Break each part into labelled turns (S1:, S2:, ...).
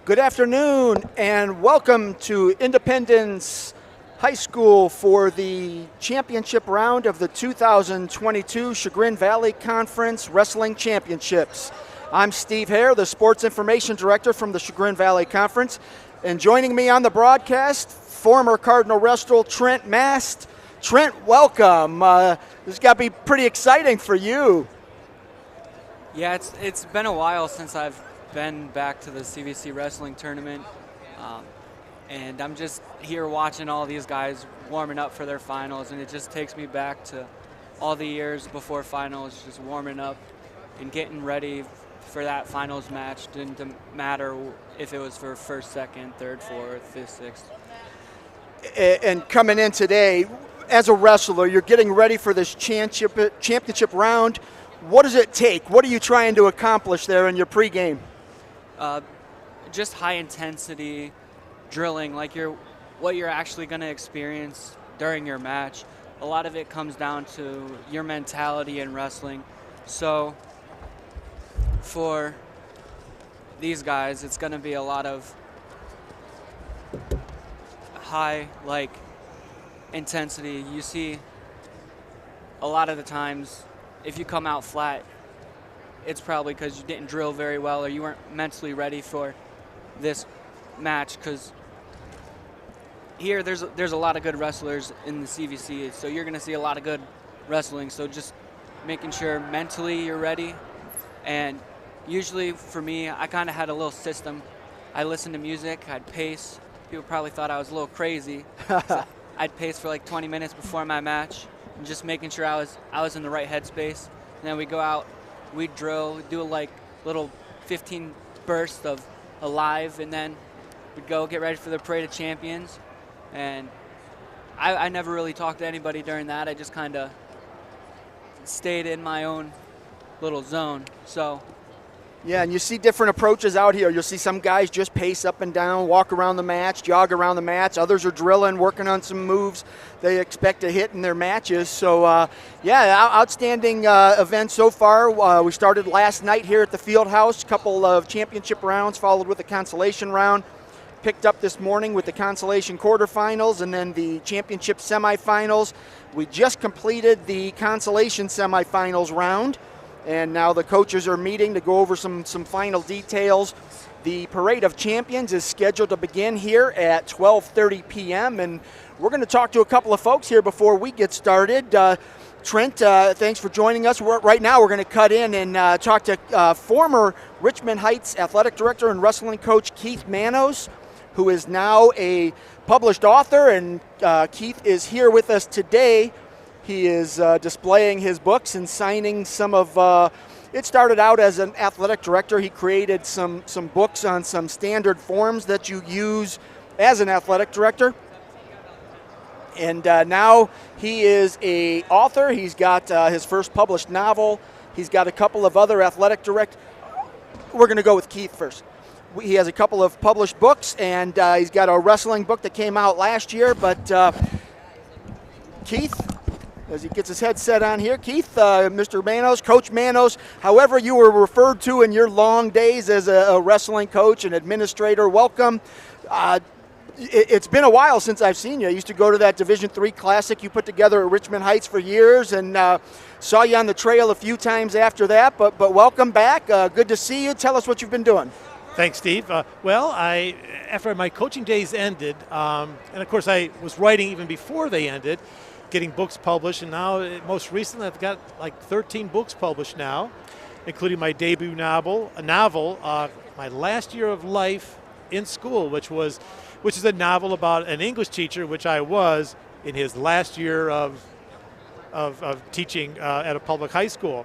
S1: Good afternoon and welcome to Independence High School for the championship round of the 2022 Chagrin Valley Conference Wrestling Championships. I'm Steve Hare, the Sports Information Director from the Chagrin Valley Conference, and joining me on the broadcast, former Cardinal wrestler Trent Mast. Trent, welcome. This has got to be pretty exciting for you.
S2: Yeah, it's been a while since I've been back to the CVC Wrestling Tournament, and I'm just here watching all these guys warming up for their finals, and it just takes me back to all the years before finals, just warming up and getting ready for that finals match. Didn't matter if it was for first, second, third, fourth, fifth, sixth.
S1: And coming in today, as a wrestler, you're getting ready for this championship round. What does it take? What are you trying to accomplish there in your pregame?
S2: Just high intensity drilling, like what you're actually going to experience during your match. A lot of it comes down to your mentality in wrestling. So for these guys, it's going to be a lot of high intensity. You see a lot of the times if you come out flat, it's probably because you didn't drill very well or you weren't mentally ready for this match, because here there's a lot of good wrestlers in the CVC, so you're going to see a lot of good wrestling. So just making sure mentally you're ready. And usually for me, I kind of had a little system. I listened to music, I'd pace. People probably thought I was a little crazy. So I'd pace for like 20 minutes before my match, and just making sure I was in the right headspace. And then we go out, we drill, do like little 15 bursts of alive, and then we'd go get ready for the Parade of Champions. And I never really talked to anybody during that. I just kind of stayed in my own little zone. So.
S1: Yeah, and you see different approaches out here. You'll see some guys just pace up and down, walk around the match, jog around the match. Others are drilling, working on some moves they expect to hit in their matches. So, outstanding event so far. We started last night here at the field house, a couple of championship rounds, followed with a consolation round. Picked up this morning with the consolation quarterfinals and then the championship semifinals. We just completed the consolation semifinals round, and now the coaches are meeting to go over some final details. The Parade of Champions is scheduled to begin here at 12:30 p.m., and we're going to talk to a couple of folks here before we get started. Trent, thanks for joining us. Right now we're going to cut in and talk to former Richmond Heights athletic director and wrestling coach Keith Manos, who is now a published author, and Keith is here with us today. He is displaying his books and signing some of, it started out as an athletic director. He created some books on some standard forms that you use as an athletic director. And now he is a author. He's got his first published novel. He's got a couple of other athletic We're going to go with Keith first. He has a couple of published books, and he's got a wrestling book that came out last year. But Keith, as he gets his headset on here, Keith, Mr. Manos, Coach Manos, however you were referred to in your long days as a wrestling coach and administrator, welcome. It's been a while since I've seen you. I used to go to that Division III Classic you put together at Richmond Heights for years, and saw you on the trail a few times after that. But welcome back. Good to see you. Tell us what you've been doing.
S3: Thanks, Steve. After my coaching days ended, and of course I was writing even before they ended, getting books published, and now most recently I've got like 13 books published now, including my debut novel, My Last Year of Life in School, which is a novel about an English teacher, which I was in his last year of teaching at a public high school.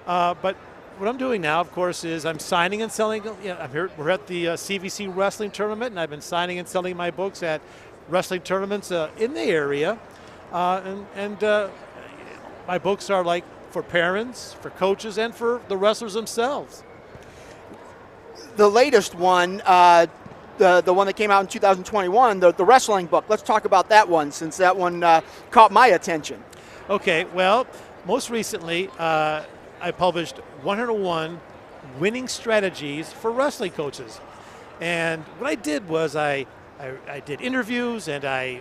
S3: But what I'm doing now, of course, is I'm signing and selling. I'm here. We're at the CVC Wrestling Tournament, and I've been signing and selling my books at wrestling tournaments in the area. My books are like for parents, for coaches, and for the wrestlers themselves.
S1: The latest one, the one that came out in 2021, the wrestling book. Let's talk about that one, since that one caught my attention.
S3: Okay, well, most recently I published 101 winning strategies for wrestling coaches. And what I did was I did interviews, and I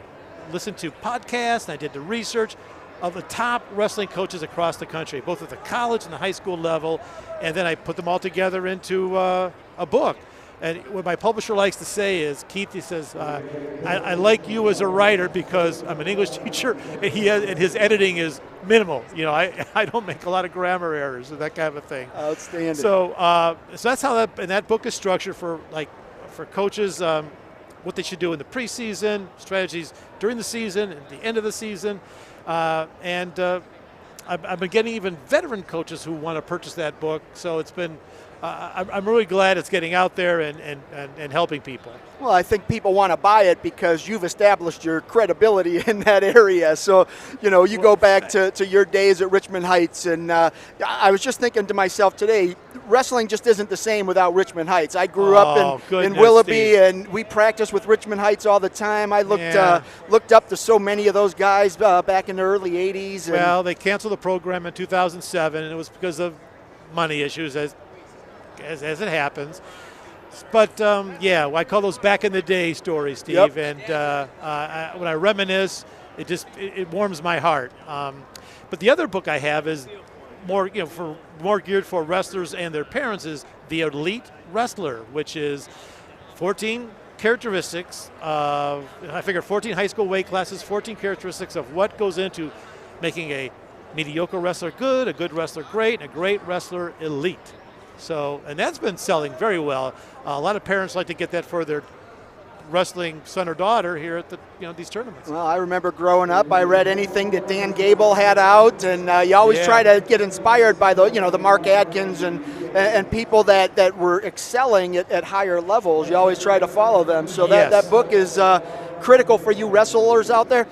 S3: listened to podcasts, and I did the research of the top wrestling coaches across the country, both at the college and the high school level, and then I put them all together into a book. And what my publisher likes to say is, Keith, he says, I like you as a writer because I'm an English teacher, and his editing is minimal. You know, I don't make a lot of grammar errors and that kind of a thing.
S1: Outstanding.
S3: So that's how that book is structured for coaches, what they should do in the preseason, strategies during the season, and the end of the season. And I've been getting even veteran coaches who want to purchase that book. So it's been, I'm really glad it's getting out there and helping people.
S1: Well, I think people want to buy it because you've established your credibility in that area. So, you go back to your days at Richmond Heights, and I was just thinking to myself today, wrestling just isn't the same without Richmond Heights. I grew up in Willoughby, Steve. And we practiced with Richmond Heights all the time. I looked up to so many of those guys back in the early 80s.
S3: Well, they canceled the program in 2007, and it was because of money issues, as it happens. But, I call those back in the day stories, Steve.
S1: Yep.
S3: And when I reminisce, it warms my heart. But the other book I have is more geared for wrestlers and their parents, is The Elite Wrestler, which is 14 characteristics of, 14 high school weight classes, 14 characteristics of what goes into making a mediocre wrestler good, a good wrestler great, and a great wrestler elite. So, and that's been selling very well. A lot of parents like to get that for their wrestling son or daughter here at these tournaments.
S1: Well, I remember growing up, I read anything that Dan Gable had out, and you always try to get inspired by the Mark Adkins and people that were excelling at higher levels. You always try to follow them. So that book is critical for you wrestlers out there.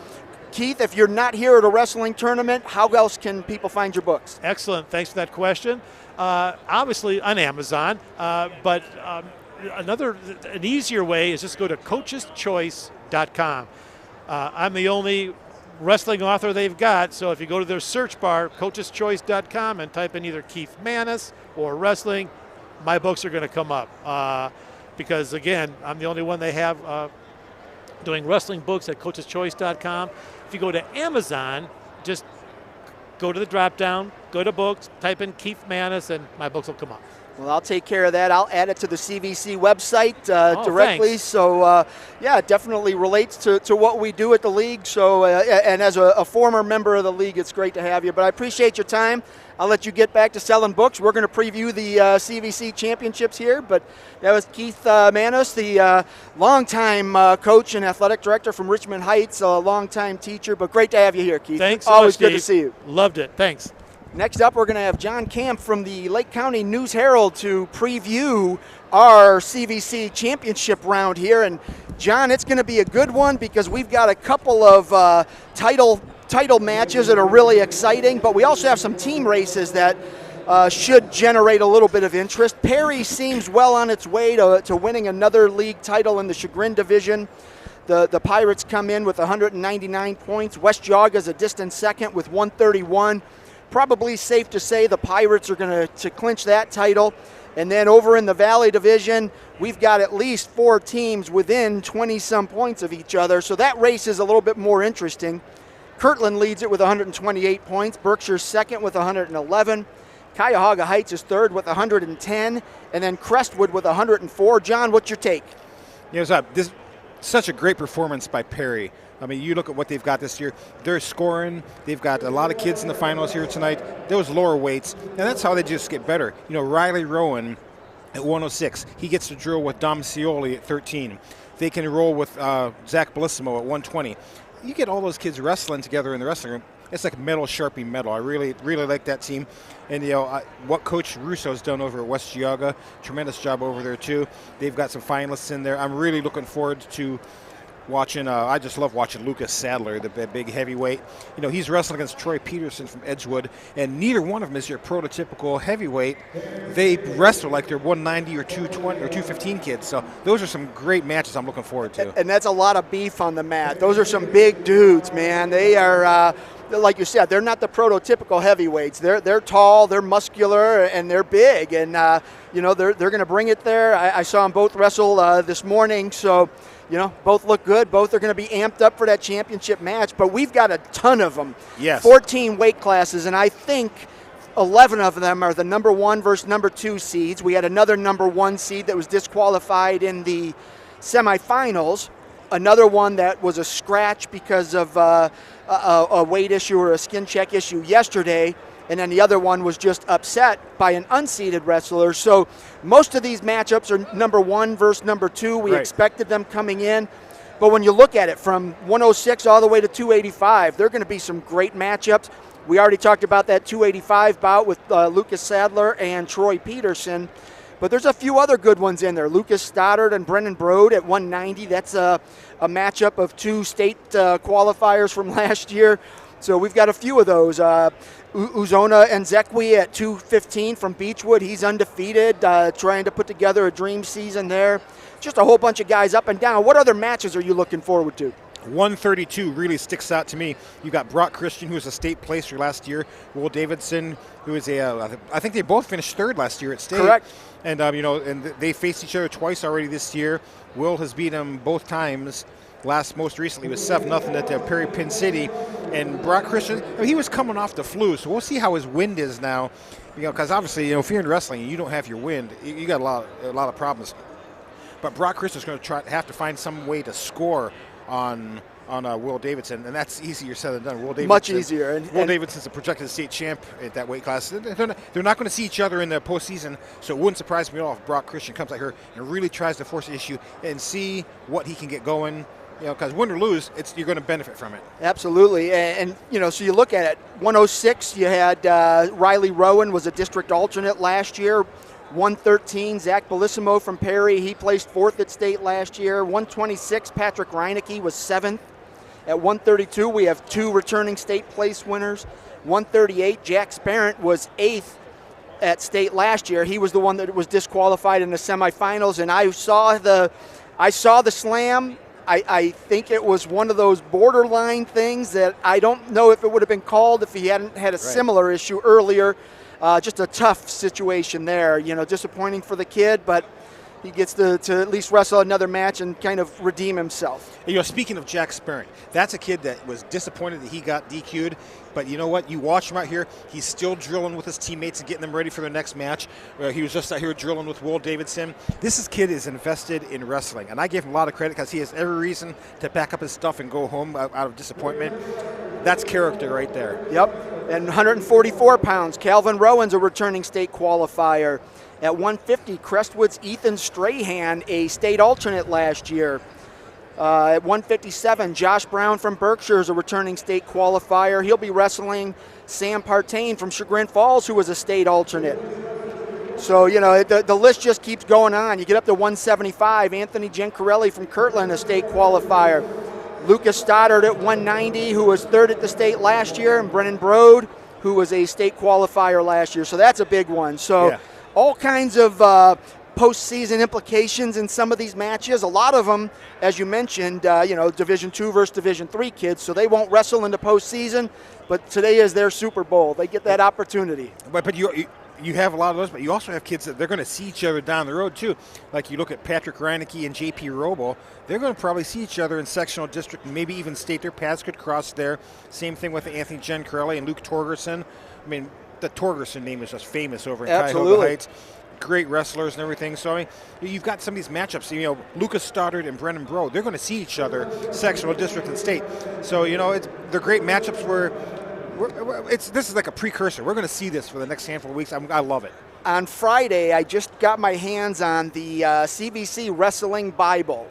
S1: Keith, if you're not here at a wrestling tournament, how else can people find your books?
S3: Excellent. Thanks for that question. Obviously on Amazon, but an easier way is just go to coacheschoice.com. I'm the only wrestling author they've got, so if you go to their search bar, coacheschoice.com, and type in either Keith Manis or wrestling, my books are going to come up. Because, again, I'm the only one they have doing wrestling books at coacheschoice.com. If you go to Amazon, just go to the drop-down, go to books, type in Keith Manis, and my books will come up.
S1: Well, I'll take care of that. I'll add it to the CVC website directly.
S3: Thanks.
S1: So, it definitely relates to what we do at the league. So, and as a former member of the league, it's great to have you. But I appreciate your time. I'll let you get back to selling books. We're going to preview the CVC Championships here. But that was Keith Manis, the longtime coach and athletic director from Richmond Heights, a longtime teacher. But great to have you here, Keith.
S3: Thanks.
S1: Always good to see you.
S3: Loved it. Thanks.
S1: Next up, we're going to have John Camp from the Lake County News-Herald to preview our CVC Championship round here. And, John, it's going to be a good one because we've got a couple of title matches that are really exciting, but we also have some team races that should generate a little bit of interest. Perry seems well on its way to winning another league title in the Chagrin division. The Pirates come in with 199 points. West Geauga is a distant second with 131. Probably safe to say the Pirates are going to clinch that title. And then over in the Valley Division, we've got at least 4 teams within 20-some points of each other. So that race is a little bit more interesting. Kirtland leads it with 128 points. Berkshire's second with 111. Cuyahoga Heights is third with 110. And then Crestwood with 104. John, what's your take?
S4: This such a great performance by Perry. I mean, you look at what they've got this year. They're scoring. They've got a lot of kids in the finals here tonight. Those lower weights, and that's how they just get better. Riley Rowan at 106. He gets to drill with Dom Scioli at 13. They can roll with Zach Bellissimo at 120. You get all those kids wrestling together in the wrestling room. It's like metal sharpie metal. I really, really like that team. And, what Coach Russo's done over at West Geauga, tremendous job over there, too. They've got some finalists in there. I'm really looking forward to watching, I just love watching Lucas Sadler, the big heavyweight. He's wrestling against Troy Peterson from Edgewood, and neither one of them is your prototypical heavyweight. They wrestle like they're 190 or 220 or 215 kids. So those are some great matches I'm looking forward to.
S1: And that's a lot of beef on the mat. Those are some big dudes, man. They are like you said, they're not the prototypical heavyweights. They're tall, they're muscular, and they're big. And, they're going to bring it there. I saw them both wrestle this morning. So, both look good. Both are going to be amped up for that championship match. But we've got a ton of them.
S4: Yes.
S1: 14 weight classes, and I think 11 of them are the number 1 versus number 2 seeds. We had another number 1 seed that was disqualified in the semifinals. Another one that was a scratch because of a weight issue or a skin check issue yesterday. And then the other one was just upset by an unseeded wrestler. So most of these matchups are number 1 versus number 2. We expected them coming in. But when you look at it from 106 all the way to 285, there are going to be some great matchups. We already talked about that 285 bout with Lucas Sadler and Troy Peterson. But there's a few other good ones in there. Lucas Stoddard and Brennan Brode at 190. That's a matchup of 2 state qualifiers from last year. So we've got a few of those. Uzona and Zekwi at 215 from Beechwood. He's undefeated, trying to put together a dream season there. Just a whole bunch of guys up and down. What other matches are you looking forward to?
S4: 132 really sticks out to me. You got Brock Christian, who was a state placer last year. Will Davidson, who is I think they both finished 3rd last year at state.
S1: Correct.
S4: And and they faced each other twice already this year. Will has beat him both times. Most recently was 7-0 at Perry Pin City. And Brock Christian, he was coming off the flu, so we'll see how his wind is now. Because obviously, if you're in wrestling and you don't have your wind, you got a lot of problems. But Brock Christian's going to have to find some way to score on Will Davidson, and that's easier said than done. Will Davidson,
S1: much easier.
S4: Will Davidson's a projected state champ at that weight class. They're not going to see each other in the postseason, so it wouldn't surprise me at all if Brock Christian comes out here and really tries to force the issue and see what he can get going. Because win or lose, you're going to benefit from it.
S1: Absolutely, and so you look at it. 106, you had Riley Rowan was a district alternate last year. 113, Zach Bellissimo from Perry. He placed 4th at state last year. 126, Patrick Reinecke was 7th. At 132, we have 2 returning state place winners. 138, Jack Sparent was 8th at state last year. He was the one that was disqualified in the semifinals, and I saw the slam. I think it was one of those borderline things that I don't know if it would have been called if he hadn't had a similar issue earlier. Just a tough situation there, disappointing for the kid, but he gets to at least wrestle another match and kind of redeem himself.
S4: Speaking of Jack Sparent, that's a kid that was disappointed that he got DQ'd, but you know what? You watch him out here, he's still drilling with his teammates and getting them ready for their next match. He was just out here drilling with Will Davidson. This kid is invested in wrestling, and I give him a lot of credit because he has every reason to pack up his stuff and go home out of disappointment. That's character right there.
S1: Yep, and 144 pounds, Calvin Rowan's a returning state qualifier. At 150, Crestwood's Ethan Strahan, a state alternate last year. At 157, Josh Brown from Berkshire is a returning state qualifier. He'll be wrestling Sam Partain from Chagrin Falls, who was a state alternate. So, the list just keeps going on. You get up to 175, Anthony Gencarelli from Kirtland, a state qualifier. Lucas Stoddard at 190, who was 3rd at the state last year, and Brennan Brode, who was a state qualifier last year. So that's a big one. So all kinds of postseason implications in some of these matches. A lot of them, as you mentioned, Division II versus Division III kids, so they won't wrestle in the postseason, but today is their Super Bowl. They get that opportunity.
S4: But you have a lot of those, but you also have kids that they're going to see each other down the road, too. Like you look at Patrick Reinecke and J.P. Robo, they're going to probably see each other in sectional district and maybe even state. Their paths could cross there. Same thing with Anthony Gencarelli and Luke Torgerson. I mean, the Torgerson name is just famous over in Cuyahoga Heights. Great wrestlers and everything. So you've got some of these matchups. Lucas Stoddard and Brennan Brode, they're going to see each other sectional district and state. So, they're great matchups where this is like a precursor. We're going to see this for the next handful of weeks. I love it.
S1: On Friday, I just got my hands on the CVC Wrestling Bible.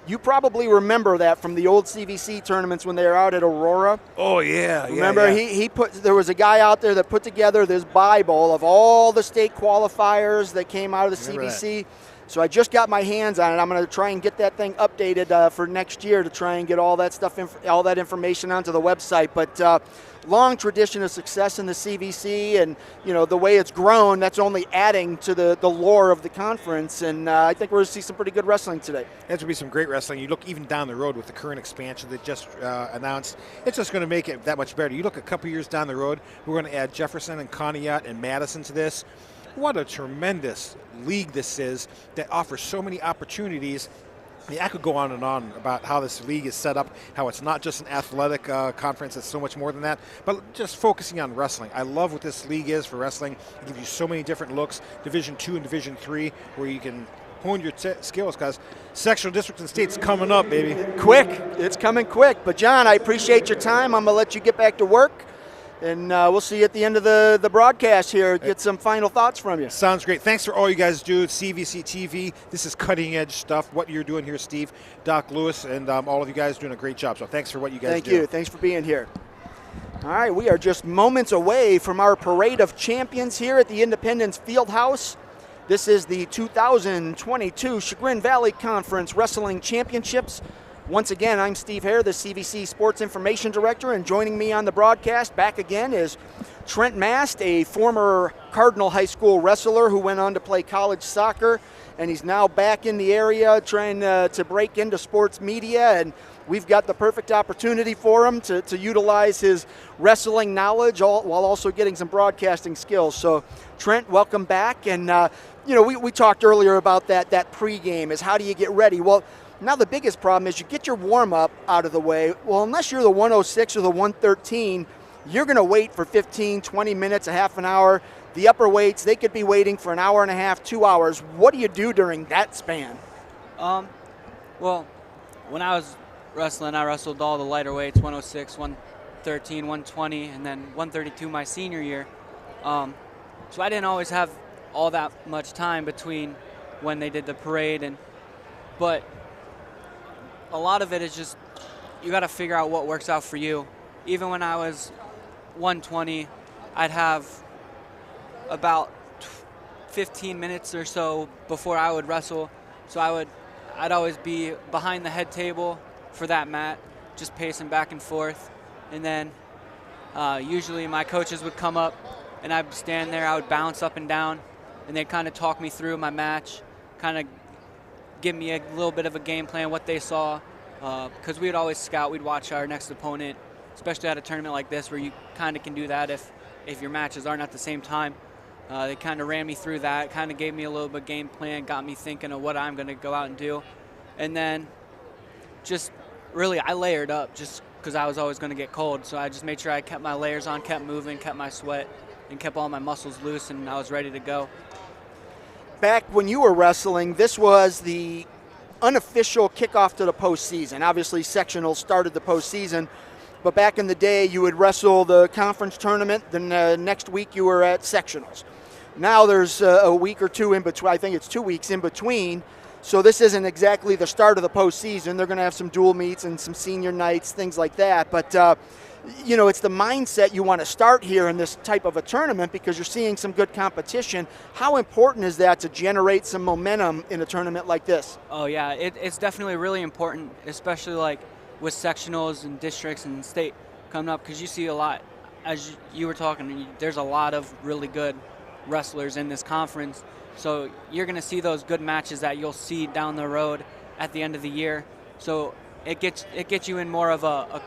S1: You probably remember that from the old CVC tournaments when they were out at Aurora.
S4: Oh, yeah.
S1: Remember, there was a guy out there that put together this Bible of all the state qualifiers that came out of the CVC. So I just got my hands on it. I'm going to try and get that thing updated for next year to try and get all that stuff, all that information onto the website. But long tradition of success in the CVC, and the way it's grown, that's only adding to the lore of the conference. And I think we're going to see some pretty good wrestling today.
S4: There's going to be some great wrestling. You look even down the road with the current expansion that just announced. It's just going to make it that much better. You look a couple years down the road, we're going to add Jefferson and Conneaut and Madison to this. What a tremendous league this is that offers so many opportunities. I mean, I could go on and on about how this league is set up, how it's not just an athletic conference, it's so much more than that, but just focusing on wrestling. I love what this league is for wrestling. It gives you so many different looks, Division II and Division III, where you can hone your skills, because sectional districts and states coming up, baby.
S1: Quick. It's coming quick. But, John, I appreciate your time. I'm going to let you get back to work. And we'll see you at the end of the broadcast here. Get some final thoughts from you.
S4: Sounds great. Thanks for all you guys do. CVC TV. This is cutting edge stuff. What you're doing here, Steve, Doc Lewis, and all of you guys doing a great job. So thanks for what you guys do.
S1: Thank you. Thanks for being here. All right, we are just moments away from our parade of champions here at the Independence Fieldhouse. This is the 2022 Chagrin Valley Conference Wrestling Championships. Once again, I'm Steve Hare, the CVC Sports Information Director, and joining me on the broadcast back again is Trent Mast, a former Cardinal High School wrestler who went on to play college soccer, and he's now back in the area trying to break into sports media, and we've got the perfect opportunity for him to utilize his wrestling knowledge while also getting some broadcasting skills. So, Trent, welcome back. And, we talked earlier about that pregame is how do you get ready? Well, now the biggest problem is you get your warm-up out of the way. Well, unless you're the 106 or the 113, you're going to wait for 15, 20 minutes, a half an hour. The upper weights, they could be waiting for an hour and a half, 2 hours. What do you do during that span?
S2: Well, when I was wrestling, I wrestled all the lighter weights, 106, 113, 120, and then 132 my senior year. So I didn't always have all that much time between when they did the parade, but a lot of it is just you got to figure out what works out for you. Even when I was 120, I'd have about 15 minutes or so before I would wrestle. So I'd always be behind the head table for that mat, just pacing back and forth. And then usually my coaches would come up and I'd stand there, I would bounce up and down, and they'd kind of talk me through my match, kind of give me a little bit of a game plan, what they saw, because we would always scout. We'd watch our next opponent, especially at a tournament like this where you kind of can do that if your matches aren't at the same time. They kind of ran me through that, kind of gave me a little bit of game plan, got me thinking of what I'm going to go out and do. And then just really I layered up just because I was always going to get cold. So I just made sure I kept my layers on, kept moving, kept my sweat, and kept all my muscles loose, and I was ready to go.
S1: Back when you were wrestling, this was the unofficial kickoff to the postseason. Obviously, sectional started the postseason, but back in the day, you would wrestle the conference tournament, then next week you were at sectionals. Now there's a week or two in between. I think it's 2 weeks in between, so this isn't exactly the start of the postseason. They're going to have some dual meets and some senior nights, things like that, but it's the mindset you want to start here in this type of a tournament because you're seeing some good competition. How important is that to generate some momentum in a tournament like this?
S2: Oh, yeah, it's definitely really important, especially like with sectionals and districts and state coming up, because you see a lot, as you were talking, there's a lot of really good wrestlers in this conference. So you're going to see those good matches that you'll see down the road at the end of the year. So it gets you in more of a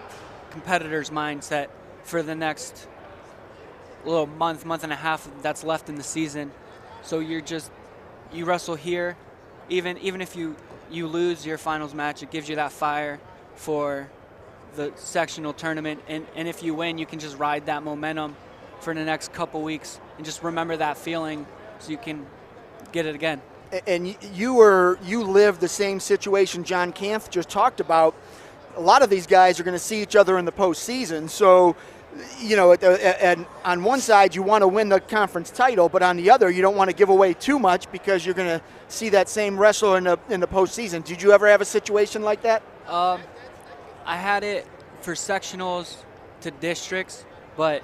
S2: competitor's mindset for the next little month and a half that's left in the season. So you wrestle here, even if you lose your finals match, it gives you that fire for the sectional tournament, and if you win, you can just ride that momentum for the next couple weeks and just remember that feeling so you can get it again.
S1: And you lived the same situation John Kampf just talked about. A lot of these guys are going to see each other in the postseason. So, and on one side, you want to win the conference title, but on the other, you don't want to give away too much because you're going to see that same wrestler in the postseason. Did you ever have a situation like that?
S2: I had it for sectionals to districts, but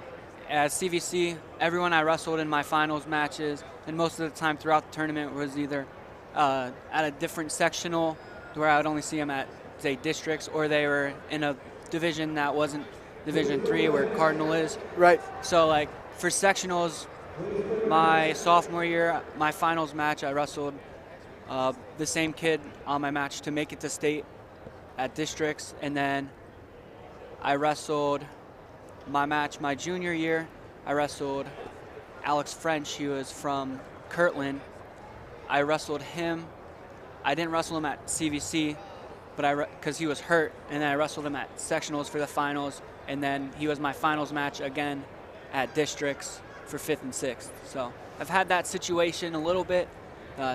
S2: at CVC, everyone I wrestled in my finals matches, and most of the time throughout the tournament was either at a different sectional where I would only see them at, say, districts, or they were in a division that wasn't Division III where Cardinal is.
S1: Right.
S2: So, like, for sectionals, my sophomore year, my finals match, I wrestled the same kid on my match to make it to state at districts, and then I wrestled my match my junior year. I wrestled Alex French. He was from Kirtland. I wrestled him. I didn't wrestle him at CVC, but because he was hurt, and then I wrestled him at sectionals for the finals, and then he was my finals match again at districts for 5th and 6th. So I've had that situation a little bit.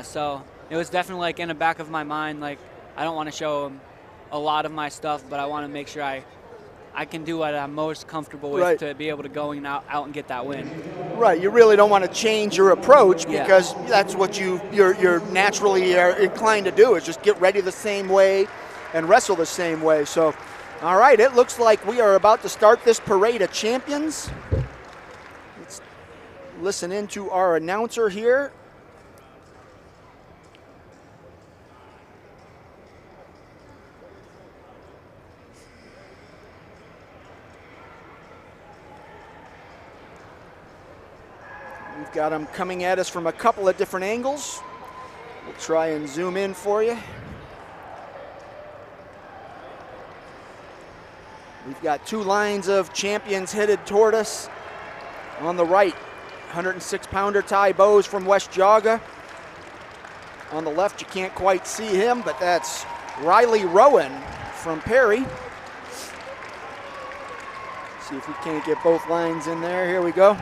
S2: So it was definitely like in the back of my mind, like I don't want to show him a lot of my stuff, but I want to make sure I can do what I'm most comfortable with,
S1: right,
S2: to be able to go out and get that win.
S1: Right. You really don't want to change your approach, because that's what you're naturally inclined to do, is just get ready the same way and wrestle the same way. So, all right, it looks like we are about to start this parade of champions. Let's listen in to our announcer here. We've got them coming at us from a couple of different angles. We'll try and zoom in for you. We've got 2 lines of champions headed toward us. On the right, 106-pounder Ty Bowes from West Jaga. On the left, you can't quite see him, but that's Riley Rowan from Perry. See if we can't get both lines in there. Here we go.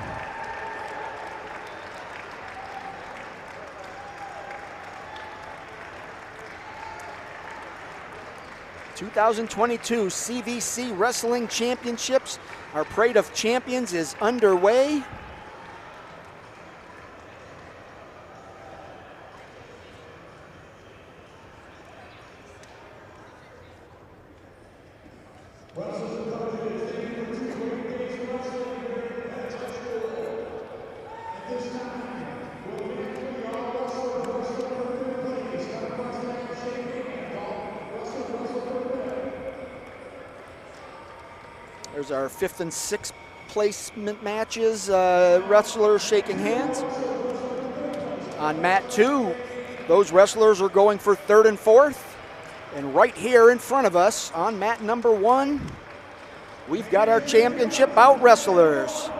S1: 2022 CVC Wrestling Championships. Our parade of champions is underway. There's our 5th and 6th placement matches, wrestlers shaking hands. On mat 2, those wrestlers are going for 3rd and 4th. And right here in front of us on mat number 1, we've got our championship bout wrestlers.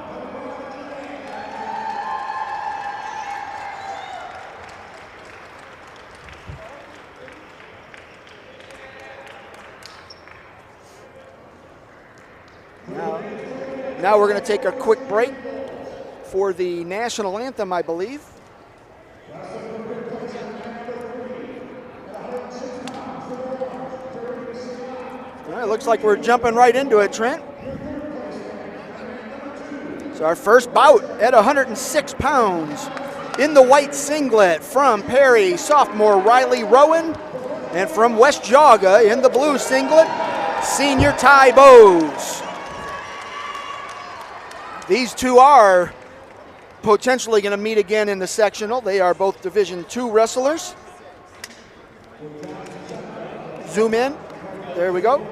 S1: Now we're going to take a quick break for the national anthem, I believe. All right, looks like we're jumping right into it, Trent. So our first bout at 106 pounds in the white singlet from Perry, sophomore Riley Rowan, and from West Jaga in the blue singlet, senior Ty Bowes. These two are potentially going to meet again in the sectional. They are both Division II wrestlers. Zoom in. There we go.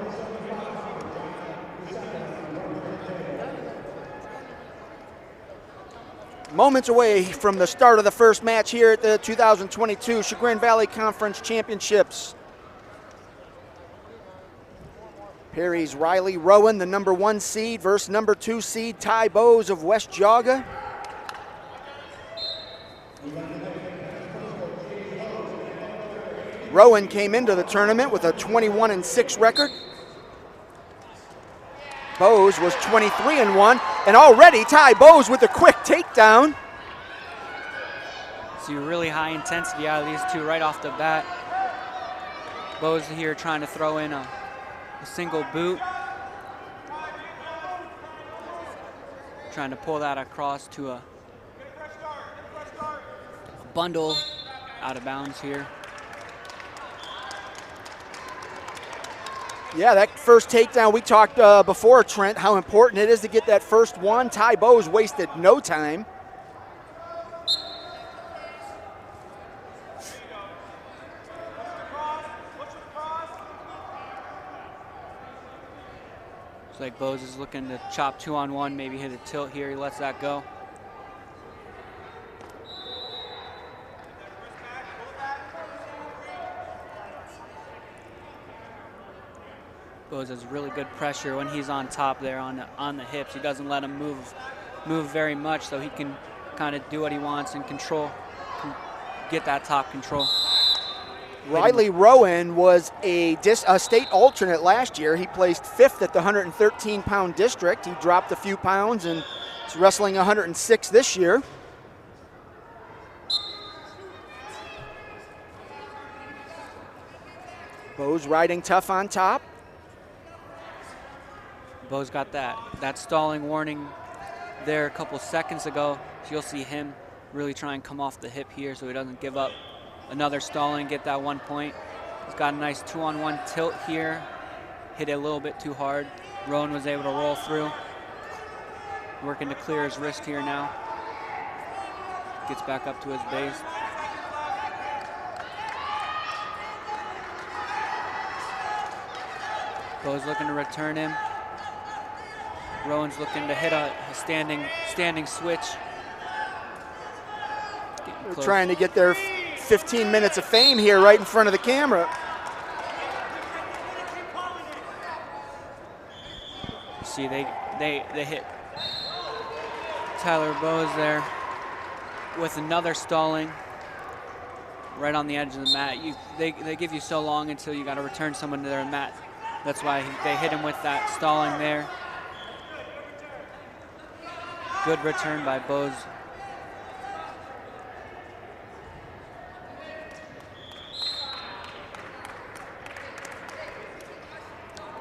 S1: Moments away from the start of the first match here at the 2022 Chagrin Valley Conference Championships. Perry's Riley Rowan, the number 1 seed, versus number 2 seed Ty Bowes of West Jaga. Rowan came into the tournament with a 21-6 record. Bowes was 23-1, and already Ty Bowes with a quick takedown.
S2: See really high intensity out of these two right off the bat. Bowes here trying to throw in a single boot. Trying to pull that across to a bundle out of bounds here.
S1: Yeah, that first takedown, we talked before, Trent, how important it is to get that first one. Ty Bowes wasted no time.
S2: Looks like Bose is looking to chop 2-on-1, maybe hit a tilt here. He lets that go. Bose has really good pressure when he's on top there on the hips. He doesn't let him move very much, so he can kind of do what he wants and get that top control.
S1: Riley Rowan was a state alternate last year. He placed 5th at the 113-pound district. He dropped a few pounds and is wrestling 106 this year. Bose riding tough on top.
S2: Bose got that stalling warning there a couple seconds ago. So you'll see him really try and come off the hip here so he doesn't give up another stalling, get that 1 point. He's got a nice 2-on-1 tilt here. Hit it a little bit too hard. Rowan was able to roll through. Working to clear his wrist here now. Gets back up to his base. Bose looking to return him. Rowan's looking to hit a standing switch.
S1: They're trying to get their 15 minutes of fame here right in front of the camera.
S2: See, they hit Tyler Bose there with another stalling right on the edge of the mat. They give you so long until you got to return someone to their mat. That's why they hit him with that stalling there. Good return by Bose.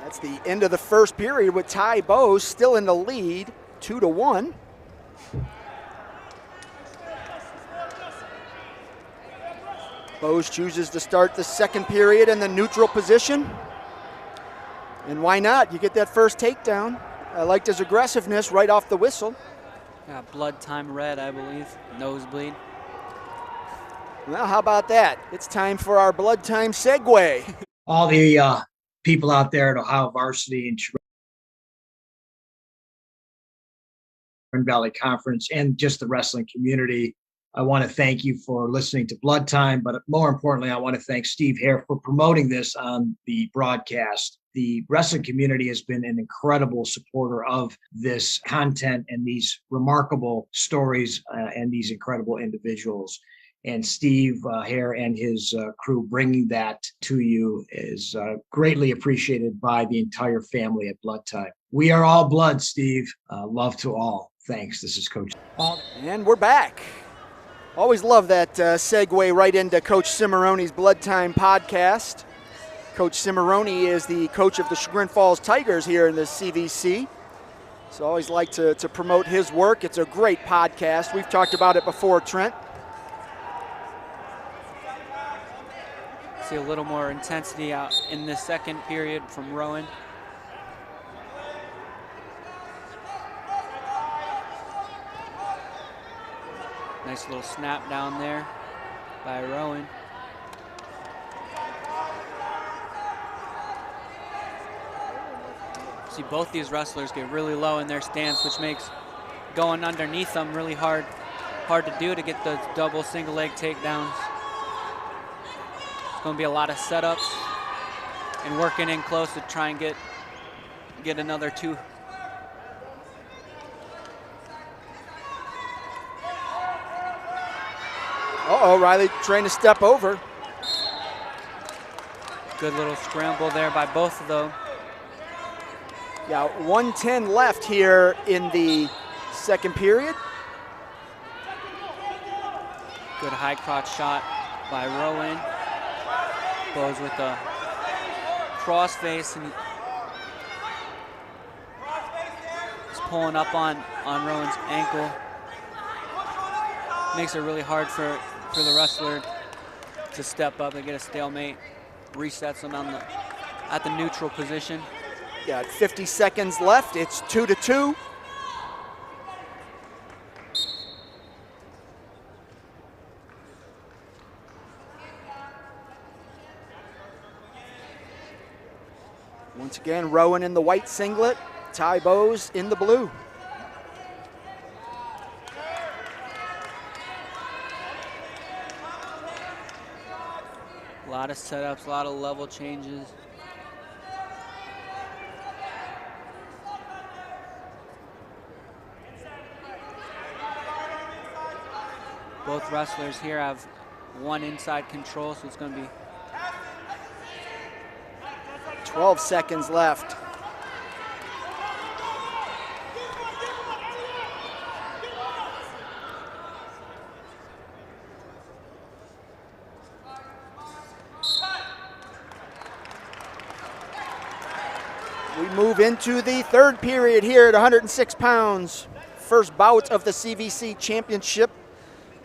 S1: That's the end of the first period with Ty Bose still in the lead, 2-1. Bose chooses to start the second period in the neutral position. And why not? You get that first takedown. I liked his aggressiveness right off the whistle.
S2: Yeah, blood time red, I believe. Nosebleed.
S1: Well, how about that? It's time for our blood time segue.
S5: All the people out there at Ohio Varsity and Chagrin Valley Conference and just the wrestling community, I want to thank you for listening to Blood Time, but more importantly, I want to thank Steve Hare for promoting this on the broadcast. The wrestling community has been an incredible supporter of this content and these remarkable stories and these incredible individuals. And Steve Hare and his crew bringing that to you is greatly appreciated by the entire family at Blood Time. We are all blood, Steve. Love to all. Thanks. This is Coach.
S1: And we're back. Always love that segue right into Coach Cimarrone's Blood Time podcast. Coach Cimarrone is the coach of the Chagrin Falls Tigers here in the CVC. So I always like to promote his work. It's a great podcast. We've talked about it before, Trent.
S2: See a little more intensity out in the second period from Rowan. Nice little snap down there by Rowan. See both these wrestlers get really low in their stance, which makes going underneath them really hard to do to get those double single leg takedowns. It's going to be a lot of setups and working in close to try and get another two.
S1: Uh-oh, Riley trying to step over.
S2: Good little scramble there by both of them.
S1: Yeah, 1:10 left here in the second period.
S2: Good high crotch shot by Rowan. Goes with the crossface and he's pulling up on Rowan's ankle. Makes it really hard for the wrestler to step up and get a stalemate. Resets him at the neutral position.
S1: Got 50 seconds left. It's 2-2. Once again, Rowan in the white singlet, Ty Bowes in the blue.
S2: A lot of setups, a lot of level changes. Both wrestlers here have one inside control, so it's going to be
S1: 12 seconds left. We move into the third period here at 106 pounds. First bout of the CVC Championship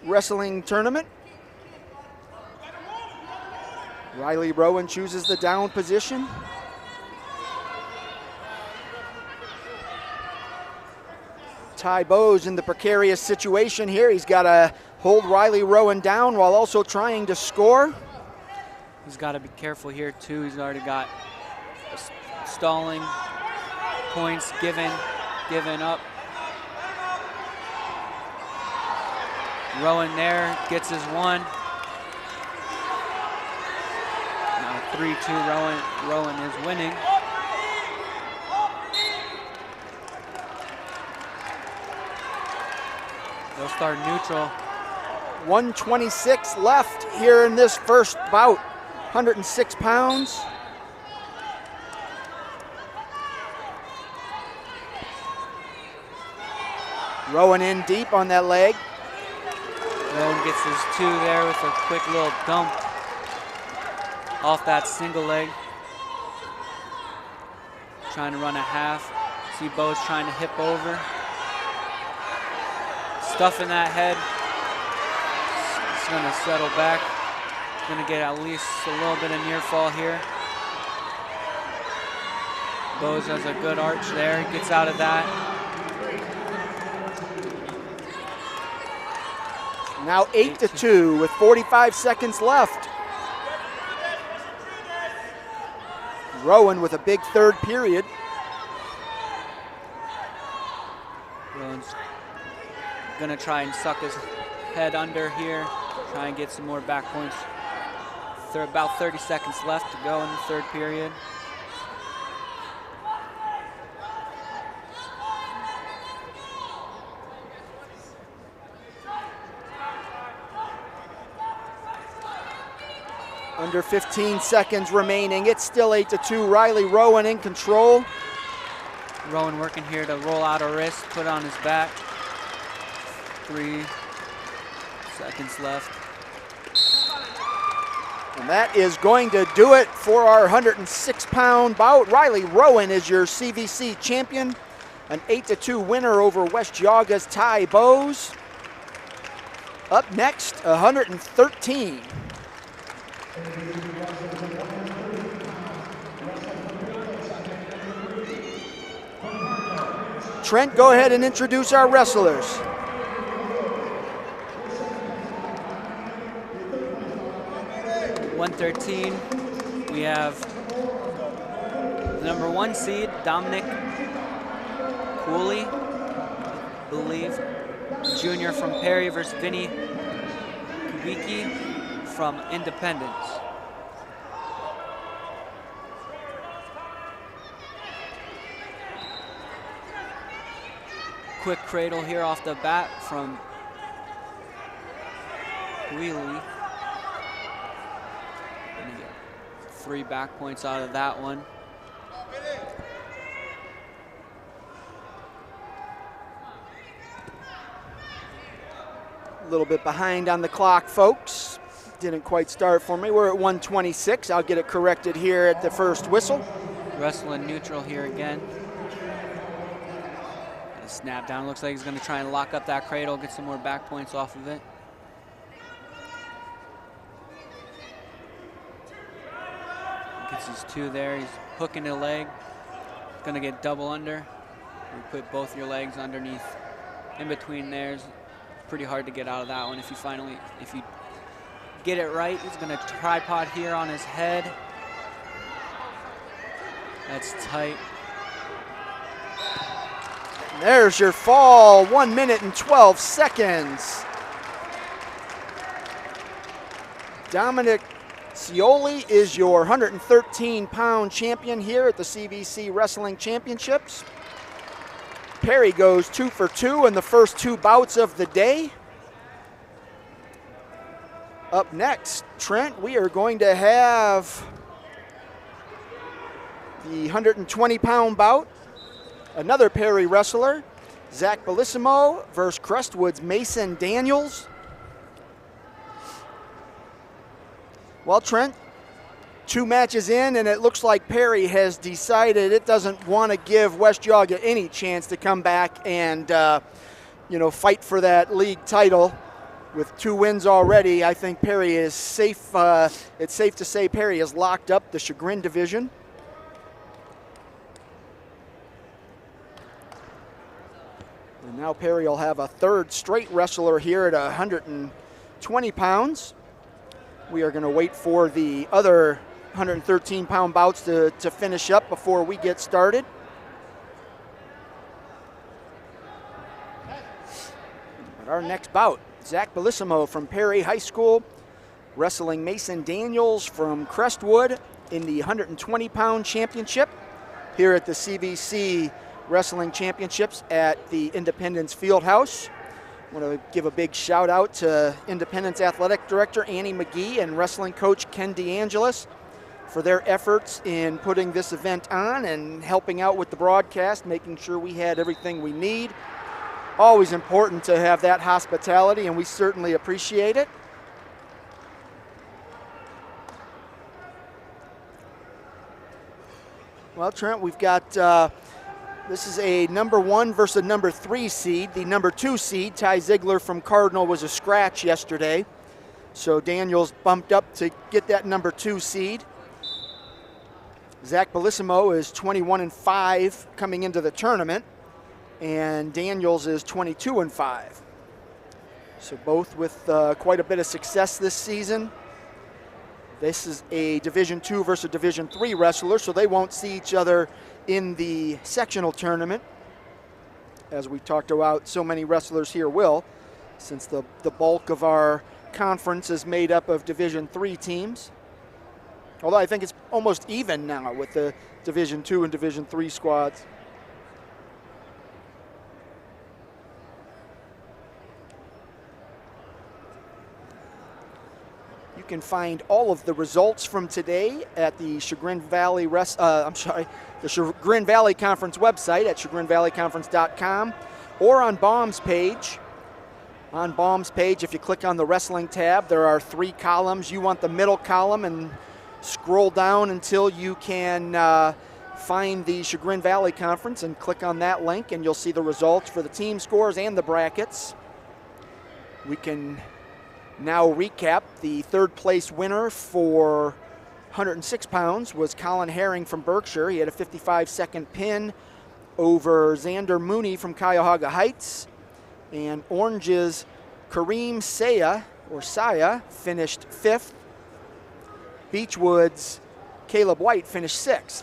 S1: Wrestling Tournament. Riley Rowan chooses the down position. Ty Bowes in the precarious situation here. He's got to hold Riley Rowan down while also trying to score.
S2: He's got to be careful here too. He's already got stalling, points given up. Rowan there gets his one. Now 3-2, Rowan is winning. They'll start neutral.
S1: 126 left here in this first bout. 106 pounds. Rowan in deep on that leg.
S2: Rowan gets his two there with a quick little dump off that single leg. Trying to run a half. See Bowes trying to hip over. Stuffing that head. It's going to settle back. Going to get at least a little bit of near fall here. Bowes has a good arch there. Gets out of that.
S1: Now 8-2 with 45 seconds left. Rowan with a big third period.
S2: Rowan's gonna try and suck his head under here, try and get some more back points. About 30 seconds left to go in the third period.
S1: Under 15 seconds remaining. It's still 8-2. Riley Rowan in control.
S2: Rowan working here to roll out a wrist, put it on his back. 3 seconds left.
S1: And that is going to do it for our 106-pound bout. Riley Rowan is your CVC champion. An 8-2 winner over West Geauga's Ty Bowes. Up next, 113. Trent, go ahead and introduce our wrestlers.
S2: $113. We have the number 1 seed, Dominic Cooley, I believe, junior from Perry versus Vinny Kubicki from Independence. Quick cradle here off the bat from Wheelie. 3 back points out of that one.
S1: A little bit behind on the clock, folks. Didn't quite start for me. We're at 126. I'll get it corrected here at the first whistle.
S2: Wrestling neutral here again. A snap down. Looks like he's going to try and lock up that cradle, get some more back points off of it. Gets his 2 there. He's hooking the leg. Going to get double under. You put both your legs underneath, in between there. It's pretty hard to get out of that one. If you get it right, he's going to tripod here on his head. That's tight.
S1: There's your fall, 1 minute and 12 seconds. Dominic Scioli is your 113-pound champion here at the CVC Wrestling Championships. Perry goes 2 for 2 in the first 2 bouts of the day. Up next, Trent, we are going to have the 120-pound bout. Another Perry wrestler, Zach Bellissimo versus Crestwood's Mason Daniels. Well, Trent, 2 matches in, and it looks like Perry has decided it doesn't want to give West Geauga any chance to come back and, fight for that league title. With 2 wins already, I think Perry is safe. It's safe to say Perry has locked up the Chagrin division. And now Perry will have a 3rd straight wrestler here at 120 pounds. We are going to wait for the other 113-pound bouts to finish up before we get started. But our next bout, Zach Bellissimo from Perry High School, wrestling Mason Daniels from Crestwood in the 120-pound championship here at the CVC Wrestling Championships at the Independence Fieldhouse. I want to give a big shout out to Independence Athletic Director Annie McGee and wrestling coach Ken DeAngelis for their efforts in putting this event on and helping out with the broadcast, making sure we had everything we need. Always important to have that hospitality, and we certainly appreciate it. Well, Trent, we've got, this is a number 1 versus a number 3 seed. The number 2 seed, Ty Ziegler from Cardinal, was a scratch yesterday. So Daniels bumped up to get that number 2 seed. Zach Bellissimo is 21-5 coming into the tournament, and Daniels is 22-5. So both with quite a bit of success this season. This is a Division II versus a Division III wrestler, so they won't see each other in the sectional tournament. As we talked about, so many wrestlers here will, since the bulk of our conference is made up of Division III teams. Although I think it's almost even now with the Division II and Division III squads. You can find all of the results from today at the Chagrin Valley the Chagrin Valley Conference website at chagrinvalleyconference.com or on Baum's page. On Baum's page, if you click on the wrestling tab, there are 3 columns. You want the middle column and scroll down until you can find the Chagrin Valley Conference and click on that link, and you'll see the results for the team scores and the brackets. We can now recap. The 3rd place winner for 106 pounds was Colin Herring from Berkshire. He had a 55-second pin over Xander Mooney from Cuyahoga Heights. And Orange's Kareem Saya finished 5th. Beechwood's Caleb White finished 6th.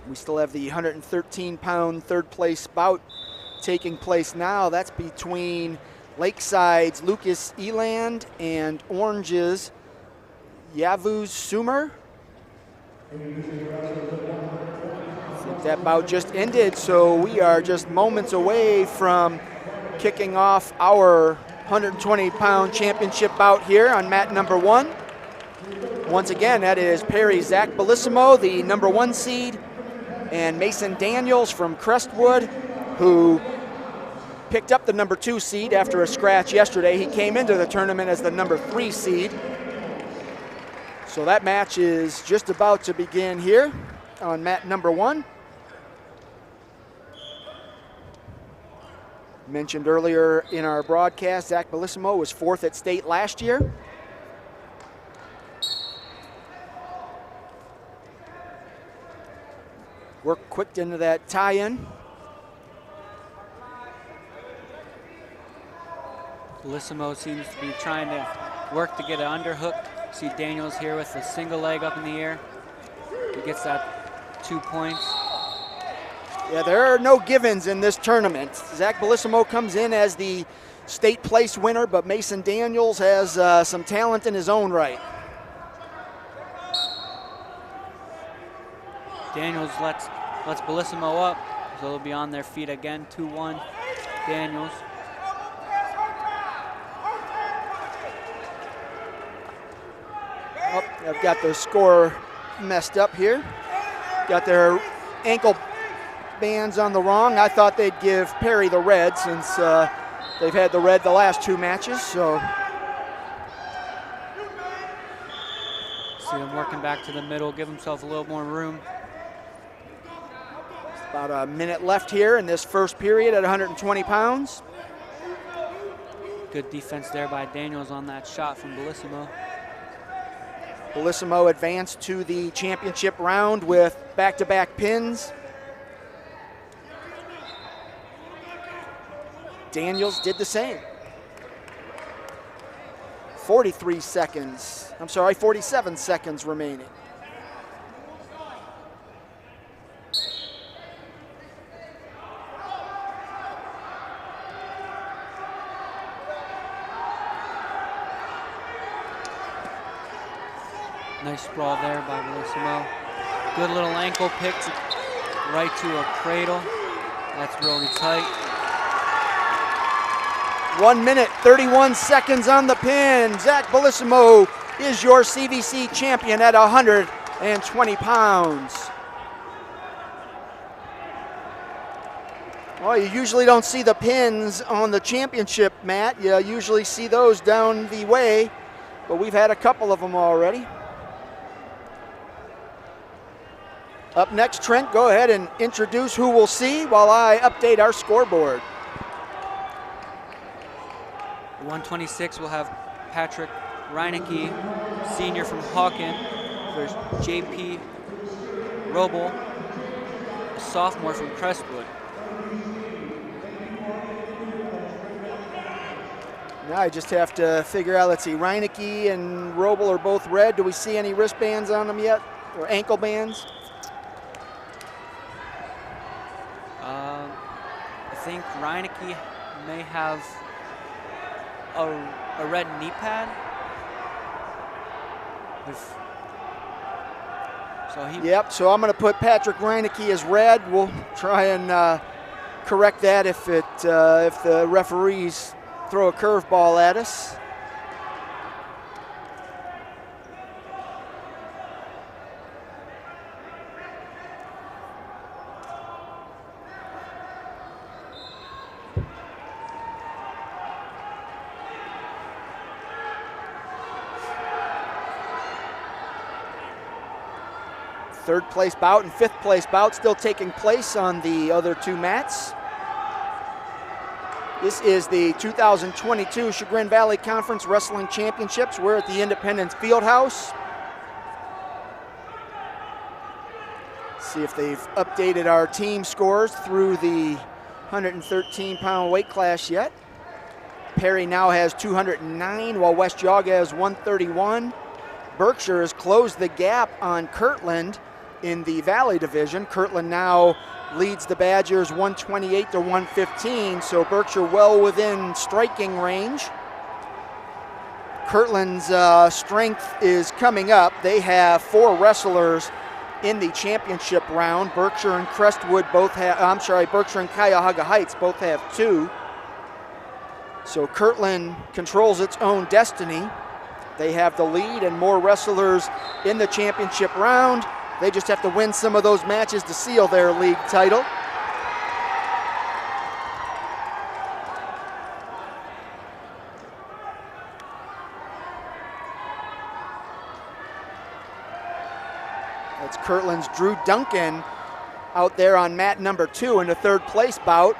S1: We still have the 113-pound 3rd place bout taking place now. That's between Lakeside's Lucas Eland and Orange's Yavuz Sumer. I think that bout just ended, so we are just moments away from kicking off our 120-pound championship bout here on mat number 1. Once again, that is Perry Zach Bellissimo, the number 1 seed, and Mason Daniels from Crestwood, who picked up the number 2 seed after a scratch yesterday. He came into the tournament as the number 3 seed. So that match is just about to begin here on mat number 1. Mentioned earlier in our broadcast, Zach Bellissimo was 4th at state last year. Worked quick into that tie-in.
S2: Bellissimo seems to be trying to work to get an underhook. See Daniels here with a single leg up in the air. He gets that 2 points.
S1: Yeah, there are no givens in this tournament. Zach Bellissimo comes in as the state place winner, but Mason Daniels has some talent in his own right.
S2: Daniels lets Bellissimo up, so they'll be on their feet again. 2-1, Daniels.
S1: Oh, I've got the score messed up here. Got their ankle bands on the wrong. I thought they'd give Perry the red since they've had the red the last 2 matches. So
S2: see him working back to the middle, give himself a little more room.
S1: About a minute left here in this first period at 120 pounds.
S2: Good defense there by Daniels on that shot from Bellissimo.
S1: Bellissimo advanced to the championship round with back-to-back pins. Daniels did the same. 47 seconds remaining.
S2: Nice sprawl there by Bellissimo. Good little ankle pick right to a cradle. That's really tight.
S1: 1 minute, 31 seconds on the pin. Zach Bellissimo is your CVC champion at 120 pounds. Well, you usually don't see the pins on the championship mat. You usually see those down the way, but we've had a couple of them already. Up next, Trent, go ahead and introduce who we'll see while I update our scoreboard.
S2: 126 will have Patrick Reinecke, senior from Hawken, versus JP Robel, a sophomore from Crestwood.
S1: Now I just have to figure out, let's see, Reinecke and Robel are both red. Do we see any wristbands on them yet, or ankle bands?
S2: I think Reinecke may have a red knee pad.
S1: Yep, so I'm going to put Patrick Reinecke as red. We'll try and correct that if the referees throw a curveball at us. Third place bout and fifth place bout still taking place on the other 2 mats. This is the 2022 Chagrin Valley Conference Wrestling Championships. We're at the Independence Fieldhouse. See if they've updated our team scores through the 113-pound weight class yet. Perry now has 209, while West Yaga has 131. Berkshire has closed the gap on Kirtland in the Valley Division. Kirtland now leads the Badgers 128 to 115, so Berkshire well within striking range. Kirtland's strength is coming up. They have 4 wrestlers in the championship round. Berkshire and Crestwood both have, Berkshire and Cuyahoga Heights both have 2. So Kirtland controls its own destiny. They have the lead and more wrestlers in the championship round. They just have to win some of those matches to seal their league title. That's Kirtland's Drew Duncan out there on mat number 2 in the third place bout.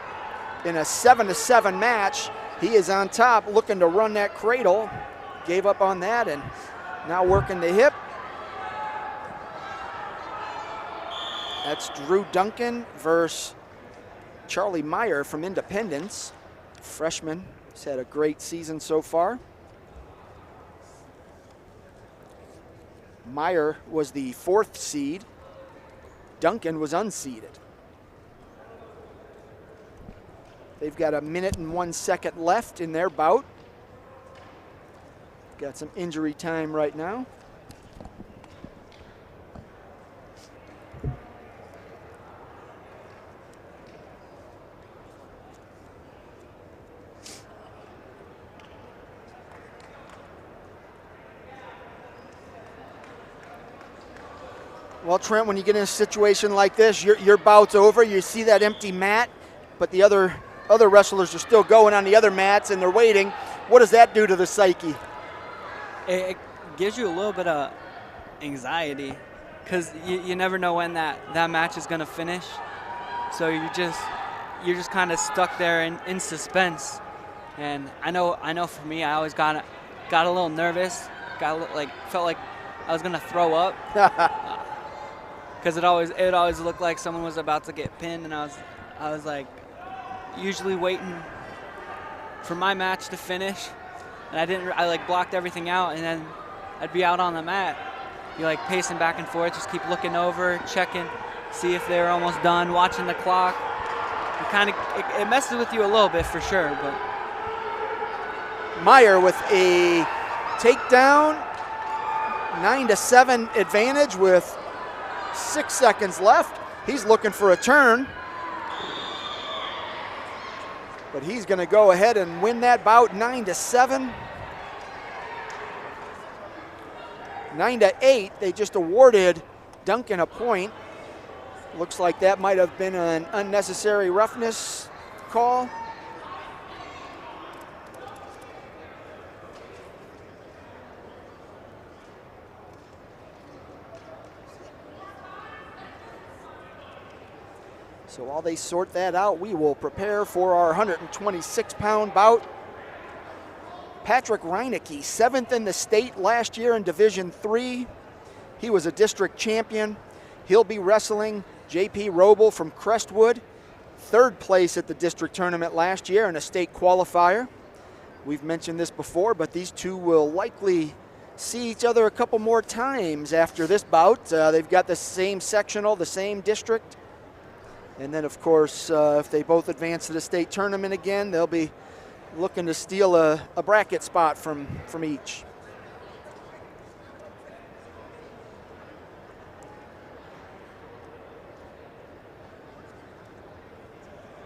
S1: In a 7-7 match, he is on top looking to run that cradle. Gave up on that and now working the hip. That's Drew Duncan versus Charlie Meyer from Independence. Freshman, he's had a great season so far. Meyer was the 4th seed. Duncan was unseeded. They've got 1 minute and 1 second left in their bout. Got some injury time right now. Well, Trent, when you get in a situation like this, your bout's over. You see that empty mat, but the other wrestlers are still going on the other mats and they're waiting. What does that do to the psyche?
S2: It gives you a little bit of anxiety because you never know when that match is going to finish. So you're just kind of stuck there in suspense. And I know for me, I always got a little nervous. Felt like I was going to throw up. Because it always looked like someone was about to get pinned, and I was like usually waiting for my match to finish, and I like blocked everything out, and then I'd be out on the mat, be like pacing back and forth, just keep looking over, checking, see if they're almost done, watching the clock. It messes with you a little bit for sure, but
S1: Meyer with a takedown, 9-7 advantage with 6 seconds left. He's looking for a turn, but he's going to go ahead and win that bout 9-7. 9-8. They just awarded Duncan a point. Looks like that might have been an unnecessary roughness call. So while they sort that out, we will prepare for our 126-pound bout. Patrick Reinecke, 7th in the state last year in Division III. He was a district champion. He'll be wrestling J.P. Roble from Crestwood, 3rd place at the district tournament last year in a state qualifier. We've mentioned this before, but these two will likely see each other a couple more times after this bout. They've got the same sectional, the same district. And then, of course, if they both advance to the state tournament again, they'll be looking to steal a bracket spot from each.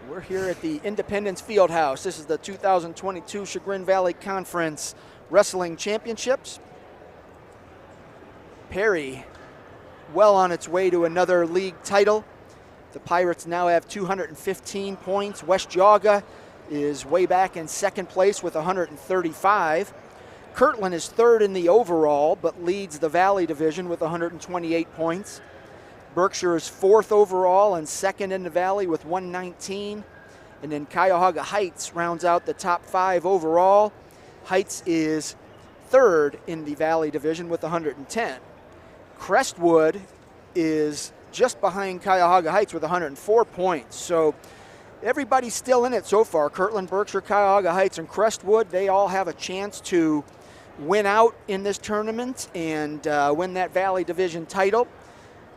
S1: We're here at the Independence Fieldhouse. This is the 2022 Chagrin Valley Conference Wrestling Championships. Perry well on its way to another league title. The Pirates now have 215 points. West Geauga is way back in 2nd place with 135. Kirtland is 3rd in the overall, but leads the Valley Division with 128 points. Berkshire is 4th overall and 2nd in the Valley with 119. And then Cuyahoga Heights rounds out the top 5 overall. Heights is 3rd in the Valley Division with 110. Crestwood is just behind Cuyahoga Heights with 104 points. So everybody's still in it so far. Kirtland, Berkshire, Cuyahoga Heights, and Crestwood, they all have a chance to win out in this tournament and win that Valley Division title.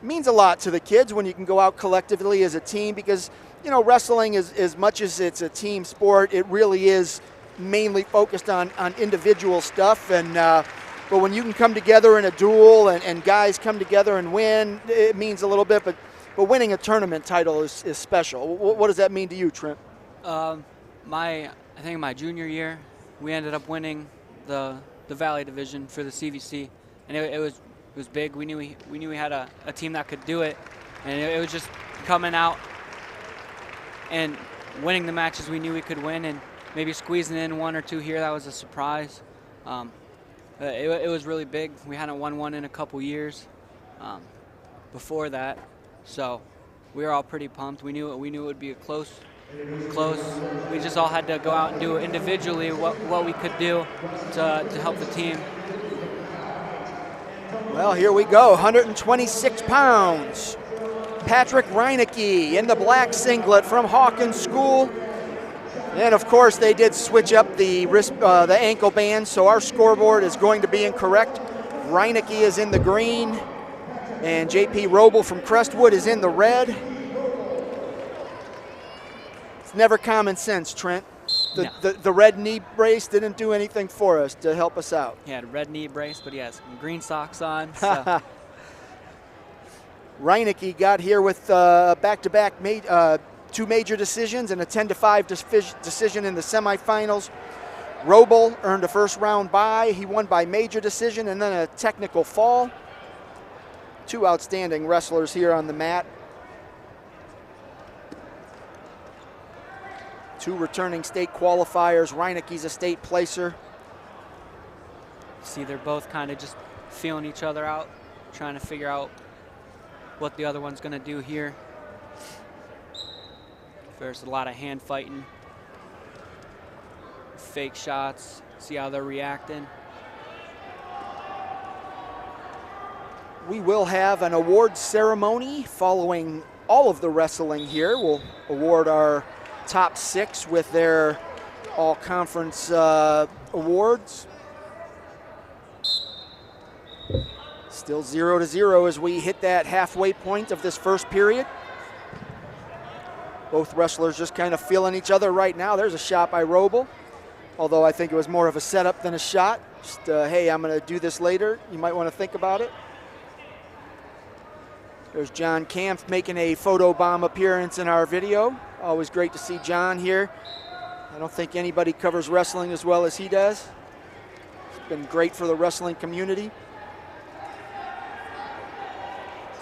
S1: It means a lot to the kids when you can go out collectively as a team because, you know, wrestling is, as much as it's a team sport, it really is mainly focused on individual stuff. And but when you can come together in a duel and guys come together and win, it means a little bit. But winning a tournament title is special. What does that mean to you, Trent?
S2: I think my junior year, we ended up winning the Valley Division for the CVC, and it was big. We knew we had a team that could do it, and it was just coming out and winning the matches we knew we could win, and maybe squeezing in 1 or 2 here. That was a surprise. It was really big. We hadn't won one in a couple years before that, so we were all pretty pumped. We knew it would be a close. We just all had to go out and do individually what we could do to help the team.
S1: Well, here we go, 126 pounds. Patrick Reinecke in the black singlet from Hawkins School. And of course, they did switch up the ankle band, so our scoreboard is going to be incorrect. Reinecke is in the green, and J.P. Roble from Crestwood is in the red. It's never common sense, Trent.
S2: No.
S1: The red knee brace didn't do anything for us to help us out.
S2: He had a red knee brace, but he has some green socks on. So.
S1: Reinecke got here with back-to-back 2 major decisions and a 10-5 decision in the semifinals. Roble earned a first-round bye. He won by major decision and then a technical fall. 2 outstanding wrestlers here on the mat. 2 returning state qualifiers. Reinecke's a state placer.
S2: See, they're both kind of just feeling each other out, trying to figure out what the other one's going to do here. There's a lot of hand fighting, fake shots, see how they're reacting.
S1: We will have an awards ceremony following all of the wrestling here. We'll award our top 6 with their all-conference awards. Still 0-0 as we hit that halfway point of this first period. Both wrestlers just kind of feeling each other right now. There's a shot by Roble, although I think it was more of a setup than a shot. Just, hey, I'm going to do this later. You might want to think about it. There's John Kampf making a photobomb appearance in our video. Always great to see John here. I don't think anybody covers wrestling as well as he does. It's been great for the wrestling community.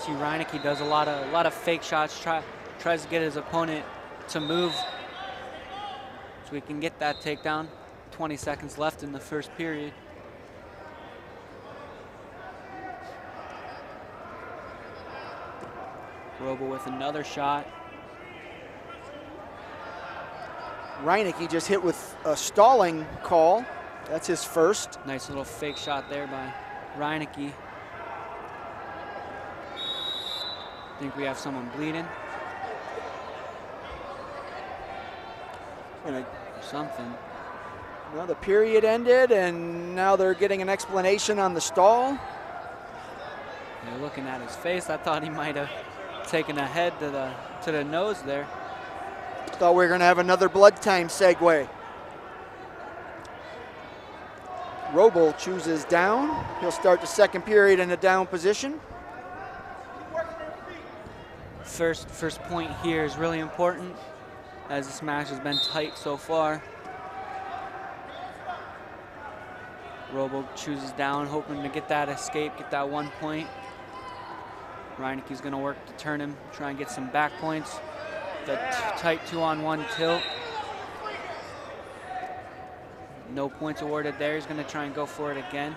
S2: See, Reinecke does a lot of fake shots, tries to get his opponent to move so we can get that takedown. 20 seconds left in the first period. Roble with another shot.
S1: Reinecke just hit with a stalling call. That's his first.
S2: Nice little fake shot there by Reinecke. Think we have someone bleeding. Something.
S1: Well, the period ended, and now they're getting an explanation on the stall.
S2: They're looking at his face. I thought he might have taken a head to the nose there.
S1: Thought we were going to have another blood time segue. Roble chooses down. He'll start the second period in a down position.
S2: First point here is really important, as this match has been tight so far. Roble chooses down, hoping to get that escape, get that 1 point. Reinecke's going to work to turn him, try and get some back points. The tight 2-on-1 tilt. No points awarded there. He's going to try and go for it again.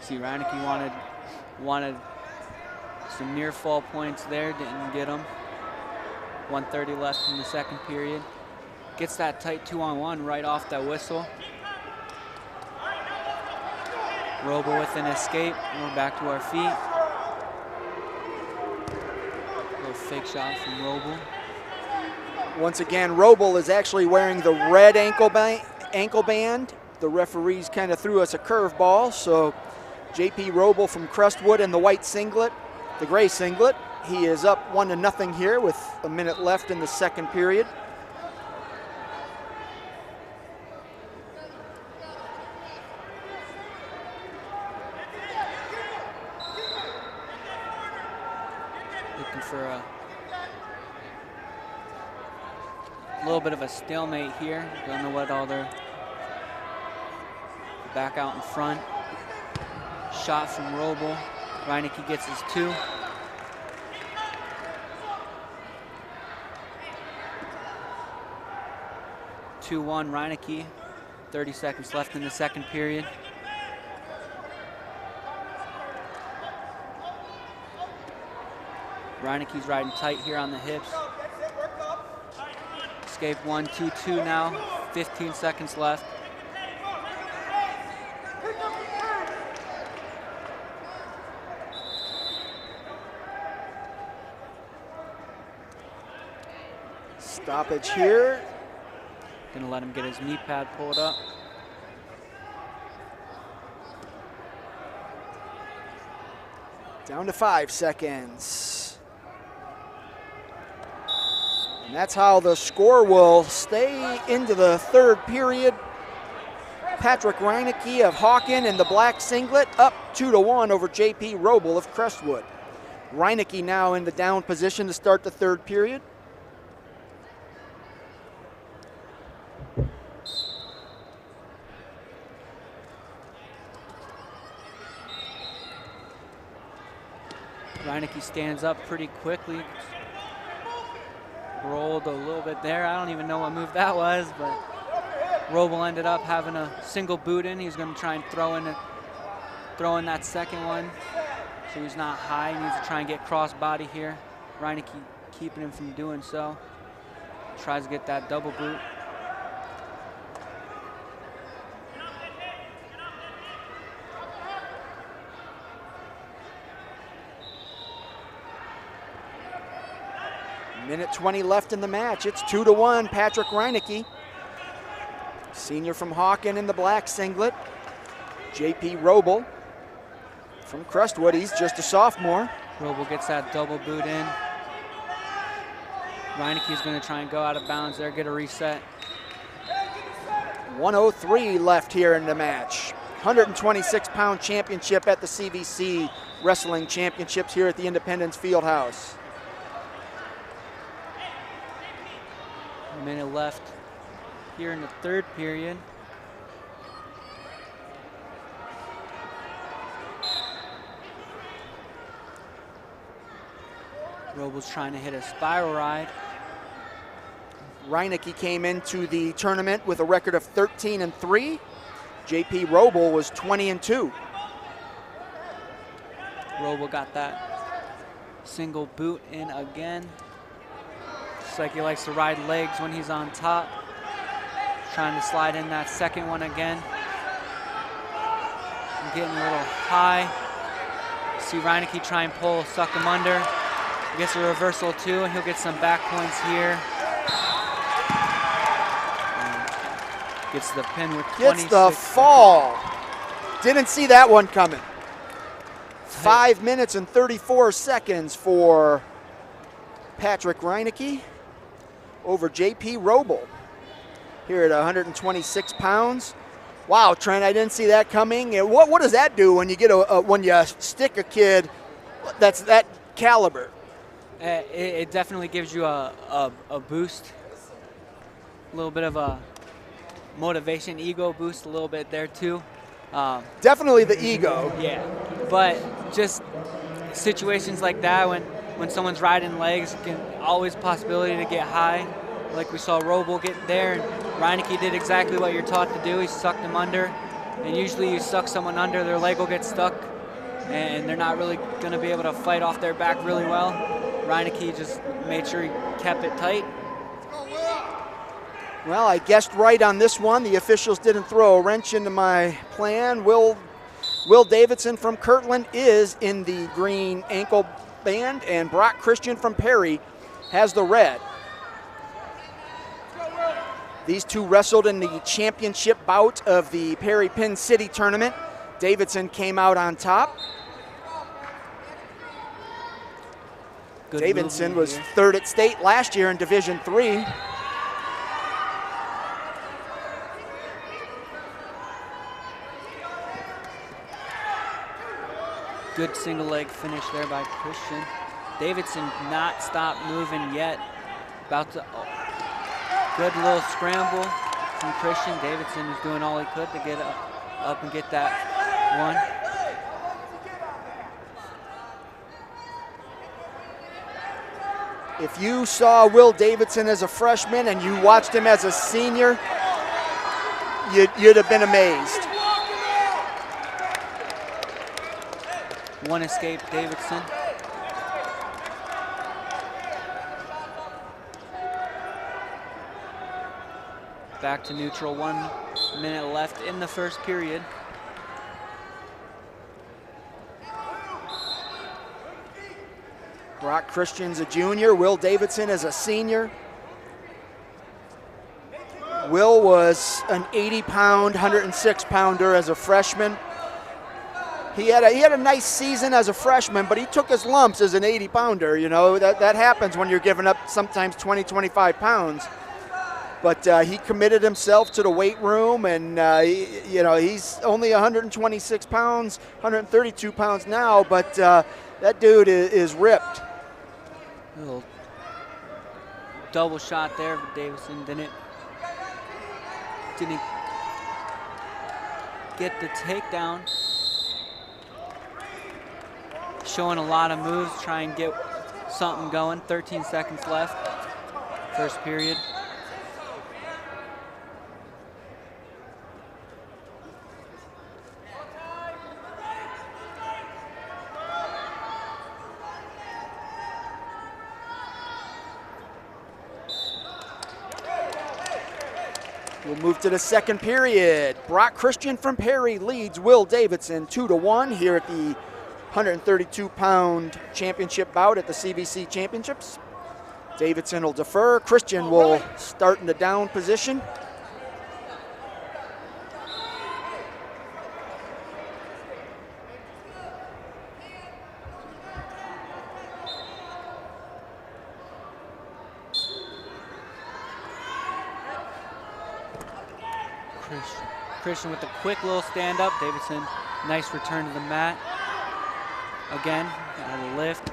S2: See, Reinecke wanted some near fall points there, didn't get them. 1:30 left in the second period. Gets that tight 2-on-1 right off that whistle. Roble with an escape. We're back to our feet. Little fake shot from Roble.
S1: Once again, Roble is actually wearing the red ankle band. The referees kind of threw us a curveball, so JP Roble from Crestwood in the white singlet, the gray singlet. He is up 1-0 here with a minute left in the second period.
S2: Looking for a little bit of a stalemate here. Don't know what all they're back out in front. Shot from Roble. Reinecke gets his 2. (2-1) Reinecke. 30 seconds left in the second period. Reinecke's riding tight here on the hips. Escape 1, 2-2 now. 15 seconds left.
S1: Stoppage here.
S2: Gonna let him get his knee pad pulled up.
S1: Down to 5 seconds. And that's how the score will stay into the third period. Patrick Reinecke of Hawken in the black singlet up 2-1 over J.P. Roble of Crestwood. Reinecke now in the down position to start the third period.
S2: Reinecke stands up pretty quickly. Rolled a little bit there. I don't even know what move that was, but Roble ended up having a single boot in. He's going to try and throw in that second one. So he's not high. He needs to try and get cross body here. Reinecke keeping him from doing so. Tries to get that double boot.
S1: Minute 20 left in the match. It's 2-1, Patrick Reinecke. Senior from Hawken in the black singlet. J.P. Roble from Crestwood. He's just a sophomore.
S2: Roble gets that double boot in. Reinecke's going to try and go out of bounds there, get a reset.
S1: 1:03 left here in the match. 126-pound championship at the CVC Wrestling Championships here at the Independence Fieldhouse.
S2: A minute left here in the third period. Roble's trying to hit a spiral ride.
S1: Reinecke came into the tournament with a record of 13-3. J.P. Roble was 20-2.
S2: Roble got that single boot in again. Just like he likes to ride legs when he's on top. Trying to slide in that second one again. I'm getting a little high. See Reinecke try and pull, suck him under. He gets a reversal too, and he'll get some back points here. And gets the pin with 26.
S1: Gets the fall. Didn't see that one coming. 5 minutes and 34 seconds for Patrick Reinecke over J.P. Roble here at 126 pounds. Wow, Trent, I didn't see that coming. And what does that do when you get when you stick a kid that's that caliber?
S2: It definitely gives you a boost, a little bit of a motivation, ego boost a little bit there too.
S1: Definitely the ego.
S2: Yeah, but just situations like that when someone's riding legs, can always possibility to get high. Like we saw Roble get there, and Reinecke did exactly what you're taught to do. He sucked him under, and usually you suck someone under, their leg will get stuck, and they're not really going to be able to fight off their back really well. Reinecke just made sure he kept it tight.
S1: Well, I guessed right on this one. The officials didn't throw a wrench into my plan. Will Davidson from Kirtland is in the green ankle band, and Brock Christian from Perry has the red. These two wrestled in the championship bout of the Perry Pin City tournament. Davidson came out on top.
S2: Good
S1: Davidson was
S2: here.
S1: third at state last year in Division III.
S2: Good single leg finish there by Christian. Davidson not stopped moving yet. About to, good little scramble from Christian. Davidson was doing all he could to get up and get that one.
S1: If you saw Will Davidson as a freshman and you watched him as a senior, you'd have been amazed.
S2: One escape, Davidson. Back to neutral, 1 minute left in the first period.
S1: Brock Christian's a junior. Will Davidson is a senior. Will was an 80-pound, 106-pounder as a freshman. he had a nice season as a freshman, but he took his lumps as an 80-pounder. You know, that happens when you're giving up sometimes 20, 25 pounds. But he committed himself to the weight room, and you know, he's only 126 pounds, 132 pounds now, but that dude is ripped.
S2: Little double shot there, but Davison didn't get the takedown. Showing a lot of moves, try and get something going. 13 seconds left, first period.
S1: We'll move to the second period. Brock Christian from Perry leads Will Davidson 2-1 here at the 132-pound championship bout at the CVC Championships. Davidson will defer. Christian will start in the down position.
S2: Christian with a quick little stand up. Davidson, nice return to the mat. Again, got a lift.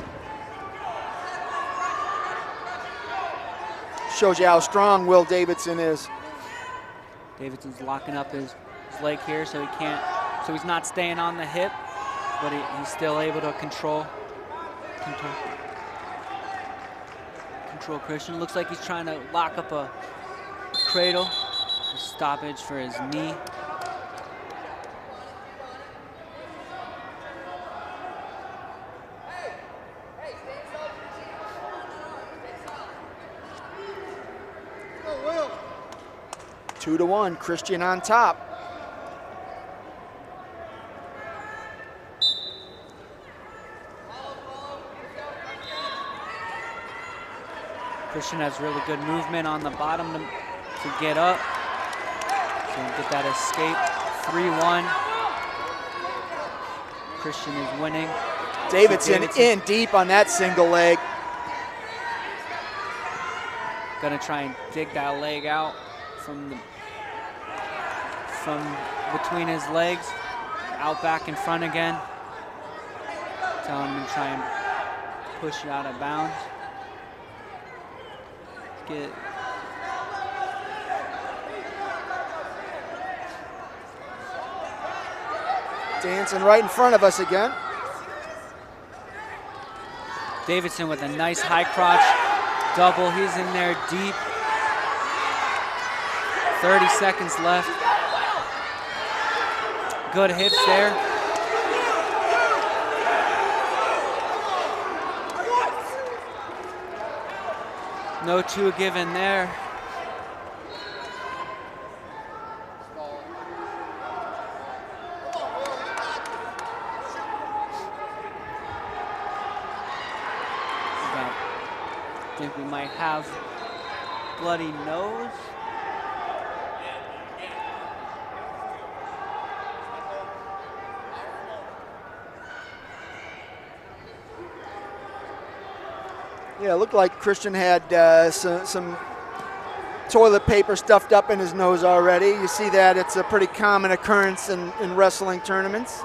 S1: Shows you how strong Will Davidson is.
S2: Davidson's locking up his leg here, so he's not staying on the hip, but he's still able to control Christian. Looks like he's trying to lock up a cradle. Stoppage for his knee.
S1: Will. 2-1, Christian on top.
S2: Christian has really good movement on the bottom to get up. So get that escape. 3-1. Christian is winning.
S1: Davidson in deep on that single leg.
S2: Gonna try and dig that leg out from between his legs. Out back in front again. Telling him to try and push it out of bounds. Get
S1: dancing right in front of us again.
S2: Davidson with a nice high crotch double. He's in there deep. 30 seconds left. Good hits there. No two given there. I think we might have bloody nose.
S1: Yeah, it looked like Christian had some toilet paper stuffed up in his nose already. You see that, it's a pretty common occurrence in wrestling tournaments.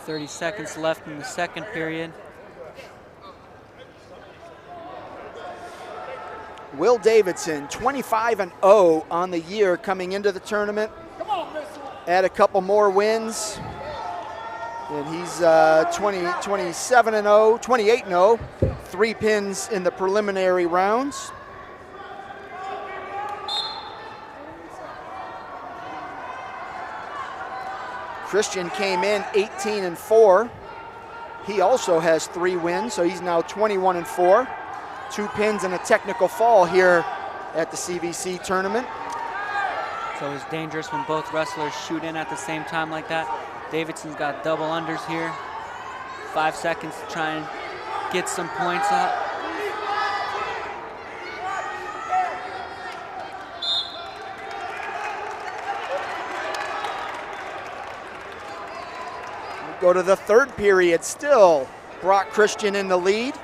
S2: 30 seconds left in the second period.
S1: Will Davidson, 25-0 on the year coming into the tournament. Add a couple more wins. And he's 27-0, 28-0, 3 pins in the preliminary rounds. Christian came in 18-4. He also has 3 wins, so he's now 21-4. 2 pins and a technical fall here at the CVC tournament.
S2: So it's dangerous when both wrestlers shoot in at the same time like that. Davidson's got double unders here. 5 seconds to try and get some points up.
S1: Go to the third period, still Brock Christian in the lead.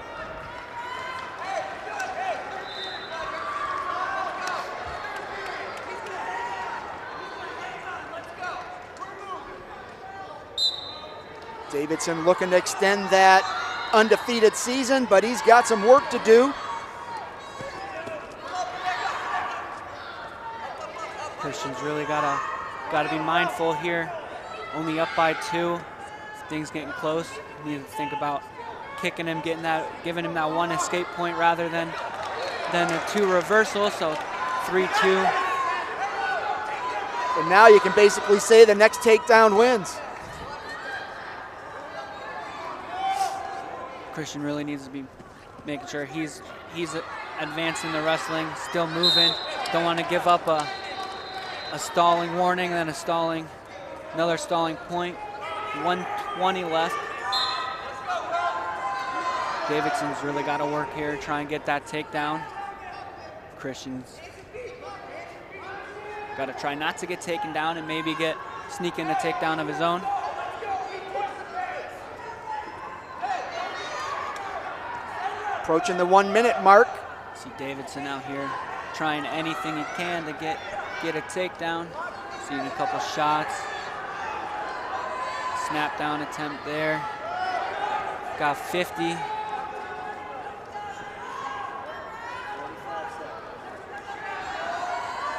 S1: Davidson looking to extend that undefeated season, but he's got some work to do.
S2: Christian's really gotta be mindful here. Only up by 2. If things getting close, you need to think about kicking him, giving him that 1 escape point rather than a 2 reversal. So 3-2.
S1: And now you can basically say the next takedown wins.
S2: Christian really needs to be making sure he's advancing the wrestling, still moving. Don't want to give up a stalling warning, then another stalling point. 1:20 left. Davidson's really got to work here, try and get that takedown. Christian's got to try not to get taken down and maybe sneak in a takedown of his own.
S1: Approaching the 1 minute mark.
S2: See Davidson out here trying anything he can to get a takedown. Seeing a couple shots. Snap down attempt there. Got 50.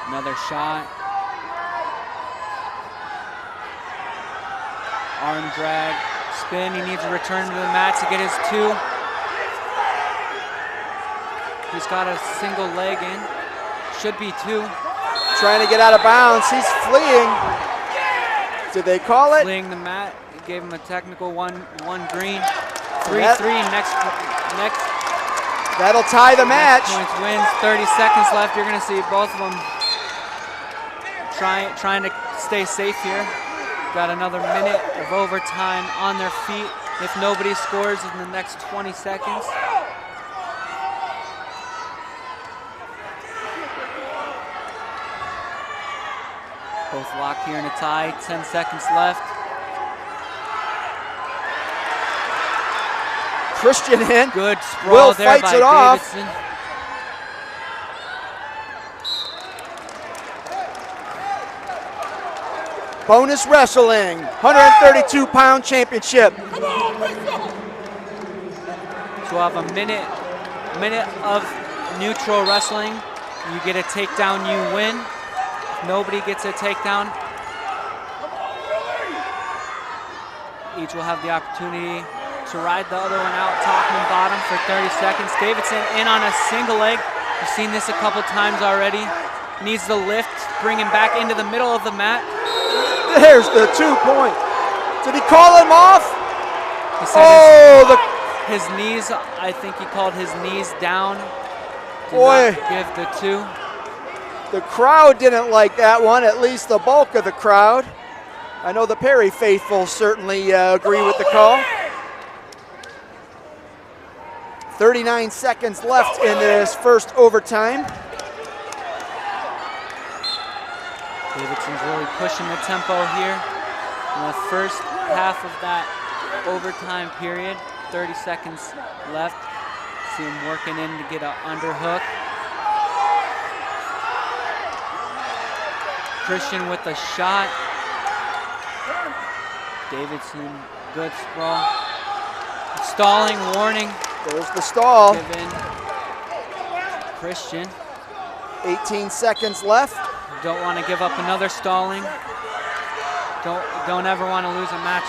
S2: Another shot. Arm drag. Spin. He needs to return to the mat to get his 2. He's got a single leg in. Should be 2.
S1: Trying to get out of bounds. He's fleeing. Did they call it?
S2: Fleeing the mat. He gave him a technical one green. 3-3. Next.
S1: That'll tie the match.
S2: Points wins. 30 seconds left. You're going to see both of them trying to stay safe here. Got another minute of overtime on their feet. If nobody scores in the next 20 seconds. Both locked here in a tie, 10 seconds left.
S1: Christian in.
S2: Good sprawl
S1: Will
S2: there
S1: fights
S2: by
S1: it off.
S2: Davidson.
S1: Bonus Wrestling, 132-pound championship.
S2: So we'll have a minute of neutral wrestling. You get a takedown, you win. Nobody gets a takedown. Each will have the opportunity to ride the other one out, top and bottom for 30 seconds. Davidson in on a single leg. We've seen this a couple times already. Needs the lift, bring him back into the middle of the mat.
S1: There's the 2 point. Did he call him off?
S2: He said his knees, I think he called his knees down. Did not give the 2.
S1: The crowd didn't like that one, at least the bulk of the crowd. I know the Perry faithful certainly agree with the call. 39 seconds left in this first overtime.
S2: Davidson's really pushing the tempo here in the first half of that overtime period. 30 seconds left. See him working in to get an underhook. Christian with a shot. Davidson, good sprawl. Stalling warning.
S1: There's the stall.
S2: Given Christian.
S1: 18 seconds left.
S2: Don't want to give up another stalling. Don't ever want to lose a match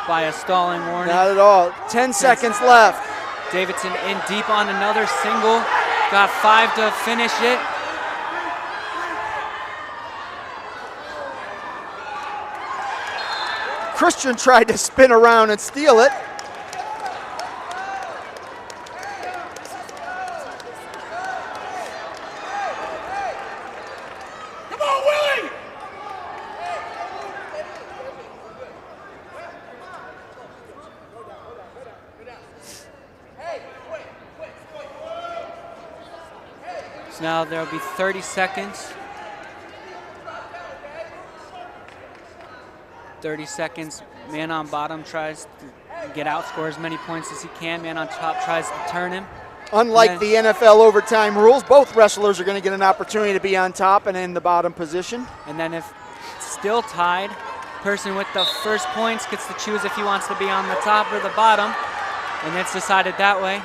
S2: by a stalling warning.
S1: Not at all. 10 seconds left.
S2: Davidson in deep on another single. Got 5 to finish it.
S1: Christian tried to spin around and steal it.
S6: Come on, Willie!
S2: So now there'll be 30 seconds. 30 seconds. Man on bottom tries to get out, score as many points as he can. Man on top tries to turn him.
S1: Unlike the NFL overtime rules, both wrestlers are going to get an opportunity to be on top and in the bottom position.
S2: And then if it's still tied, person with the first points gets to choose if he wants to be on the top or the bottom, and it's decided that way.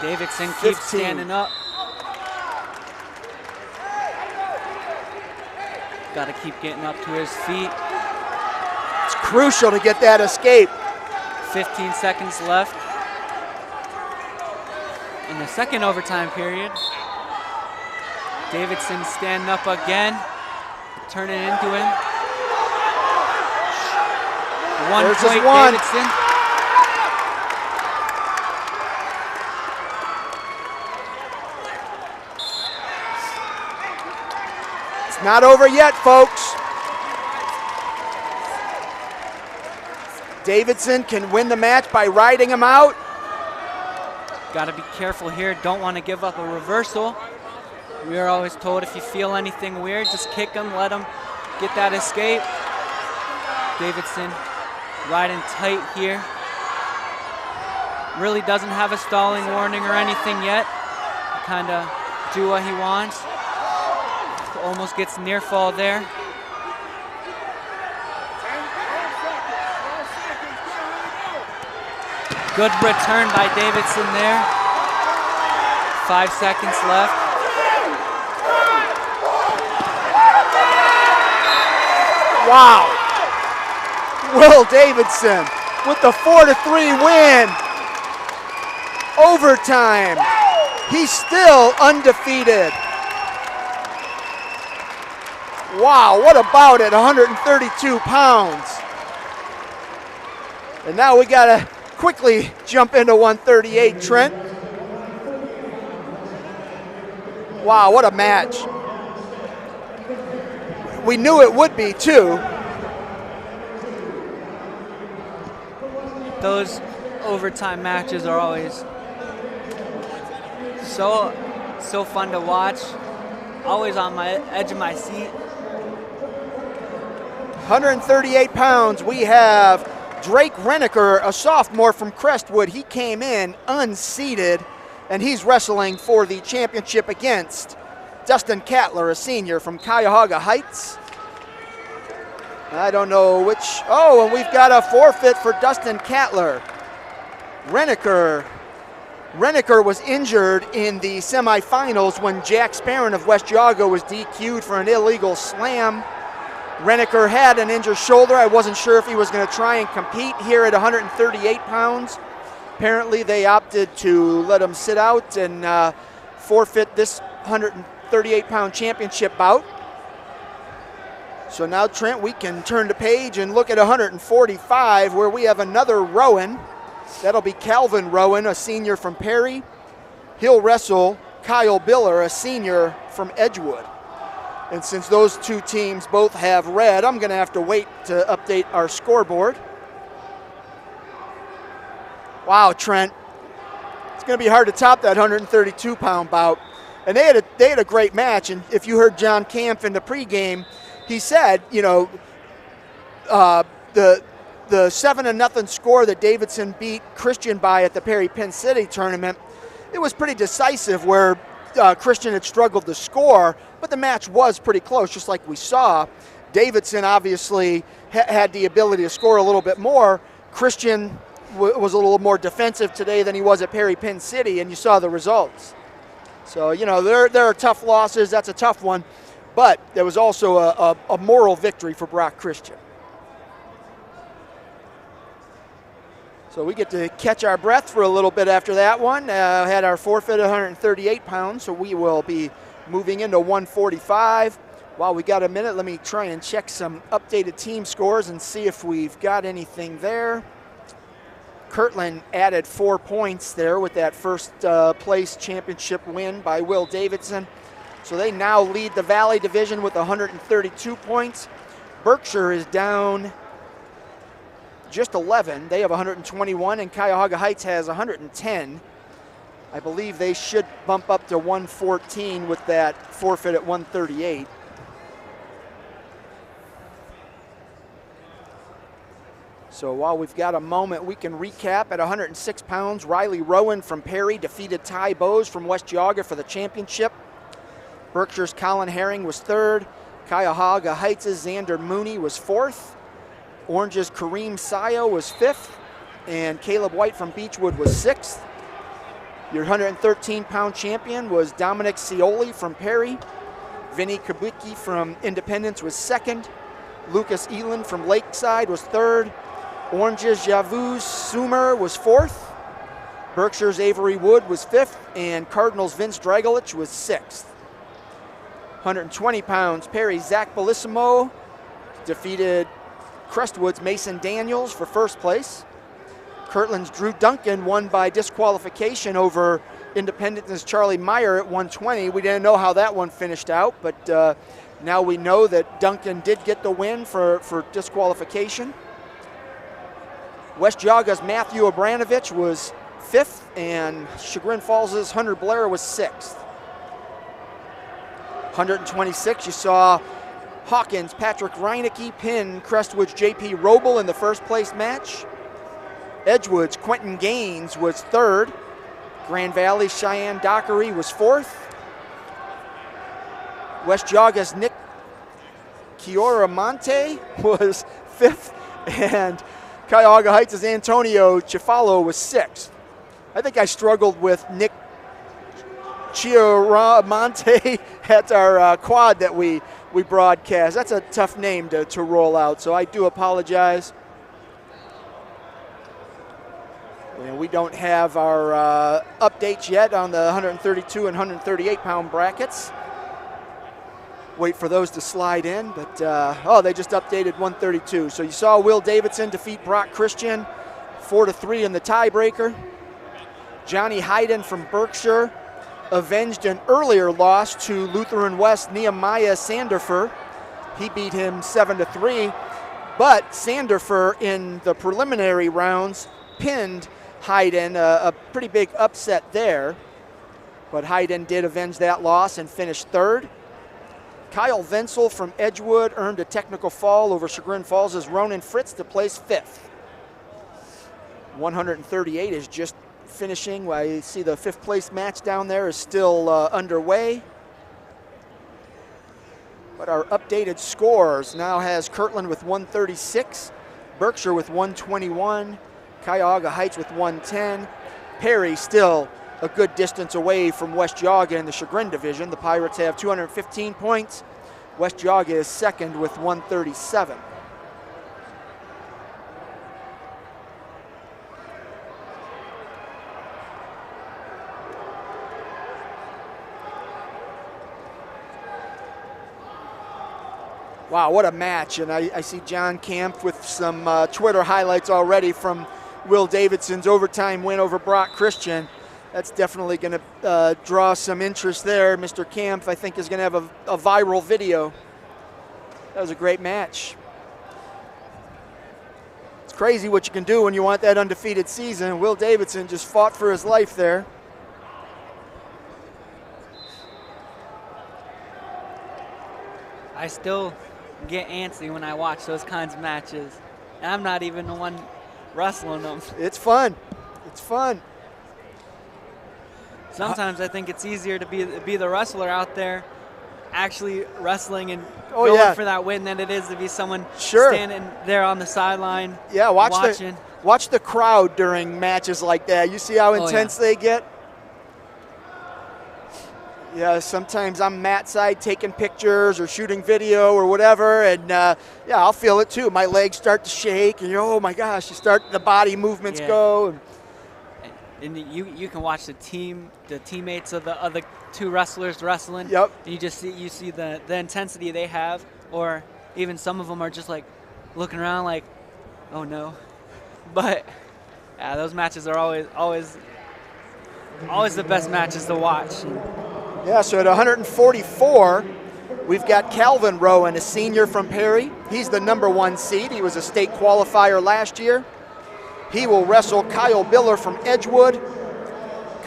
S2: Davidson keeps standing up. Got to keep getting up to his feet.
S1: It's crucial to get that escape.
S2: 15 seconds left in the second overtime period. Davidson standing up again, turning into him.
S1: There's
S2: point,
S1: one.
S2: Davidson.
S1: It's not over yet, folks. Davidson can win the match by riding him out.
S2: Got to be careful here. Don't want to give up a reversal. We are always told if you feel anything weird, just kick him, let him get that escape. Davidson riding tight here. Really doesn't have a stalling warning or anything yet. Kind of do what he wants. Almost gets near fall there. Good return by Davidson there. 5 seconds left.
S1: Wow. Will Davidson with the 4-3 win. Overtime. He's still undefeated. Wow, what about it? 132 pounds. And now we got to quickly jump into 138, Trent. Wow, what a match. We knew it would be, too.
S2: Those overtime matches are always so fun to watch. Always on my edge of my seat.
S1: 138 pounds, we have Drake Reneker, a sophomore from Crestwood. He came in unseeded, and he's wrestling for the championship against Dustin Cattler, a senior from Cuyahoga Heights. I don't know which. Oh, and we've got a forfeit for Dustin Cattler. Reneker was injured in the semifinals when Jack Sparron of West Yaga was DQ'd for an illegal slam. Reneker had an injured shoulder. I wasn't sure if he was going to try and compete here at 138 pounds. Apparently they opted to let him sit out and forfeit this 138-pound championship bout. So now, Trent, we can turn the page and look at 145, where we have another Rowan. That'll be Calvin Rowan, a senior from Perry. He'll wrestle Kyle Biller, a senior from Edgewood. And since those two teams both have red, I'm going to have to wait to update our scoreboard. Wow, Trent. It's going to be hard to top that 132-pound bout. And they had a great match. And if you heard John Kampf in the pregame, he said, you know, the 7-0 score that Davidson beat Christian by at the Perry Penn City tournament, it was pretty decisive where Christian had struggled to score, but the match was pretty close, just like we saw. Davidson obviously had the ability to score a little bit more. Christian was a little more defensive today than he was at Perry Penn City, and you saw the results. So, you know, there are tough losses. That's a tough one. But there was also a moral victory for Brock Christian. So we get to catch our breath for a little bit after that one. Had our forfeit 138 pounds, so we will be moving into 145. While we got a minute, let me try and check some updated team scores and see if we've got anything there. Kirtland added 4 points there with that first place championship win by Will Davidson. So they now lead the Valley Division with 132 points. Berkshire is down just 11. They have 121, and Cuyahoga Heights has 110. I believe they should bump up to 114 with that forfeit at 138. So while we've got a moment, we can recap. At 106 pounds, Riley Rowan from Perry defeated Ty Bowes from West Geauga for the championship. Berkshire's Colin Herring was third. Cuyahoga Heights' Xander Mooney was fourth. Orange's Kareem Sayo was fifth. And Caleb White from Beechwood was sixth. Your 113-pound champion was Dominic Cioli from Perry. Vinny Kubicki from Independence was second. Lucas Eland from Lakeside was third. Orange's Javuz Sumer was fourth. Berkshire's Avery Wood was fifth. And Cardinals' Vince Dragolich was sixth. 120 pounds, Perry Zach Bellissimo defeated Crestwood's Mason Daniels for first place. Kirtland's Drew Duncan won by disqualification over Independent's Charlie Meyer at 120. We didn't know how that one finished out, but now we know that Duncan did get the win for disqualification. West Geauga's Matthew Abranovich was fifth, and Chagrin Falls' Hunter Blair was sixth. 126, you saw Hawkins, Patrick Reinecke pin Crestwood's J.P. Roble in the first place match. Edgewood's Quentin Gaines was third. Grand Valley's Cheyenne Dockery was fourth. West Geauga's Nick Chioramonte was fifth. And Cuyahoga Heights' Antonio Chifalo was sixth. I think I struggled with Nick Chioramonte at our quad that we broadcast. That's a tough name to roll out, so I do apologize. And we don't have our updates yet on the 132 and 138 pound brackets. Wait for those to slide in, but oh, they just updated 132. So you saw Will Davidson defeat Brock Christian 4-3 in the tiebreaker. Johnny Hayden from Berkshire avenged an earlier loss to Lutheran West Nehemiah Sanderfer. He beat him 7-3, but Sanderfer in the preliminary rounds pinned Hayden, a pretty big upset there, but Hayden did avenge that loss and finished third. Kyle Venzel from Edgewood earned a technical fall over Chagrin Falls' Ronan Fritz to place fifth. 138 is just finishing. I see the fifth place match down there is still underway. But our updated scores now has Kirtland with 136, Berkshire with 121, Cuyahoga Heights with 110. Perry still a good distance away from West Geauga in the Chagrin division. The Pirates have 215 points. West Geauga is second with 137. Wow, what a match. And I see John Camp with some Twitter highlights already from Will Davidson's overtime win over Brock Christian. That's definitely going to draw some interest there. Mr. Camp, I think, is going to have a viral video. That was a great match. It's crazy what you can do when you want that undefeated season. Will Davidson just fought for his life there.
S2: I still get antsy when I watch those kinds of matches. And I'm not even the one wrestling them.
S1: It's fun. It's fun.
S2: Sometimes I think it's easier to be the wrestler out there actually wrestling and going for that win than it is to be someone standing there on the sideline watching.
S1: Watch the crowd during matches like that. You see how intense they get? Yeah, sometimes I'm mat side taking pictures or shooting video or whatever, and I'll feel it too. My legs start to shake, and oh my gosh, the body movements go.
S2: And you can watch the teammates of the other two wrestlers wrestling.
S1: Yep.
S2: And you see the intensity they have, or even some of them are just like looking around like, oh no. But those matches are always the best matches to watch.
S1: Yeah, so at 144, we've got Calvin Rowan, a senior from Perry. He's the #1 seed. He was a state qualifier last year. He will wrestle Kyle Biller from Edgewood.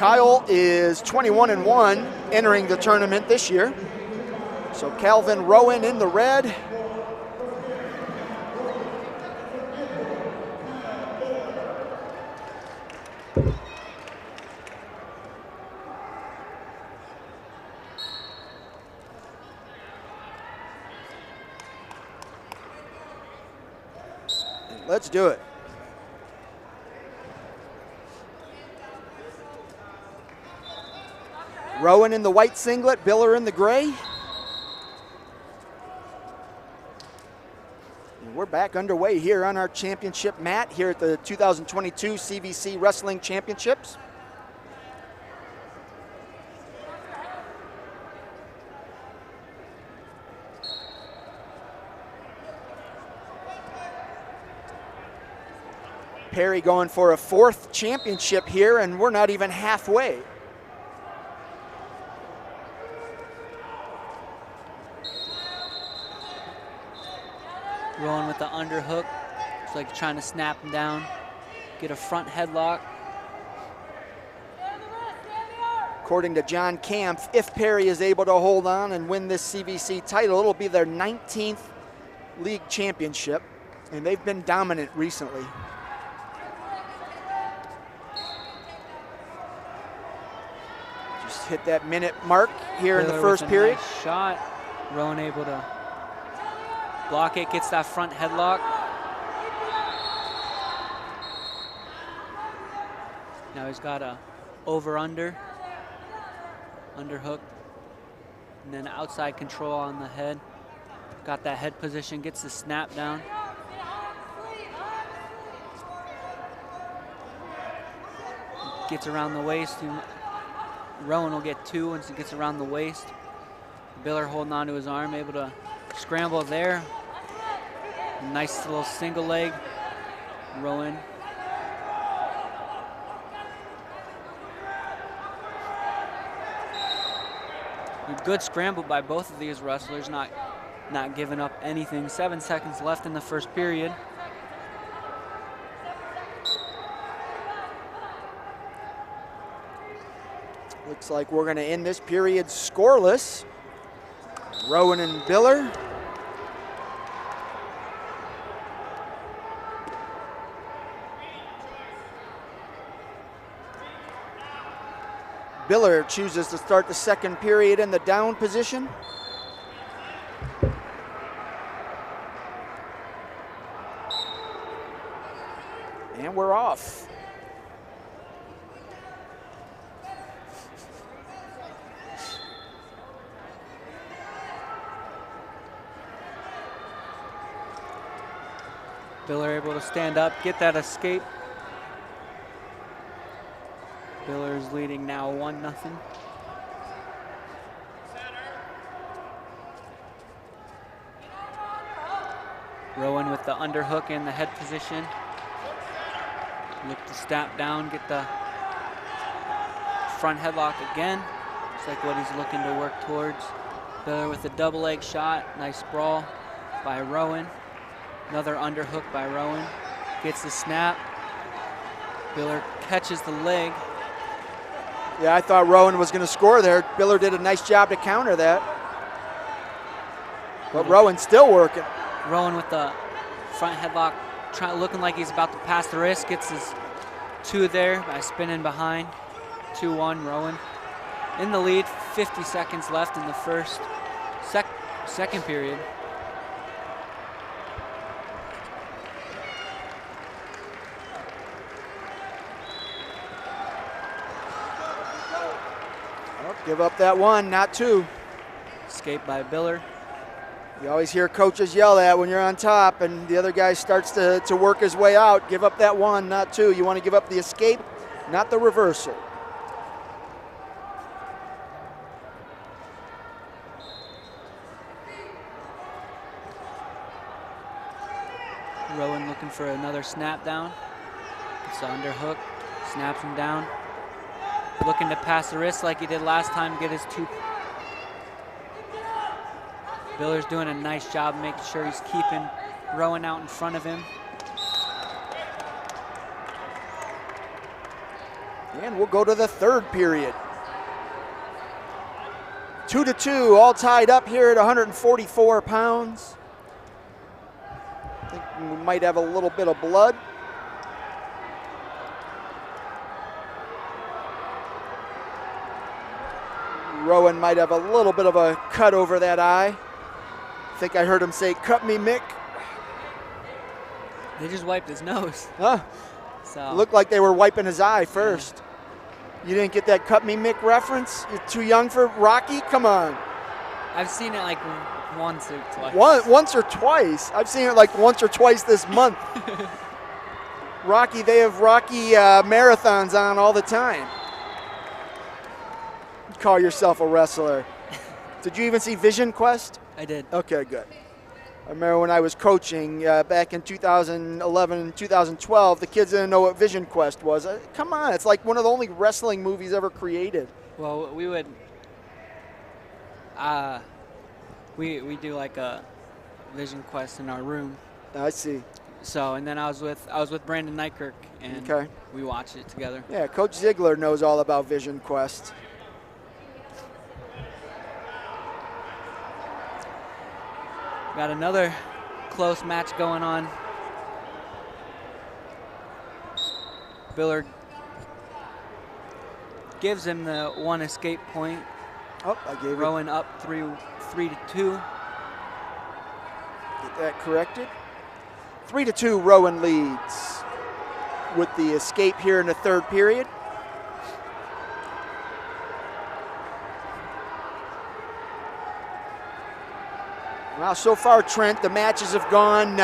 S1: Kyle is 21-1 entering the tournament this year. So Calvin Rowan in the red. Let's do it. Rowan in the white singlet, Biller in the gray. And we're back underway here on our championship mat here at the 2022 CVC Wrestling Championships. Perry going for a 4th championship here, and we're not even halfway.
S2: Rowan with the underhook. It's like trying to snap him down. Get a front headlock.
S1: According to John Kampf, if Perry is able to hold on and win this CVC title, it'll be their 19th league championship, and they've been dominant recently. Just hit that minute mark here in the first period.
S2: Nice shot. Rowan able to block it, gets that front headlock. Now he's got a over-under, underhook, and then outside control on the head. Got that head position, gets the snap down. Gets around the waist. Rowan will get 2 once he gets around the waist. Biller holding on to his arm, able to scramble there. Nice little single leg. Rowan. A good scramble by both of these wrestlers, not giving up anything. 7 seconds left in the first period.
S1: Looks like we're going to end this period scoreless. Rowan and Biller. Biller chooses to start the second period in the down position. And we're off.
S2: Biller able to stand up, get that escape. Biller is leading now 1-0. Rowan with the underhook in the head position. Look to step down, get the front headlock again. Looks like what he's looking to work towards. Biller with the double leg shot. Nice sprawl by Rowan. Another underhook by Rowan. Gets the snap. Biller catches the leg.
S1: Yeah, I thought Rowan was going to score there. Biller did a nice job to counter that. But Rowan's still working.
S2: Rowan with the front headlock, looking like he's about to pass the wrist. Gets his 2 there by spinning behind. 2-1 Rowan. In the lead, 50 seconds left in the second period.
S1: Give up that 1, not 2.
S2: Escape by Biller.
S1: You always hear coaches yell that when you're on top and the other guy starts to work his way out. Give up that 1, not 2. You want to give up the escape, not the reversal.
S2: Rowan looking for another snap down. It's the underhook, snaps him down. Looking to pass the wrist like he did last time, get his 2. Biller's doing a nice job making sure he's keeping Rowan out in front of him.
S1: And we'll go to the third period. 2-2, all tied up here at 144 pounds. I think we might have a little bit of blood. Rowan might have a little bit of a cut over that eye. I think I heard him say, "Cut me, Mick."
S2: They just wiped his nose.
S1: Huh?
S2: So
S1: Looked like they were wiping his eye first. You didn't get that "Cut me, Mick" reference? You're too young for Rocky? Come on.
S2: I've seen it like once or twice.
S1: Once or twice. I've seen it like once or twice this month. Rocky, they have Rocky marathons on all the time. Call yourself a wrestler. Did you even see Vision Quest?
S2: I did.
S1: Okay, good. I remember when I was coaching back in 2011 and 2012, the kids didn't know what Vision Quest was. Come on, it's like one of the only wrestling movies ever created.
S2: Well, we would we do like a Vision Quest in our room.
S1: I see.
S2: So, and then I was with Brandon Nykirk, and
S1: Okay.
S2: we watched it together.
S1: Yeah, Coach Ziegler knows all about Vision Quest.
S2: Got another close match going on. Billard gives him the one escape point.
S1: Oh, I gave it.
S2: Rowan up 3-2.
S1: Get that corrected. 3-2, Rowan leads with the escape here in the third period. Well, so far, Trent, the matches have gone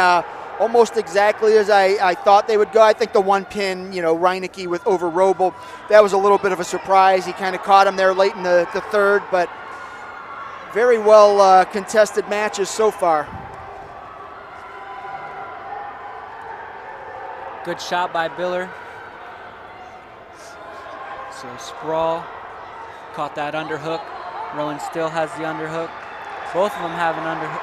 S1: almost exactly as I thought they would go. I think the one pin, Reinecke with over Robel, that was a little bit of a surprise. He kind of caught him there late in the third, but very well contested matches so far.
S2: Good shot by Biller. So sprawl, caught that underhook. Rowan still has the underhook. Both of them have an underhook.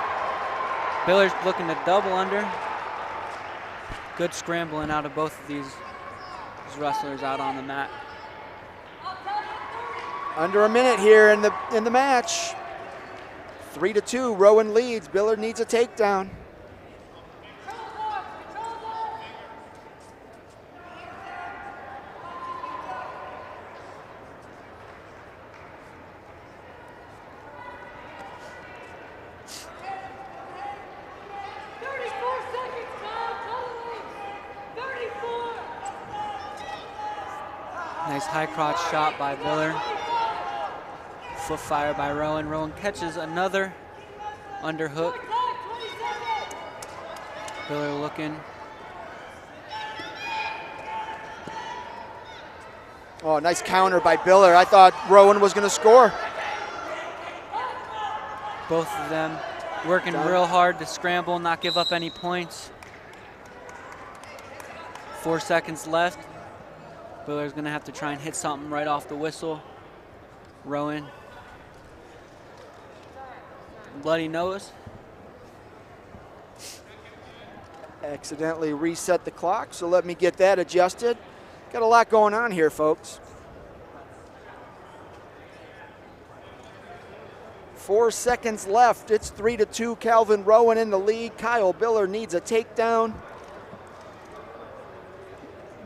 S2: Biller's looking to double under. Good scrambling out of both of these wrestlers out on the mat.
S1: Under a minute here in the match. 3-2, Rowan leads. Biller needs a takedown.
S2: Nice high crotch shot by Biller. Foot fire by Rowan. Rowan catches another underhook. Biller looking.
S1: Oh, nice counter by Biller. I thought Rowan was going to score.
S2: Both of them working real hard to scramble, not give up any points. 4 seconds left. Biller's going to have to try and hit something right off the whistle. Rowan. Bloody nose.
S1: Accidentally reset the clock, so let me get that adjusted. Got a lot going on here, folks. 4 seconds left. It's 3-2. Calvin Rowan in the lead. Kyle Biller needs a takedown.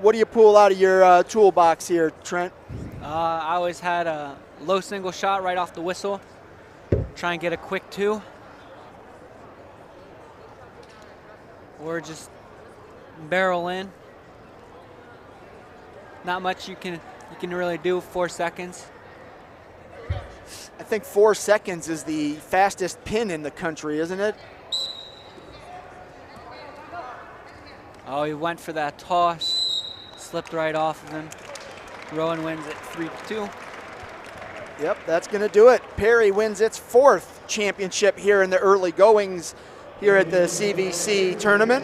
S1: What do you pull out of your toolbox here, Trent?
S2: I always had a low single shot right off the whistle. Try and get a quick 2. Or just barrel in. Not much you can really do 4 seconds.
S1: I think 4 seconds is the fastest pin in the country, isn't it?
S2: Oh, he went for that toss. Slipped right off of him. Rowan wins at 3-2.
S1: Yep, that's going to do it. Perry wins its 4th championship here in the early goings here at the CVC tournament.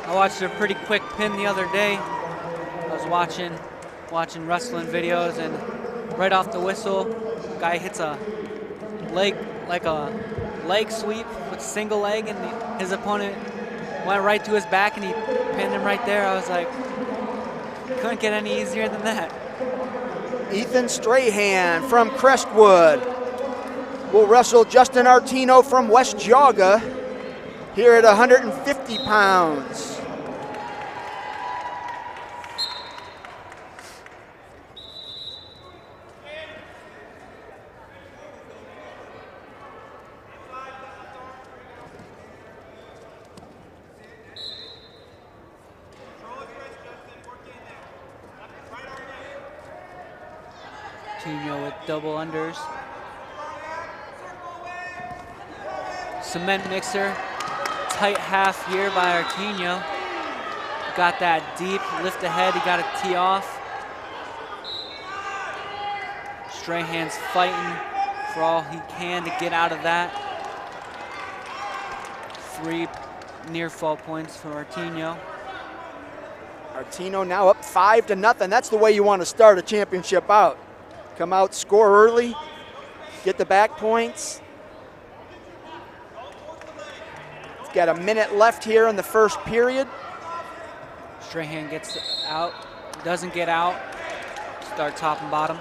S2: I watched a pretty quick pin the other day. I was watching wrestling videos, and right off the whistle, guy hits a leg, like a leg sweep with single leg, and his opponent went right to his back and he pinned him right there. I was like, Couldn't get any easier than that.
S1: Ethan Strahan from Crestwood will wrestle Justin Artino from West Geauga here at 150 pounds.
S2: With double unders. Cement mixer. Tight half here by Artino. Got that deep lift ahead. He got a tee off. Strahan's fighting for all he can to get out of that. 3 near fall points for Artino.
S1: Artino now up 5-0. That's the way you want to start a championship out. Come out, score early, get the back points. We've got a minute left here in the first period.
S2: Strahan gets out, doesn't get out. Start top and bottom.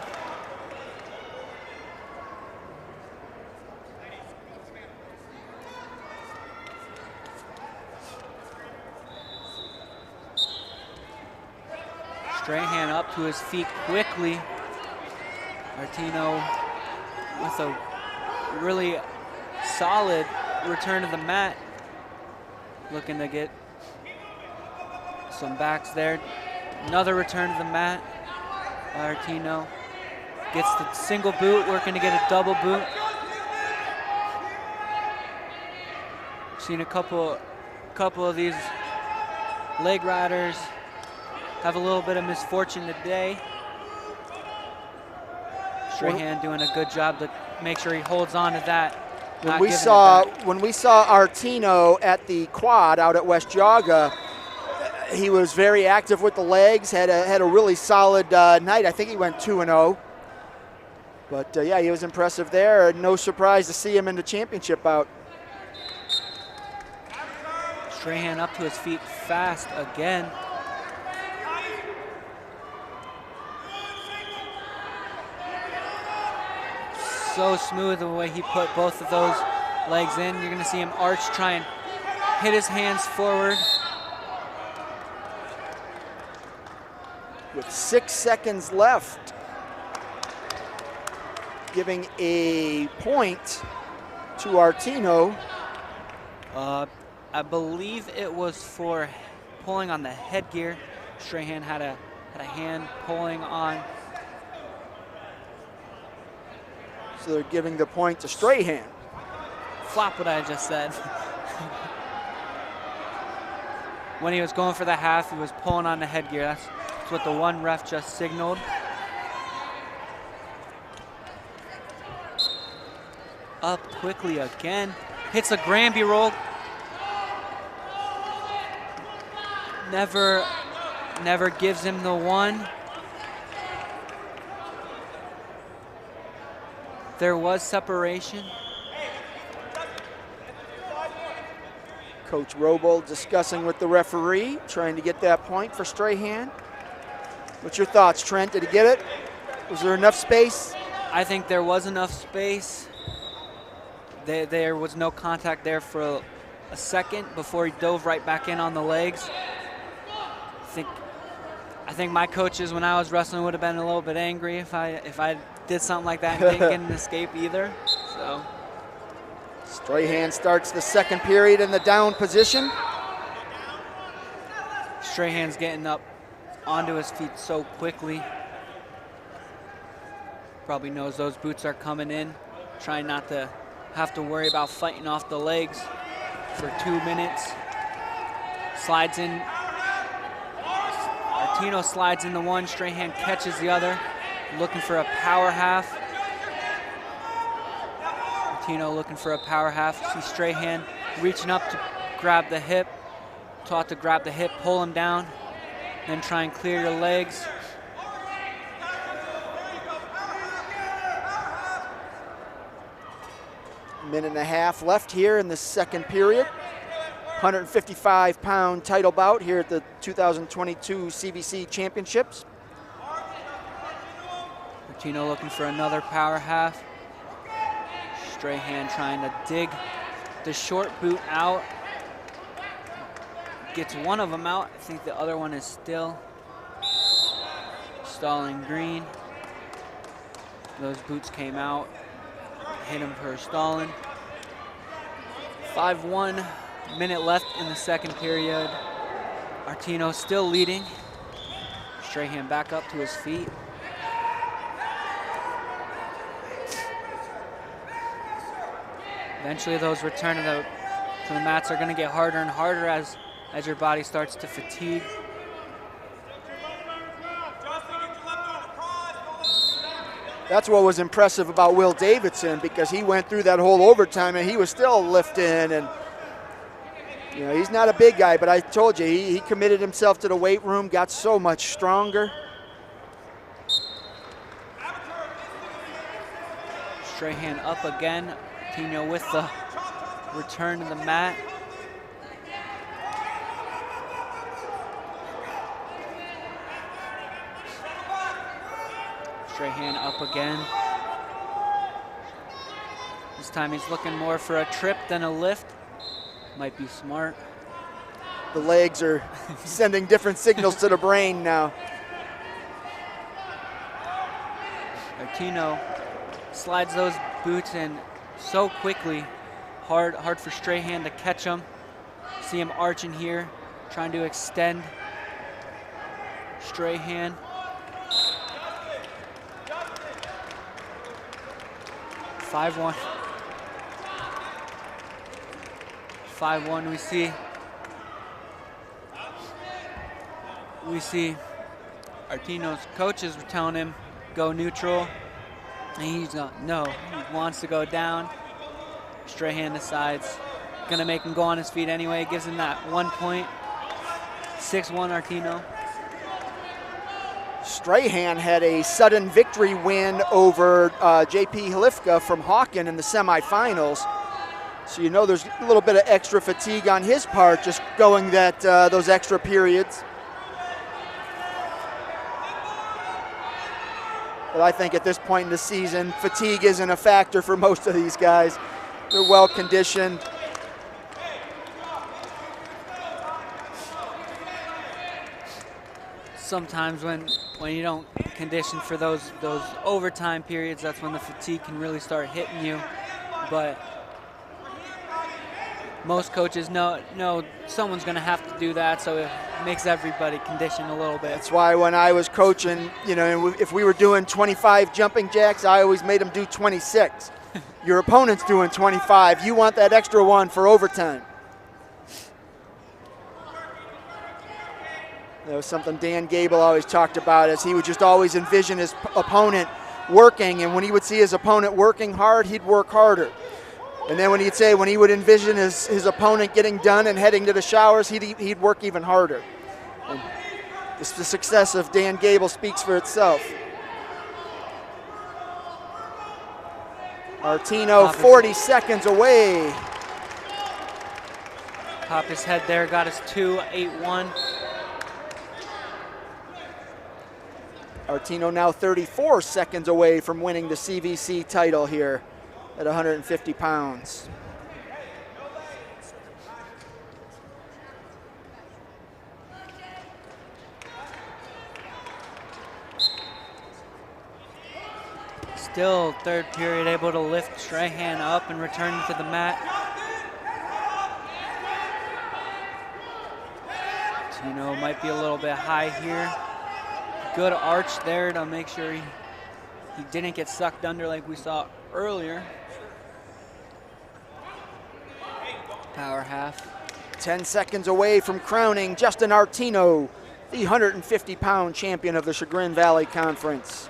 S2: Strahan up to his feet quickly. Artino with a really solid return to the mat. Looking to get some backs there. Another return to the mat by Artino. Gets the single boot, working to get a double boot. Seen a couple of these leg riders have a little bit of misfortune today. Strahan doing a good job to make sure he holds on to that.
S1: When we saw Artino at the quad out at West Geauga, he was very active with the legs. Had a really solid night. I think he went 2-0. But yeah, he was impressive there. No surprise to see him in the championship bout.
S2: Strahan up to his feet fast again. So smooth the way he put both of those legs in. You're gonna see him arch, try and hit his hands forward.
S1: With 6 seconds left, giving a point to Artino.
S2: I believe it was for pulling on the headgear. Strahan had a hand pulling on.
S1: So they're giving the point to Strahan.
S2: Flop what I just said. When he was going for the half, he was pulling on the headgear. That's what the one ref just signaled. Up quickly again. Hits a Granby roll. Never gives him the one. There was separation.
S1: Coach Robold discussing with the referee, trying to get that point for Strahan. What's your thoughts, Trent? Did he get it? Was there enough space?
S2: I think there was enough space. There was no contact there for a second before he dove right back in on the legs. I think my coaches, when I was wrestling, would have been a little bit angry if I did something like that and didn't get an escape either. So
S1: Strahan starts the second period in the down position.
S2: Strahan's getting up onto his feet so quickly. Probably knows those boots are coming in. Trying not to have to worry about fighting off the legs for 2 minutes. Slides in. Artino slides in the one, Strahan catches the other, looking for a power half. Artino looking for a power half. See Strahan reaching up to grab the hip. Taught to grab the hip, pull him down, then try and clear your legs.
S1: Minute and a half left here in the second period. 155-pound title bout here at the 2022 CVC Championships.
S2: Martino looking for another power half. Strahan trying to dig the short boot out. Gets one of them out. I think the other one is still stalling green. Those boots came out, hit him for stalling. 5-1 minute left in the second period. Martino still leading. Strahan back up to his feet. Eventually those return to the mats are going to get harder and harder as your body starts to fatigue.
S1: That's what was impressive about Will Davidson, because he went through that whole overtime and he was still lifting, and you know, he's not a big guy, but I told you, he committed himself to the weight room, got so much stronger.
S2: Strahan up again. Martino with the return to the mat. Strahan up again. This time he's looking more for a trip than a lift. Might be smart.
S1: The legs are sending different signals to the brain now.
S2: Martino slides those boots in so quickly. Hard for Strahan to catch him. See him arching here, trying to extend Strahan. 5-1. 5-1. We see Martino's coaches were telling him go neutral, and he's not. No, he wants to go down. Strahan decides gonna make him go on his feet anyway. Gives him that 1 point. 6-1 Martino.
S1: Strahan had a sudden victory win over JP Halifka from Hawken in the semifinals. So you know there's a little bit of extra fatigue on his part, just going those extra periods. But I think at this point in the season, fatigue isn't a factor for most of these guys. They're well conditioned.
S2: Sometimes when you don't condition for those overtime periods, that's when the fatigue can really start hitting you. But most coaches know someone's going to have to do that, so it makes everybody condition a little bit.
S1: That's why when I was coaching, you know, if we were doing 25 jumping jacks, I always made them do 26. Your opponent's doing 25. You want that extra one for overtime. That was something Dan Gable always talked about, as he would just always envision his opponent working, and when he would see his opponent working hard, he'd work harder. And then when he would envision his opponent getting done and heading to the showers, he'd work even harder. And the success of Dan Gable speaks for itself. Martino 40 seconds away.
S2: Popped his head there, got his 2, 8-1.
S1: Martino now 34 seconds away from winning the CVC title here at 150 pounds.
S2: Still third period able to lift Strahan up and return to the mat. Martino might be a little bit high here. Good arch there to make sure he didn't get sucked under like we saw earlier. Power half.
S1: 10 seconds away from crowning Justin Martino, the 150-pound champion of the Chagrin Valley Conference.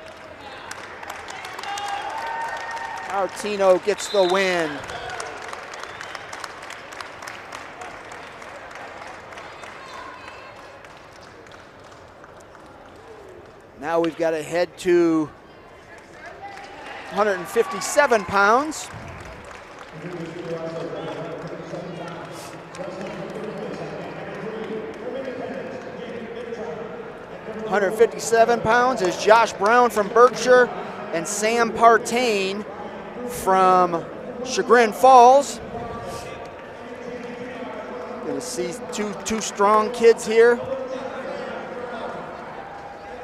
S1: Martino gets the win. Now we've got to head to 157 pounds. 157 pounds is Josh Brown from Berkshire and Sam Partain from Chagrin Falls. Going to see two strong kids here.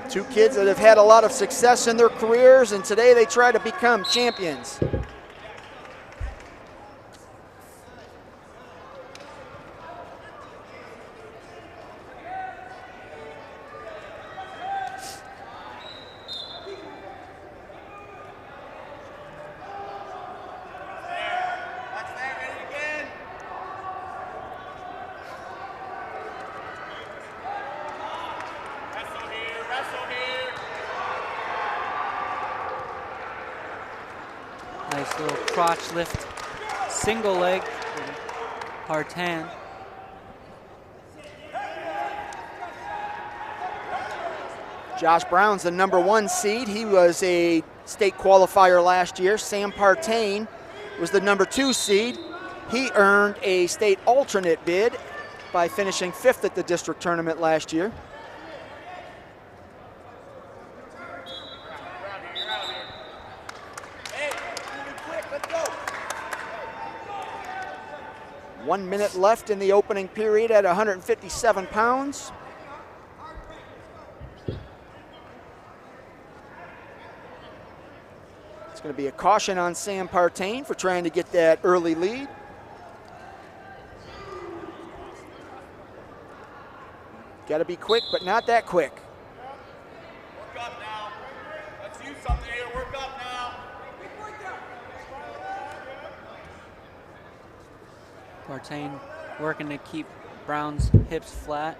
S1: Two kids that have had a lot of success in their careers, and today they try to become champions.
S2: Nice little crotch lift, single leg, Partain.
S1: Josh Brown's the #1 seed. He was a state qualifier last year. Sam Partain was the #2 seed. He earned a state alternate bid by finishing 5th at the district tournament last year. One minute left in the opening period at 157 pounds. It's going to be a caution on Sam Partain for trying to get that early lead. Got to be quick, but not that quick.
S6: Work up now. Let's use something here. Work up now.
S2: Partain working to keep Brown's hips flat.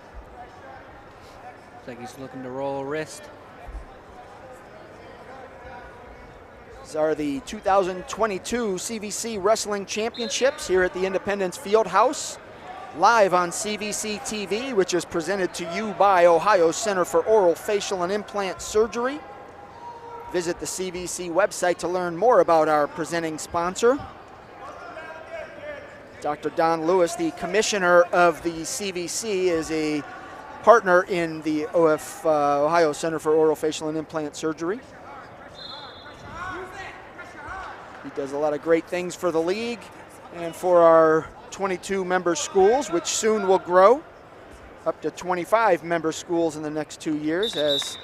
S2: Looks like he's looking to roll a wrist.
S1: These are the 2022 CVC Wrestling Championships here at the Independence Fieldhouse, live on CVC TV, which is presented to you by Ohio Center for Oral, Facial, and Implant Surgery. Visit the CVC website to learn more about our presenting sponsor. Dr. Don Lewis, the commissioner of the CVC, is a partner in the Ohio Center for Oral, Facial, and Implant Surgery. He does a lot of great things for the league and for our 22 member schools, which soon will grow up to 25 member schools in the next 2 years, as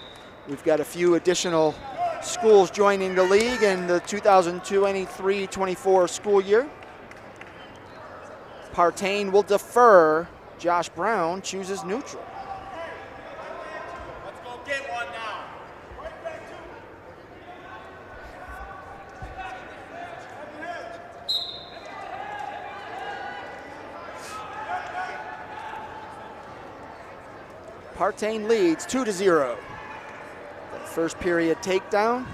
S1: we've got a few additional schools joining the league in the 2023-24 school year. Partain will defer. Josh Brown chooses neutral.
S6: Let's go get one now.
S1: Partain leads 2-0. That first period takedown.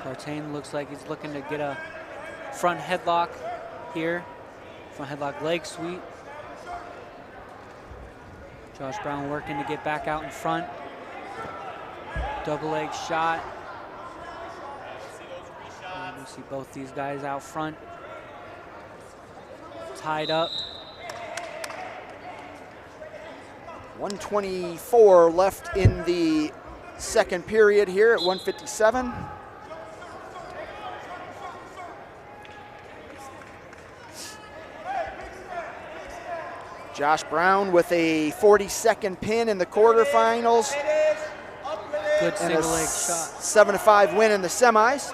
S2: Partain looks like he's looking to get a front headlock here. Front headlock leg sweep. Josh Brown working to get back out in front. Double leg shot. And we see both these guys out front. Tied up.
S1: 1:24 left in the second period here at 1:57. Josh Brown with a 40-second pin in the quarterfinals.
S2: Good
S1: And a
S2: single leg shot.
S1: 7-5 win in the semis.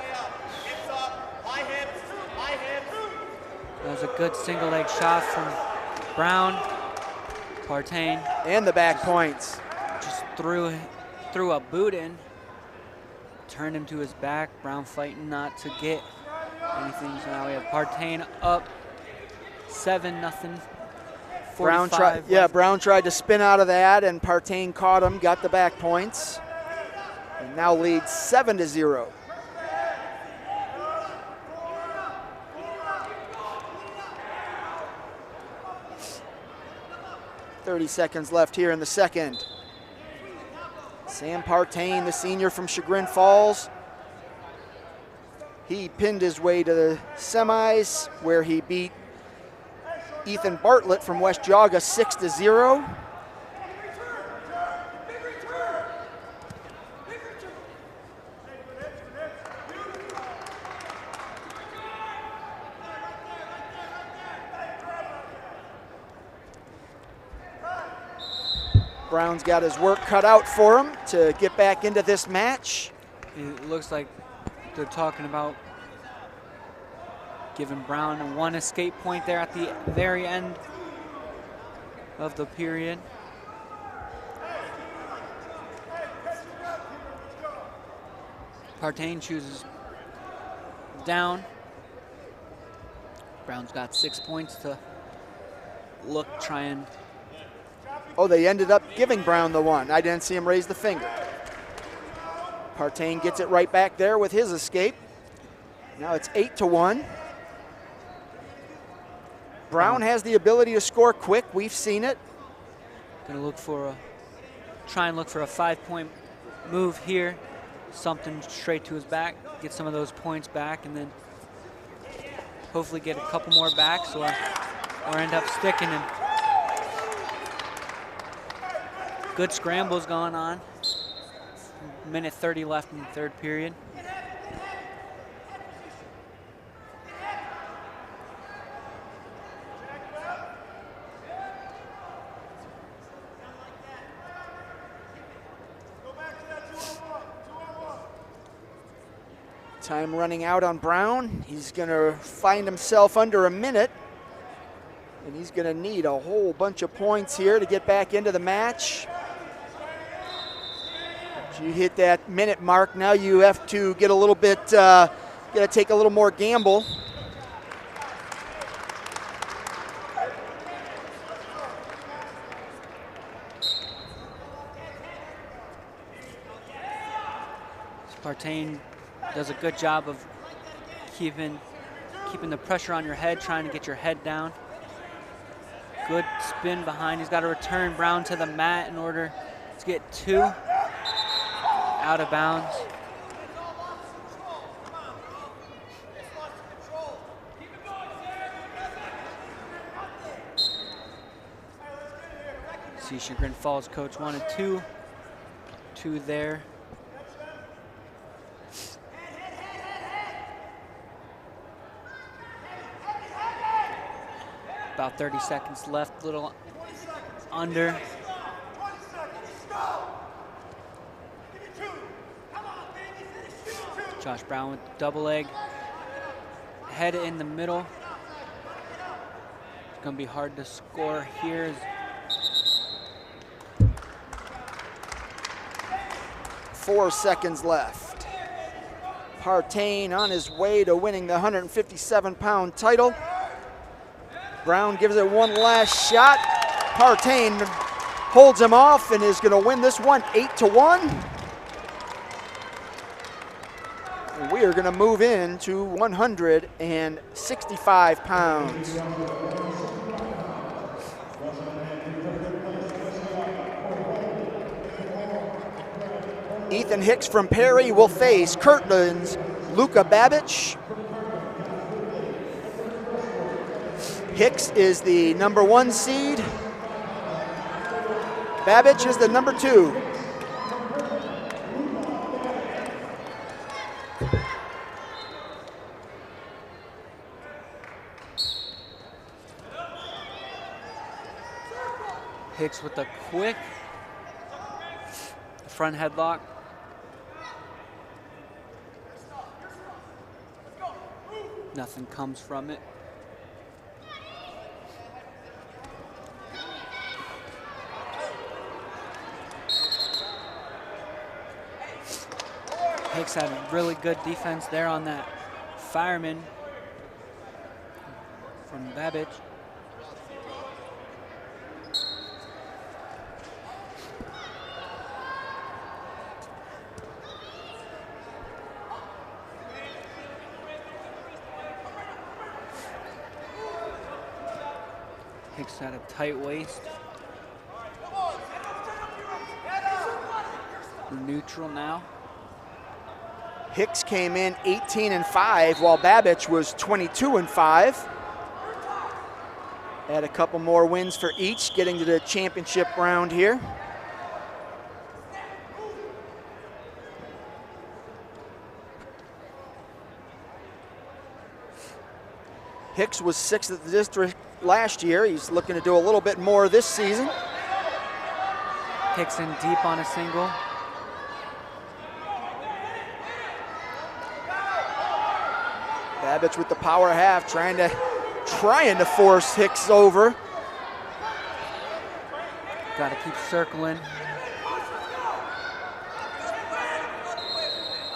S2: That was a good single leg shot from Brown. Partain
S1: And the back points.
S2: just threw a boot in. Turned him to his back. Brown fighting not to get anything. So now we have Partain up 7-0.
S1: Brown tried to spin out of that, and Partain caught him, got the back points, and now leads 7-0. .30 seconds left here in the second. Sam Partain, the senior from Chagrin Falls, he pinned his way to the semis, where he beat Ethan Bartlett from West Jaga 6-0. Brown's got his work cut out for him to get back into this match.
S2: It looks like they're talking about giving Brown one escape point there at the very end of the period. Partain chooses down. Brown's got 6 points to try and.
S1: Oh, they ended up giving Brown the one. I didn't see him raise the finger. Partain gets it right back there with his escape. Now it's 8-1. Brown has the ability to score quick. We've seen it.
S2: Gonna try and look for a 5-point move here. Something straight to his back. Get some of those points back, and then hopefully get a couple more backs, or end up sticking him. Good scrambles going on. Minute 30 left in the third period.
S1: Time running out on Brown. He's going to find himself under a minute, and he's going to need a whole bunch of points here to get back into the match. As you hit that minute mark, now you have to get a little bit, got to take a little more gamble.
S2: Partain does a good job of keeping the pressure on your head, trying to get your head down. Good spin behind. He's got to return Brown to the mat in order to get 2 out of bounds. See Chagrin falls coach 1 and 2. 2 there. About 30 seconds left, little under. Josh Brown with double leg. Head in the middle. It's gonna be hard to score here.
S1: 4 seconds left. Partain on his way to winning the 157-pound title. Brown gives it one last shot. Partain holds him off and is going to win this one 8-1. And we are going to move into 165 pounds. Ethan Hicks from Perry will face Kirtland's Luka Babic. Hicks is the number 1 seed. Babic is the number 2.
S2: Hicks with a quick front headlock. Nothing comes from it. Hicks had really good defense there on that fireman from Babic. Hicks had a tight waist. Neutral now.
S1: Hicks came in 18-5, while Babic was 22-5. Had a couple more wins for each, getting to the championship round here. Hicks was 6th at the district last year. He's looking to do a little bit more this season.
S2: Hicks in deep on a single.
S1: Babbage with the power half, trying to force Hicks over.
S2: Got to keep circling.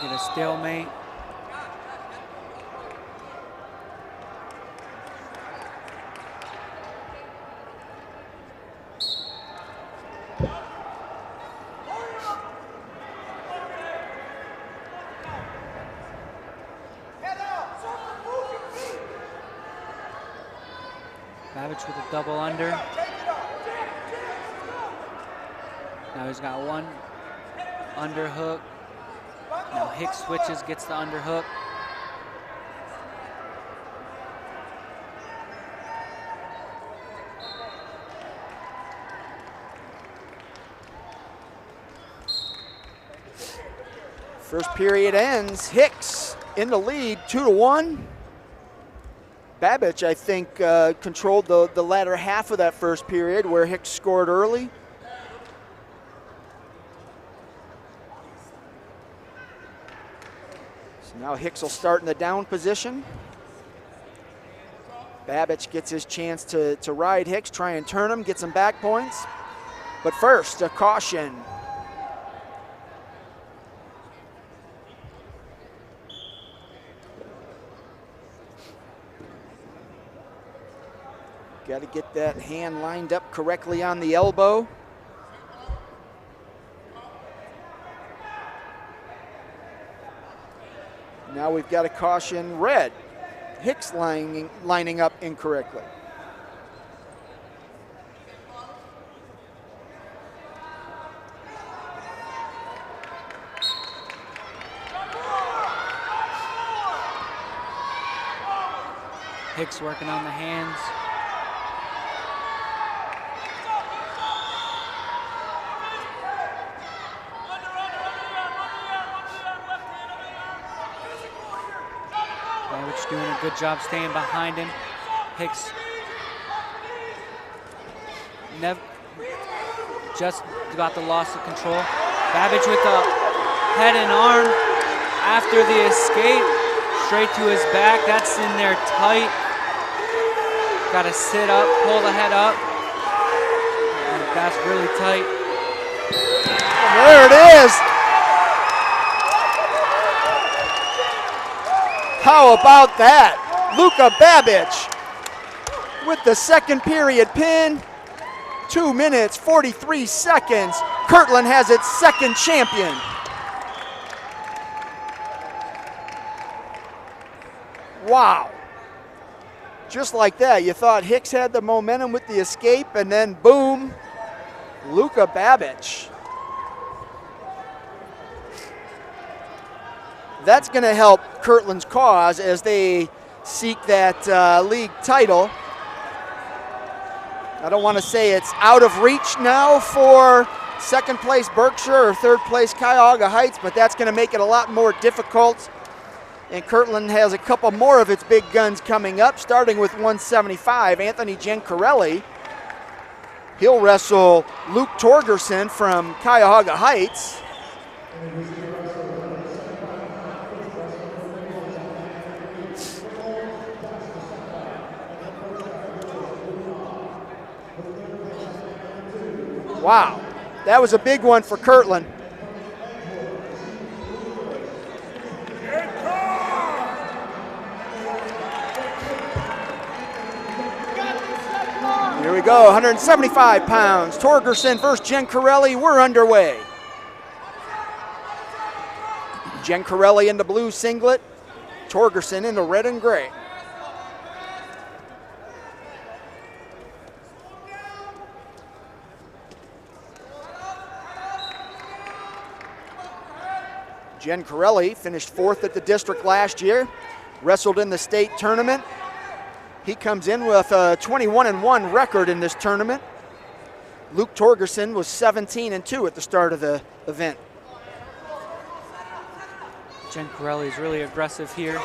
S2: Get a stalemate. Babbage with a double under. Now he's got one underhook. Now Hicks switches, gets the underhook.
S1: First period ends. Hicks in the lead, 2-1. Babbage, I think, controlled the latter half of that first period where Hicks scored early. So now Hicks will start in the down position. Babbage gets his chance to ride Hicks, try and turn him, get some back points. But first, a caution. Got to get that hand lined up correctly on the elbow. Now we've got a caution red. Hicks lining up incorrectly.
S2: Hicks working on the hands. Doing a good job staying behind him. Hicks just got the loss of control. Babbage with the head and arm after the escape, straight to his back. That's in there tight. Got to sit up, pull the head up. And that's really tight.
S1: There it is. How about that? Luka Babbage with the second period pin. 2 minutes, 43 seconds. Kirtland has its second champion. Wow. Just like that, you thought Hicks had the momentum with the escape, and then boom, Luka Babbage. That's going to help Kirtland's cause as they seek that league title. I don't want to say it's out of reach now for second place Berkshire or third place Cuyahoga Heights, but that's going to make it a lot more difficult. And Kirtland has a couple more of its big guns coming up, starting with 175, Anthony Giancarelli. He'll wrestle Luke Torgerson from Cuyahoga Heights. Wow, that was a big one for Kirtland. Here we go, 175 pounds. Torgerson versus Giancarelli, we're underway. Giancarelli in the blue singlet, Torgerson in the red and gray. Giancarelli finished 4th at the district last year, wrestled in the state tournament. He comes in with a 21-1 record in this tournament. Luke Torgerson was 17-2 at the start of the event.
S2: Giancarelli is really aggressive here.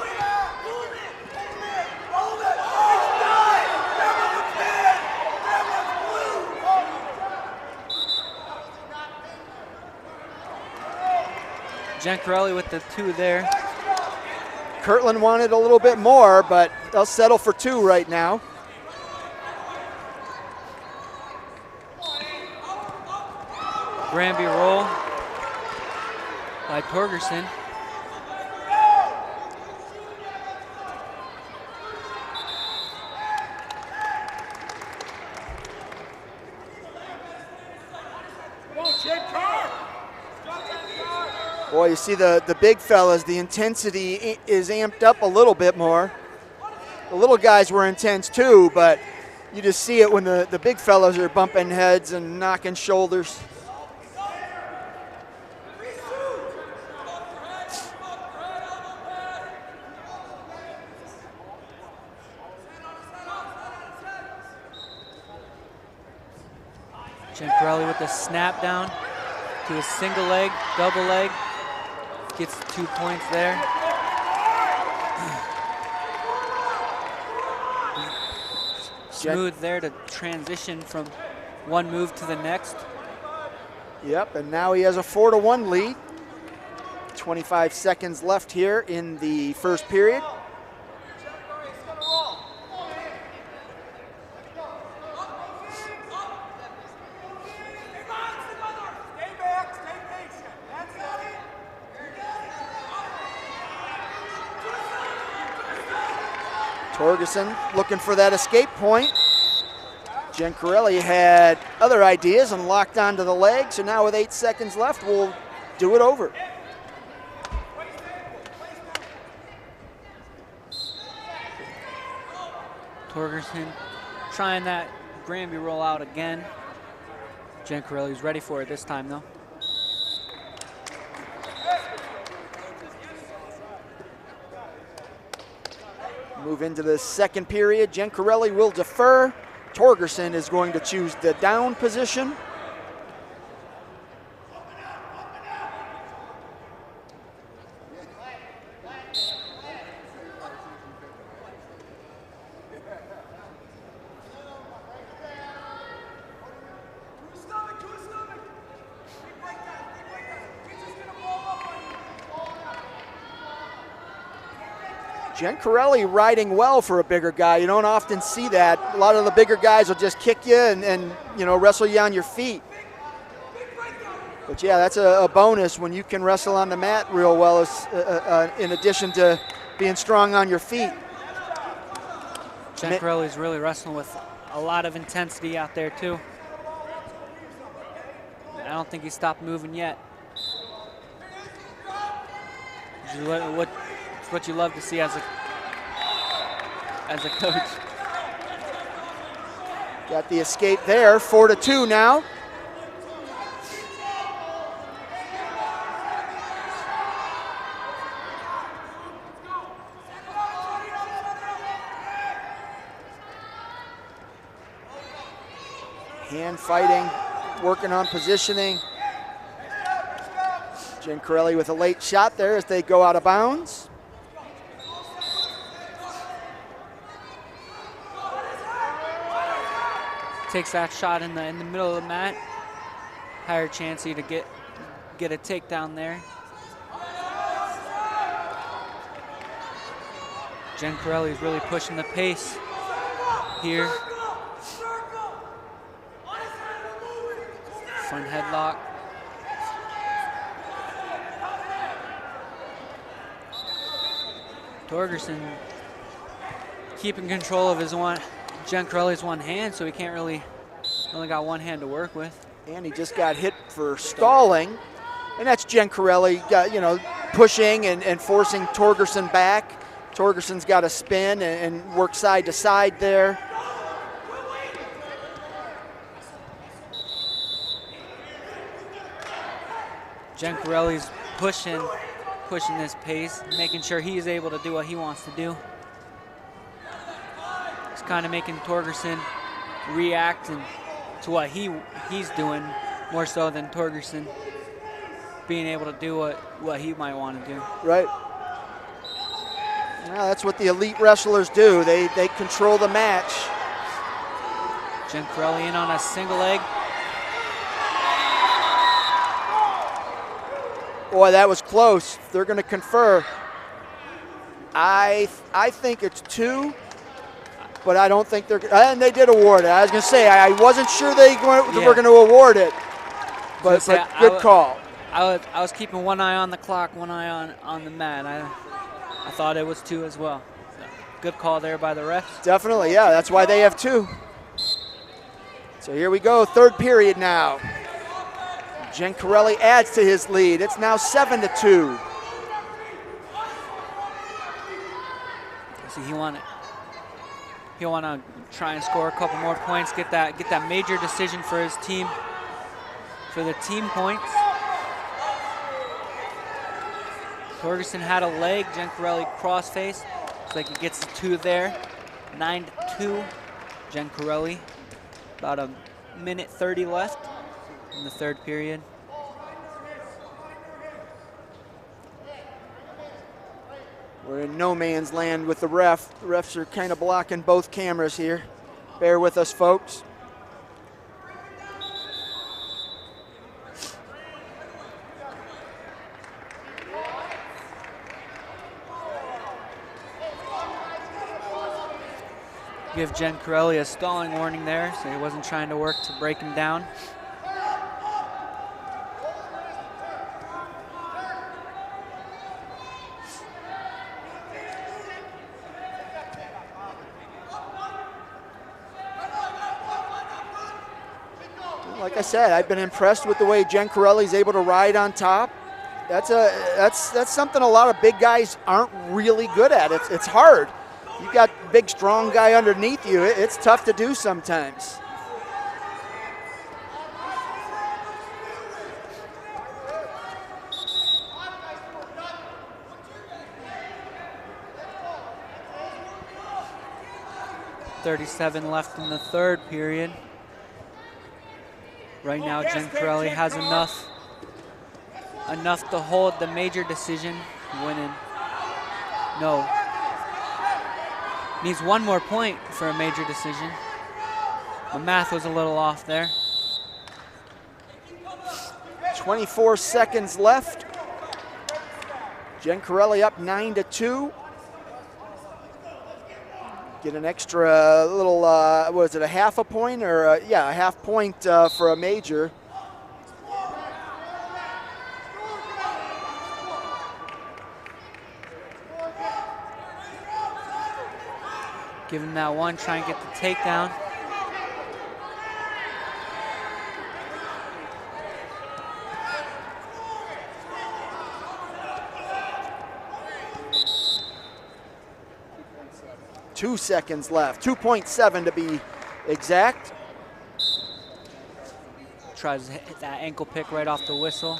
S2: Giancarelli with the 2 there.
S1: Kirtland wanted a little bit more, but they'll settle for 2 right now.
S2: Granby roll by Torgerson.
S1: Boy, you see the big fellas, the intensity is amped up a little bit more. The little guys were intense too, but you just see it when the big fellas are bumping heads and knocking shoulders.
S2: Giancarelli with the snap down to a single leg, double leg. Gets 2 points there. Smooth there to transition from one move to the next.
S1: Yep, and now he has a 4-1 lead. 25 seconds left here in the first period. Torgerson looking for that escape point. Giancarelli had other ideas and locked onto the leg, so now with 8 seconds left, we'll do it over.
S2: Torgerson trying that Granby roll out again. Giancarelli's ready for it this time though.
S1: Move into the second period. Giancarelli will defer. Torgerson is going to choose the down position. Giancarelli riding well for a bigger guy. You don't often see that. A lot of the bigger guys will just kick you and you know, wrestle you on your feet. But yeah, that's a bonus when you can wrestle on the mat real well, in addition to being strong on your feet.
S2: Giancarelli's really wrestling with a lot of intensity out there too. I don't think he stopped moving yet. It's what you love to see as a coach.
S1: Got the escape there, 4-2 now. Hand fighting, working on positioning. Giancarelli with a late shot there as they go out of bounds.
S2: Takes that shot in the middle of the mat. Higher chance to get a takedown there. Giancarelli's really pushing the pace here. Front headlock. Torgerson keeping control of his Giancarelli's one hand, so he can't really, only got one hand to work with.
S1: And he just got hit for stalling. And that's Giancarelli, pushing and forcing Torgerson back. Torgerson's got to spin and work side to side there.
S2: Giancarelli's pushing this pace, making sure he's able to do what he wants to do. It's kind of making Torgerson react to what he's doing more so than Torgerson being able to do what he might want to do.
S1: Right. Well, that's what the elite wrestlers do. They control the match.
S2: Giancarelli in on a single leg.
S1: Boy, that was close. They're going to confer. I think it's 2, but I don't think they're. And they did award it. I was going to say I wasn't sure they were going to award it, but good call.
S2: I was keeping one eye on the clock, one eye on the mat. I thought it was 2 as well. So, good call there by the refs.
S1: Definitely, yeah. That's why they have 2. So here we go, third period now. Giancarelli adds to his lead. It's now 7-2.
S2: So he want to try and score a couple more points, get that major decision for his team, for the team points. Torgerson had a leg. Giancarelli crossface. Looks like he gets the 2 there. 9-2. Giancarelli. About a minute 30 left in the third period.
S1: We're in no man's land with the ref. The refs are kind of blocking both cameras here. Bear with us, folks.
S2: Give Giancarelli a stalling warning there, so he wasn't trying to work to break him down.
S1: Like I said, I've been impressed with the way Giancarelli's able to ride on top. That's something a lot of big guys aren't really good at. It's hard. You got a big, strong guy underneath you. It's tough to do sometimes.
S2: .37 left in the third period. Right now, Giancarelli has enough to hold the major decision, winning. No. Needs 1 more point for a major decision. My math was a little off there.
S1: 24 seconds left. Giancarelli up 9-2. Get an extra little, was it a half a point or, yeah, a half point for a major.
S2: Give him that 1, try and get the takedown.
S1: Two seconds left, 2.7 to be exact.
S2: Tries to hit that ankle pick right off the whistle.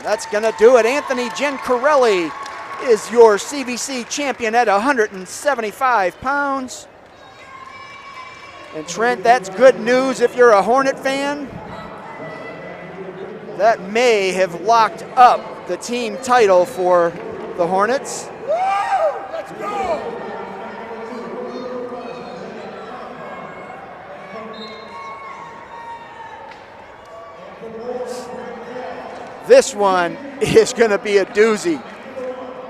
S1: That's gonna do it. Anthony Giancarelli is your CVC champion at 175 pounds. And Trent, that's good news if you're a Hornet fan. That may have locked up the team title for the Hornets.
S6: Let's go!
S1: This one is going to be a doozy.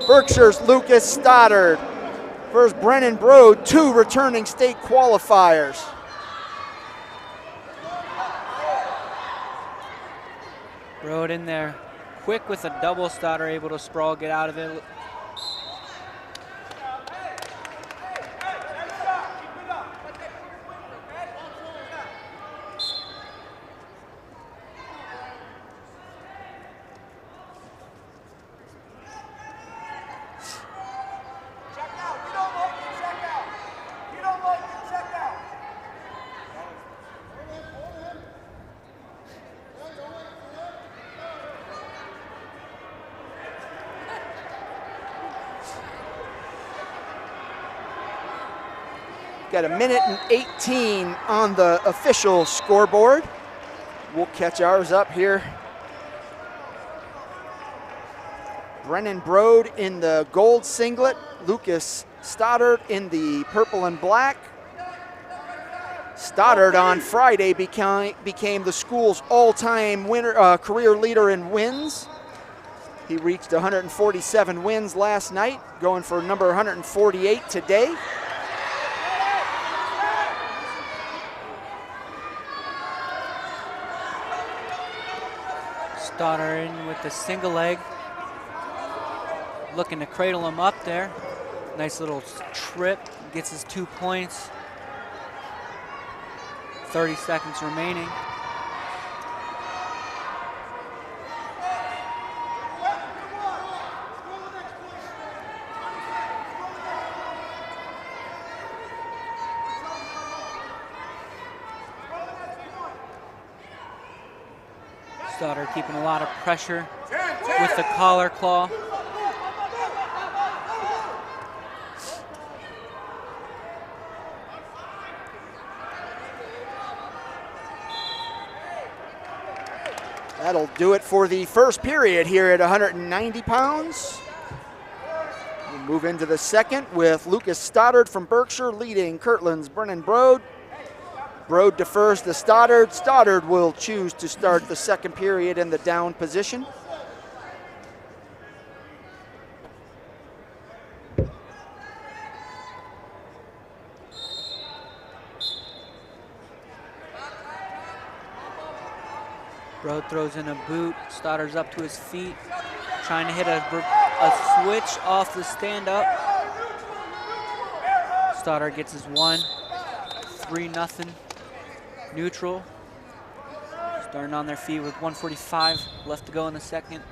S1: Berkshire's Lucas Stoddard versus Brennan Brode, 2 returning state qualifiers.
S2: Brode in there, quick with a double Stoddard, able to sprawl, get out of it.
S1: Got a minute and 18 on the official scoreboard. We'll catch ours up here. Brennan Brode in the gold singlet, Lucas Stoddard in the purple and black. Stoddard on Friday became the school's all-time winner, career leader in wins. He reached 147 wins last night, going for number 148 today.
S2: Stoddard in with the single leg. Looking to cradle him up there. Nice little trip, gets his 2 points. 30 seconds remaining. Stoddard keeping a lot of pressure with the collar claw.
S1: That'll do it for the first period here at 190 pounds. We'll move into the second with Lucas Stoddard from Berkshire leading Kirtland's Brennan Broad. Broad defers to Stoddard. Stoddard will choose to start the second period in the down position.
S2: Broad throws in a boot. Stoddard's up to his feet, trying to hit a switch off the stand-up. Stoddard gets his one. 3-0 neutral. Starting on their feet with 1:45 left to go in the second.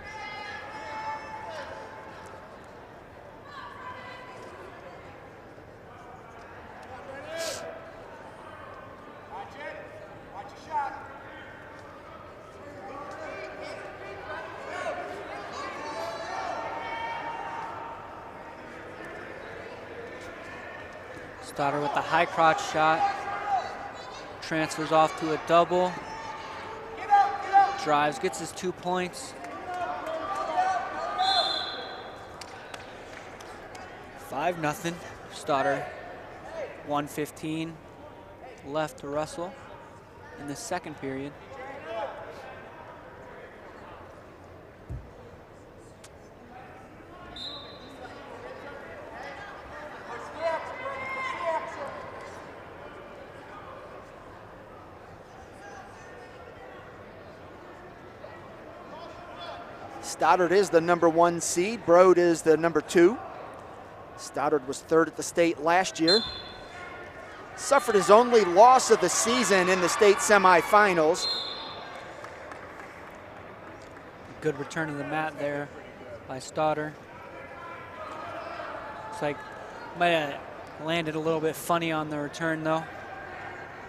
S2: Stoddard with the high crotch shot. Transfers off to a double. Drives, gets his 2 points. 5-0. Stoddard. 1:15 left to wrestle in the second period.
S1: Stoddard is the number 1 seed. Broad is the number 2. Stoddard was 3rd at the state last year. Suffered his only loss of the season in the state semifinals.
S2: Good return to the mat there by Stoddard. Looks like might have landed a little bit funny on the return though.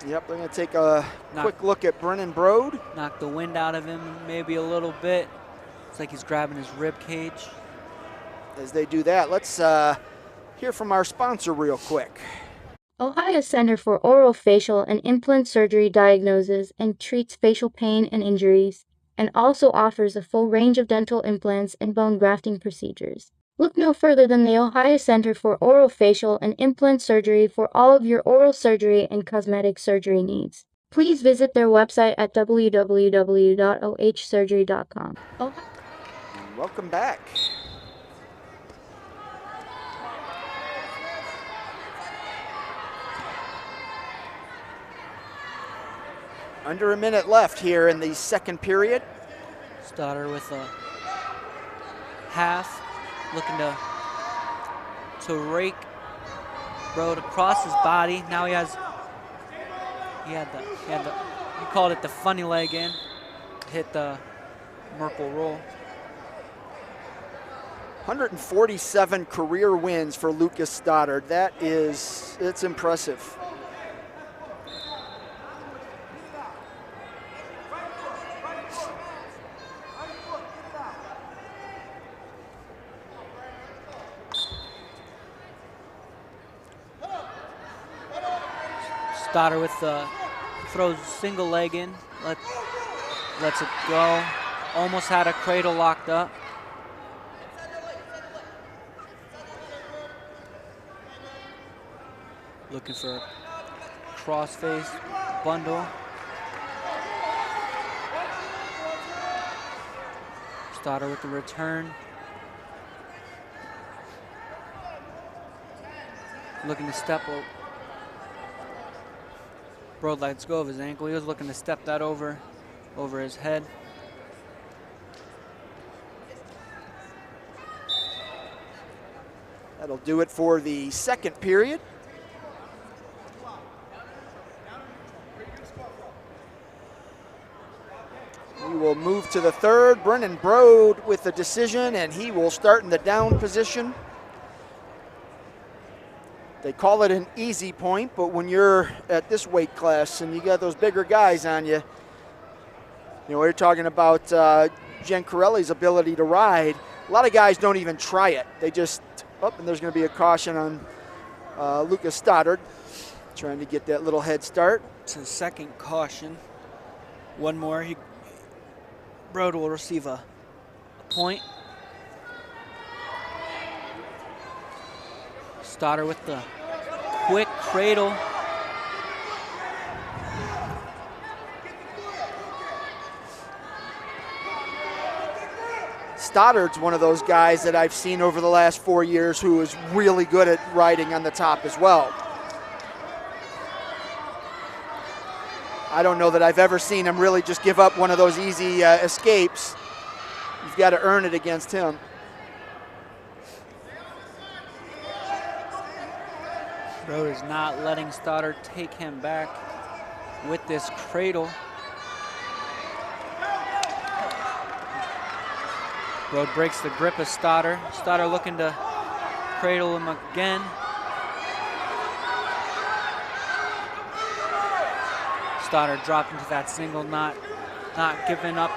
S1: Yep, they're going to take a quick look at Brennan Broad.
S2: Knocked the wind out of him maybe a little bit. Looks like he's grabbing his rib cage.
S1: As they do that, let's hear from our sponsor real quick.
S7: Ohio Center for Orofacial and Implant Surgery diagnoses and treats facial pain and injuries, and also offers a full range of dental implants and bone grafting procedures. Look no further than the Ohio Center for Orofacial and Implant Surgery for all of your oral surgery and cosmetic surgery needs. Please visit their website at www.ohsurgery.com.
S1: Welcome back. Under a minute left here in the second period.
S2: Stoddard with a half, looking to rake Broad across his body. Now he called it the funny leg in, hit the Merkle roll.
S1: 147 career wins for Lucas Stoddard. It's impressive.
S2: Stoddard with the throws single leg in, lets it go. Almost had a cradle locked up. Looking for a crossface bundle. Stoddard with the return. Looking to step. Broad lets go of his ankle. He was looking to step that over his head.
S1: That'll do it for the second period. We will move to the third. Brennan Broad with the decision, and he will start in the down position. They call it an easy point, but when you're at this weight class and you got those bigger guys on you, you know, we're talking about Giancarelli's ability to ride. A lot of guys don't even try it. They just, and there's going to be a caution on Lucas Stoddard, trying to get that little head start.
S2: It's his second caution. One more, Broad will receive a point. Stoddard with the quick cradle.
S1: Stoddard's one of those guys that I've seen over the last 4 years who is really good at riding on the top as well. I don't know that I've ever seen him really just give up one of those easy escapes. You've got to earn it against him.
S2: Broad is not letting Stoddard take him back with this cradle. Broad breaks the grip of Stoddard. Stoddard looking to cradle him again. Stoddard dropped into that single, not giving up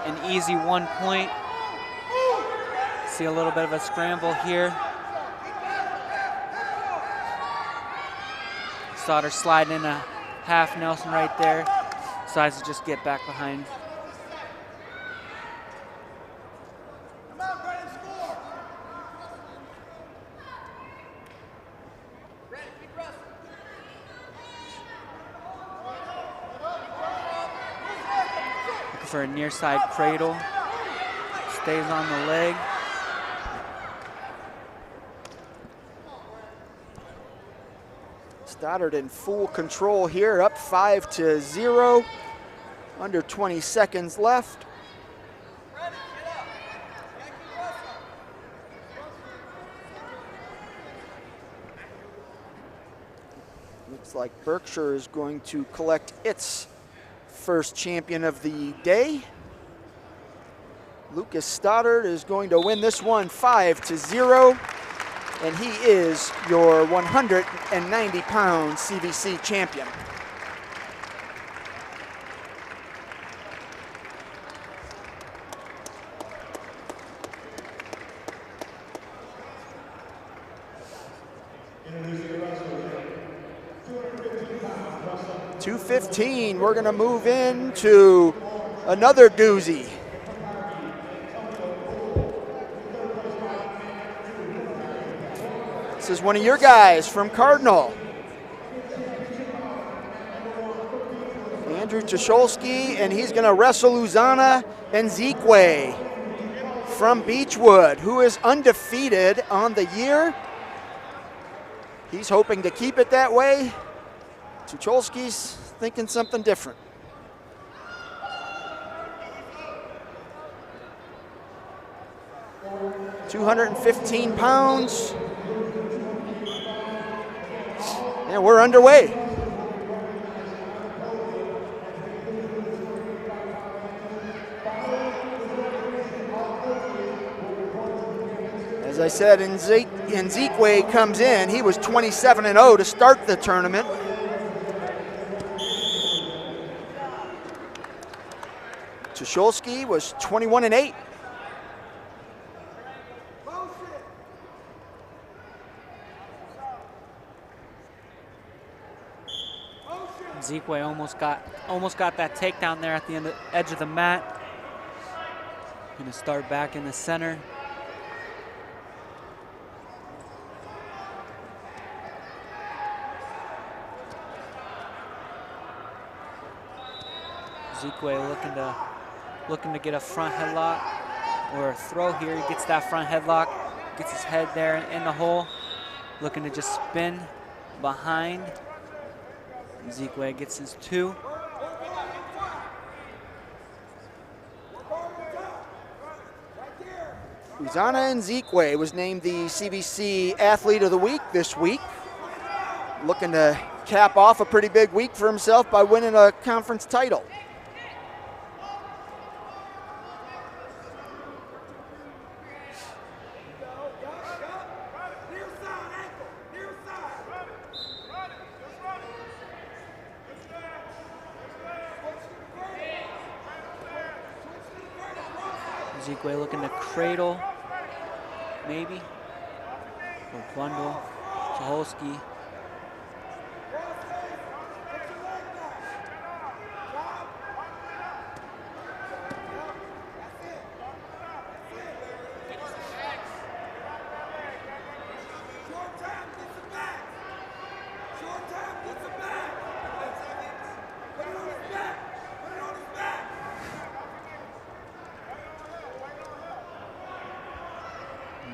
S2: an easy 1 point. See a little bit of a scramble here. Stoddard sliding in a half Nelson right there. Decides to just get back behind. Looking for a near side cradle. Stays on the leg.
S1: Stoddard in full control here, up 5-0. Under 20 seconds left. Looks like Berkshire is going to collect its first champion of the day. Lucas Stoddard is going to win this one 5-0. And he is your 190-pound CVC champion. .215, we're gonna move into another doozy. This is one of your guys from Cardinal. Andrew Tucholsky, and he's going to wrestle Uzana Nzikwe from Beechwood, who is undefeated on the year. He's hoping to keep it that way. Tucholsky's thinking something different. .215 pounds. And we're underway. As I said, Nzikwe comes in. He was 27-0 to start the tournament. Tucholsky was 21-8.
S2: Nzikwe almost got that takedown there at the edge of the mat. Gonna start back in the center. Nzikwe looking to get a front headlock. or a throw here. He gets that front headlock, gets his head there in the hole, looking to just spin behind. Ezekwe gets his 2.
S1: Uzana Ezekwe was named the CVC Athlete of the Week this week. Looking to cap off a pretty big week for himself by winning a conference title.
S2: Ezekwe looking to cradle, maybe, or bundle. Tucholsky.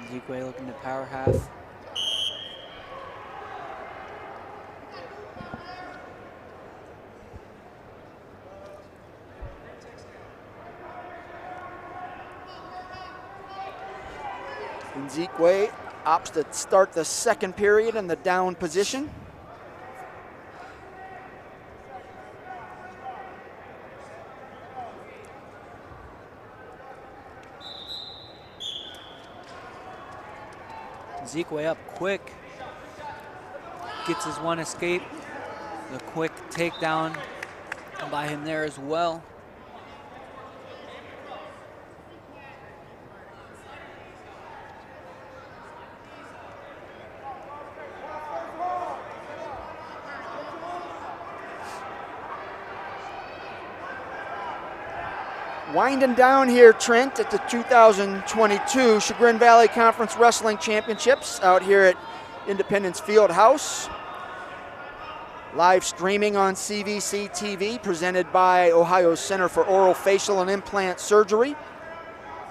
S2: Ezekwe looking to power half.
S1: Ezekwe opts to start the second period in the down position.
S2: Ezekwe up quick, gets his 1 escape. The quick takedown by him there as well.
S1: Winding down here, Trent, at the 2022 Chagrin Valley Conference Wrestling Championships out here at Independence Fieldhouse. Live streaming on CVC TV, presented by Ohio Center for Oral, Facial, and Implant Surgery.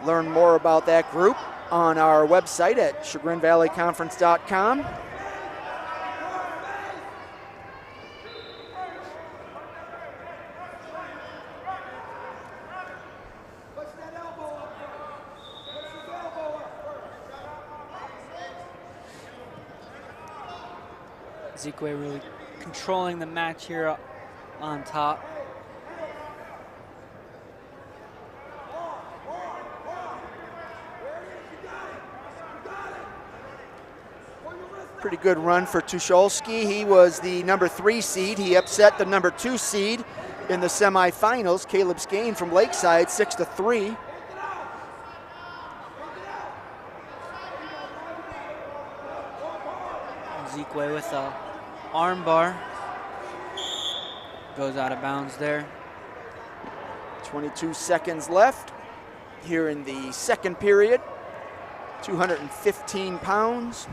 S1: Learn more about that group on our website at chagrinvalleyconference.com.
S2: Ezekwe really controlling the match here on top.
S1: Pretty good run for Tucholsky. He was the number 3 seed. He upset the number 2 seed in the semifinals, Caleb Skane from Lakeside, 6-3.
S2: Ezekwe with a armbar. Goes out of bounds there.
S1: 22 seconds left here in the second period. 215 pounds.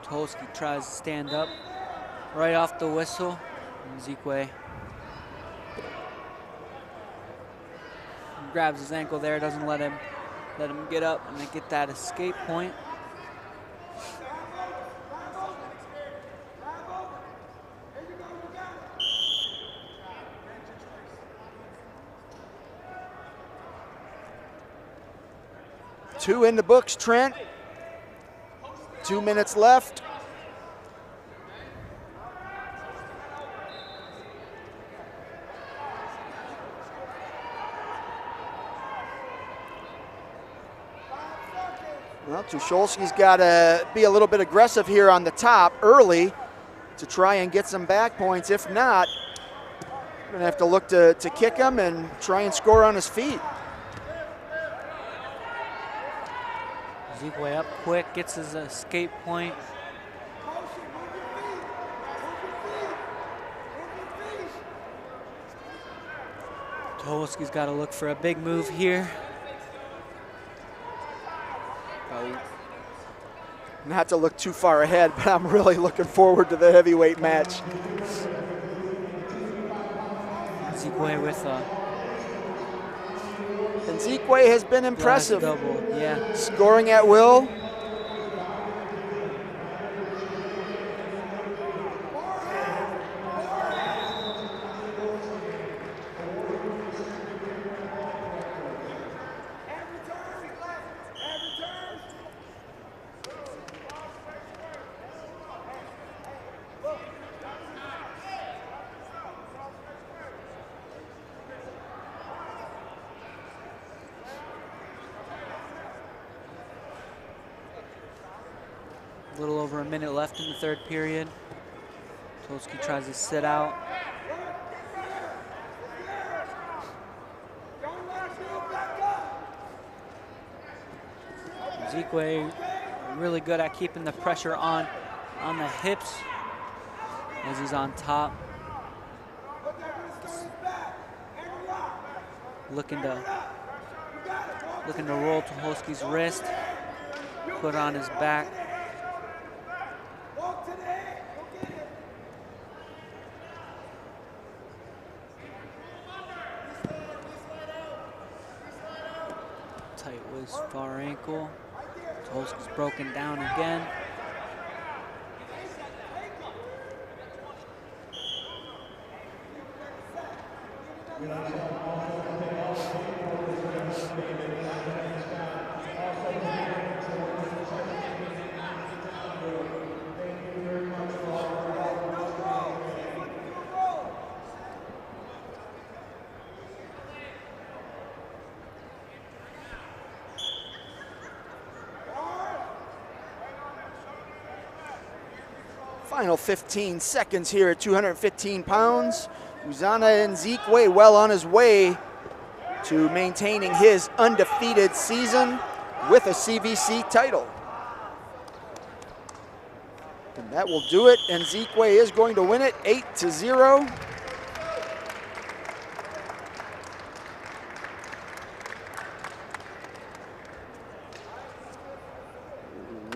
S2: Tucholsky tries to stand up right off the whistle. And Ezekwe grabs his ankle there, doesn't let him get up, and they get that escape point.
S1: Two in the books, Trent. 2 minutes left. Well, Tucholsky's got to be a little bit aggressive here on the top early to try and get some back points. If not, we're going to have to look to kick him and try and score on his feet.
S2: Ezekwe up quick, gets his escape point. Tucholsky's got to look for a big move here. Oh.
S1: Not to look too far ahead, but I'm really looking forward to the heavyweight match.
S2: Nzikwe with a...
S1: And Nzikwe has been impressive.
S2: Double, yeah.
S1: Scoring at will.
S2: A little over a minute left in the third period. Tucholsky tries to sit out. Nzikwe really good at keeping the pressure on the hips as he's on top. Looking to roll Tucholsky's wrist, put on his back. Tight waist, far ankle. Tucholsky's broken down again.
S1: Final 15 seconds here at 215 pounds. Uzana Nzikwe well on his way to maintaining his undefeated season with a CVC title. And that will do it. Nzikwe is going to win it 8-0.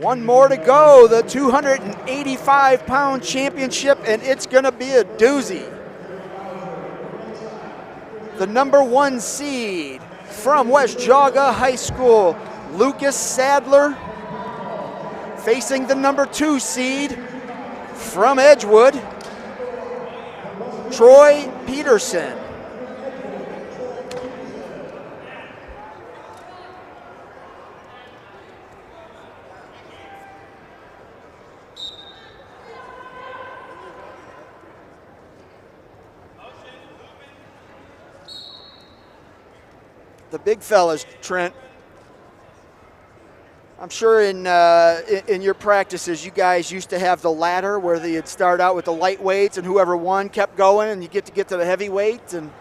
S1: One more to go, the 285-pound championship, and it's going to be a doozy. The #1 seed from West Jaga High School, Lucas Sadler, facing the #2 seed from Edgewood, Troy Peterson. The big fellas, Trent. I'm sure in your practices, you guys used to have the ladder where you'd start out with the lightweights and whoever won kept going, and you get to the heavyweights and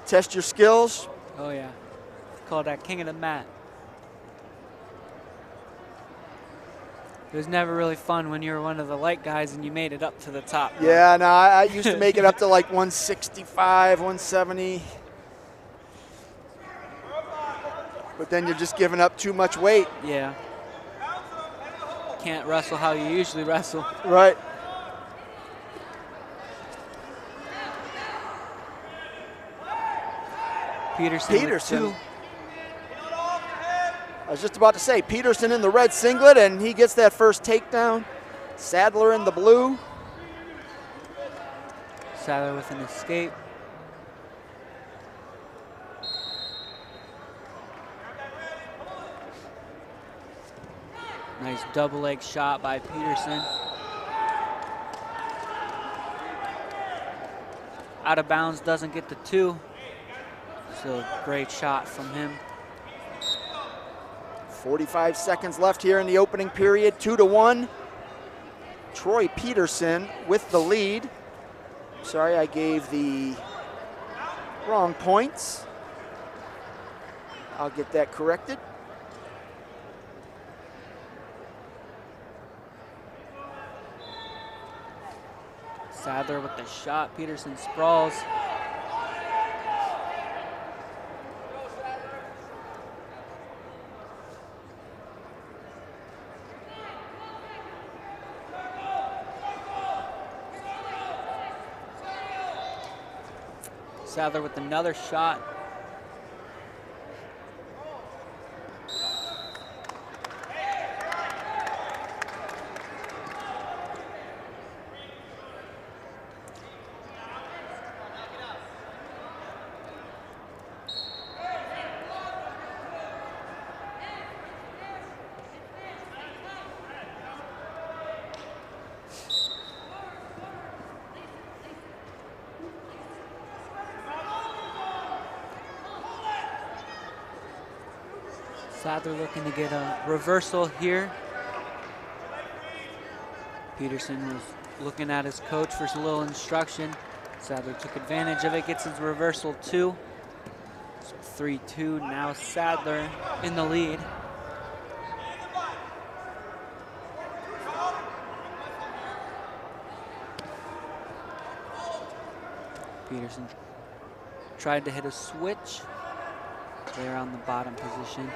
S1: test your skills.
S2: Oh yeah, call that king of the mat. It was never really fun when you were one of the light guys and you made it up to the top.
S1: Yeah, no, I used to make it up to like 165, 170. But then you're just giving up too much weight.
S2: Yeah. Can't wrestle how you usually wrestle.
S1: Right. Peterson. I was just about to say, Peterson in the red singlet, and he gets that first takedown. Sadler in the blue.
S2: Sadler with an escape. Nice double leg shot by Peterson. Out of bounds, doesn't get the 2. Still a great shot from him.
S1: 45 seconds left here in the opening period, 2-1. Troy Peterson with the lead. Sorry, I gave the wrong points. I'll get that corrected.
S2: Sadler with the shot. Peterson sprawls. Sadler with another shot. Sadler looking to get a reversal here. Peterson was looking at his coach for a little instruction. Sadler took advantage of it, gets his reversal too. So 3-2, now Sadler in the lead. Peterson tried to hit a switch there on the bottom position.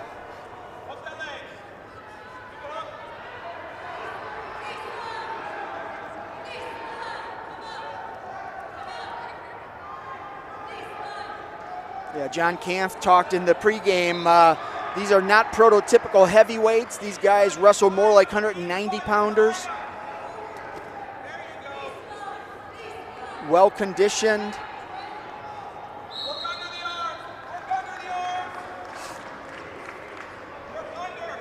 S1: Yeah, John Kampf talked in the pregame. These are not prototypical heavyweights. These guys wrestle more like 190-pounders. Well conditioned.
S6: Work under the arm. Work under the arm. Work under.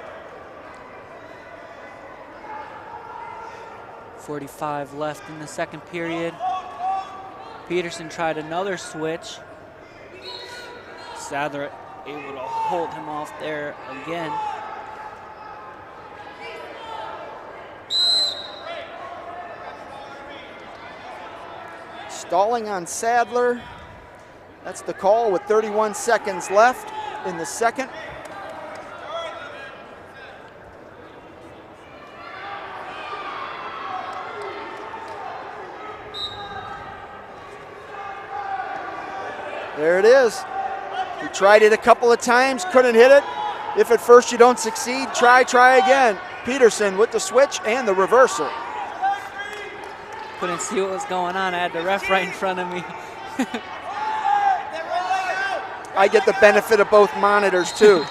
S2: 45 left in the second period. Peterson tried another switch. Sadler able to hold him off there again.
S1: Stalling on Sadler. That's the call with 31 seconds left in the second. There it is. He tried it a couple of times, couldn't hit it. If at first you don't succeed, try again. Peterson with the switch and the reversal.
S2: Couldn't see what was going on. I had the ref right in front of me.
S1: I get the benefit of both monitors too.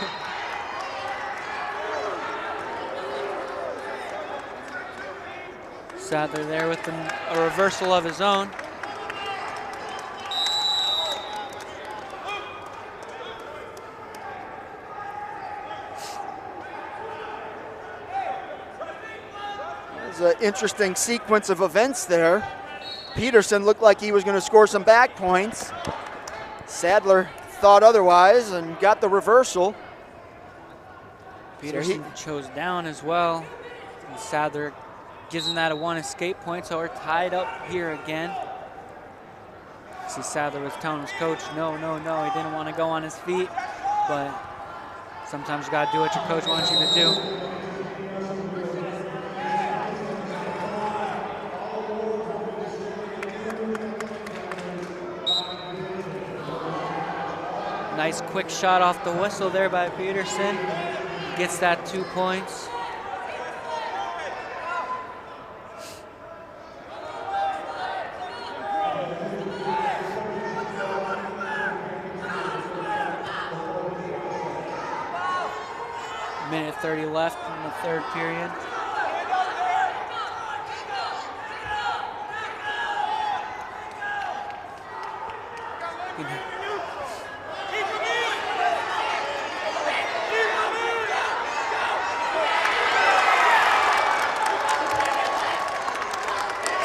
S2: Sadler there with a reversal of his own.
S1: An interesting sequence of events there. Peterson looked like he was going to score some back points. Sadler thought otherwise and got the reversal.
S2: Peterson chose down as well. And Sadler gives him that a one escape point, so we're tied up here again. See, Sadler was telling his coach, no, no, no. He didn't want to go on his feet, but sometimes you got to do what your coach wants you to do. Nice quick shot off the whistle there by Peterson. Gets that 2 points. Minute 30 left in the third period.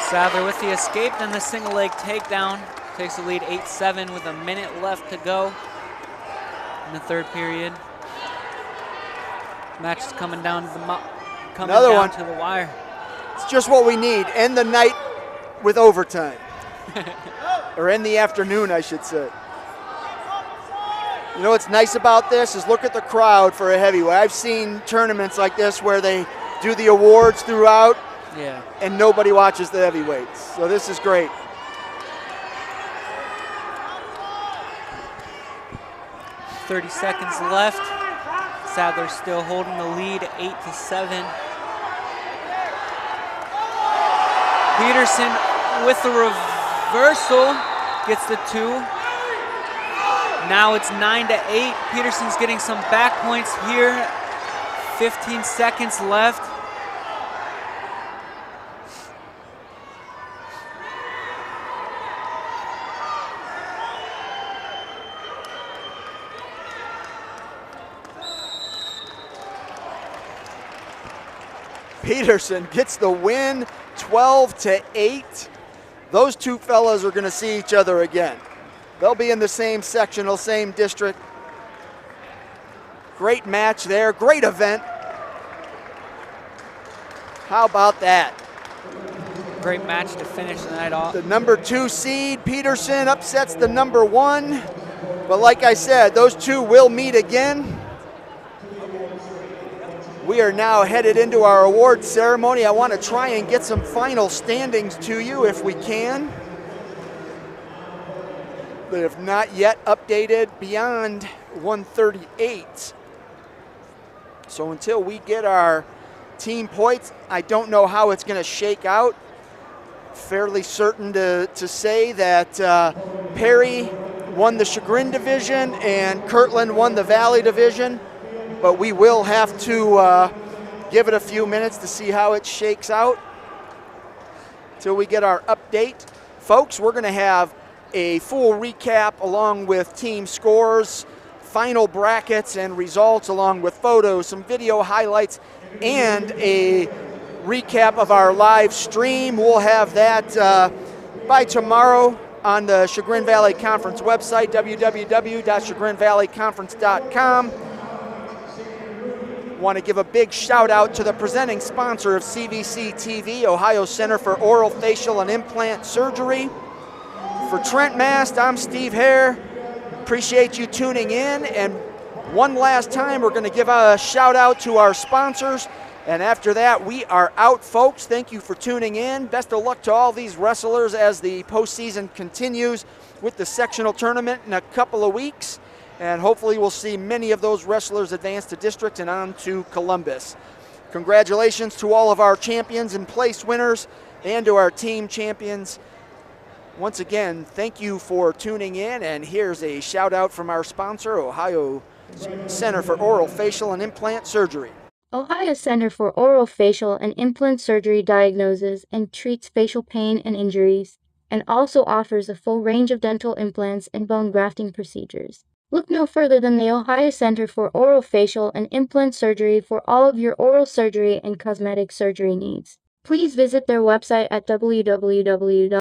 S2: Sadler with the escape and the single leg takedown. Takes the lead 8-7 with a minute left to go in the third period. Match is coming down to the to the wire.
S1: It's just what we need. End the night with overtime. Or end the afternoon, I should say. You know what's nice about this is look at the crowd for a heavyweight. I've seen tournaments like this where they do the awards throughout.
S2: Yeah.
S1: And nobody watches the heavyweights. So this is great.
S2: .30 seconds left. Sadler still holding the lead, 8-7. Peterson with the reversal gets the 2. Now it's 9-8. Peterson's getting some back points here. 15 seconds left.
S1: Peterson gets the win, 12-8. Those two fellas are going to see each other again. They'll be in the same sectional, same district. Great match there, great event. How about that?
S2: Great match to finish the night off.
S1: The number 2 seed, Peterson, upsets the number 1. But like I said, those two will meet again. We are now headed into our award ceremony. I want to try and get some final standings to you if we can. They have not yet updated beyond 138. So until we get our team points, I don't know how it's going to shake out. Fairly certain to say that Perry won the Chagrin division and Kirtland won the Valley division. But we will have to give it a few minutes to see how it shakes out till we get our update. Folks, we're going to have a full recap along with team scores, final brackets and results, along with photos, some video highlights, and a recap of our live stream. We'll have that by tomorrow on the Chagrin Valley Conference website, www.chagrinvalleyconference.com. Want to give a big shout out to the presenting sponsor of CVC TV, Ohio Center for Oral, Facial, and Implant Surgery. For Trent Mast, I'm Steve Hare. Appreciate you tuning in. And one last time, we're going to give a shout out to our sponsors. And after that, we are out, folks. Thank you for tuning in. Best of luck to all these wrestlers as the postseason continues with the sectional tournament in a couple of weeks. And hopefully we'll see many of those wrestlers advance to district and on to Columbus. Congratulations to all of our champions and place winners and to our team champions. Once again, thank you for tuning in, and here's a shout out from our sponsor, Ohio Center for Oral, Facial, and Implant Surgery.
S7: Ohio Center for Oral, Facial, and Implant Surgery diagnoses and treats facial pain and injuries, and also offers a full range of dental implants and bone grafting procedures. Look no further than the Ohio Center for Oral, Facial, and Implant Surgery for all of your oral surgery and cosmetic surgery needs. Please visit their website at www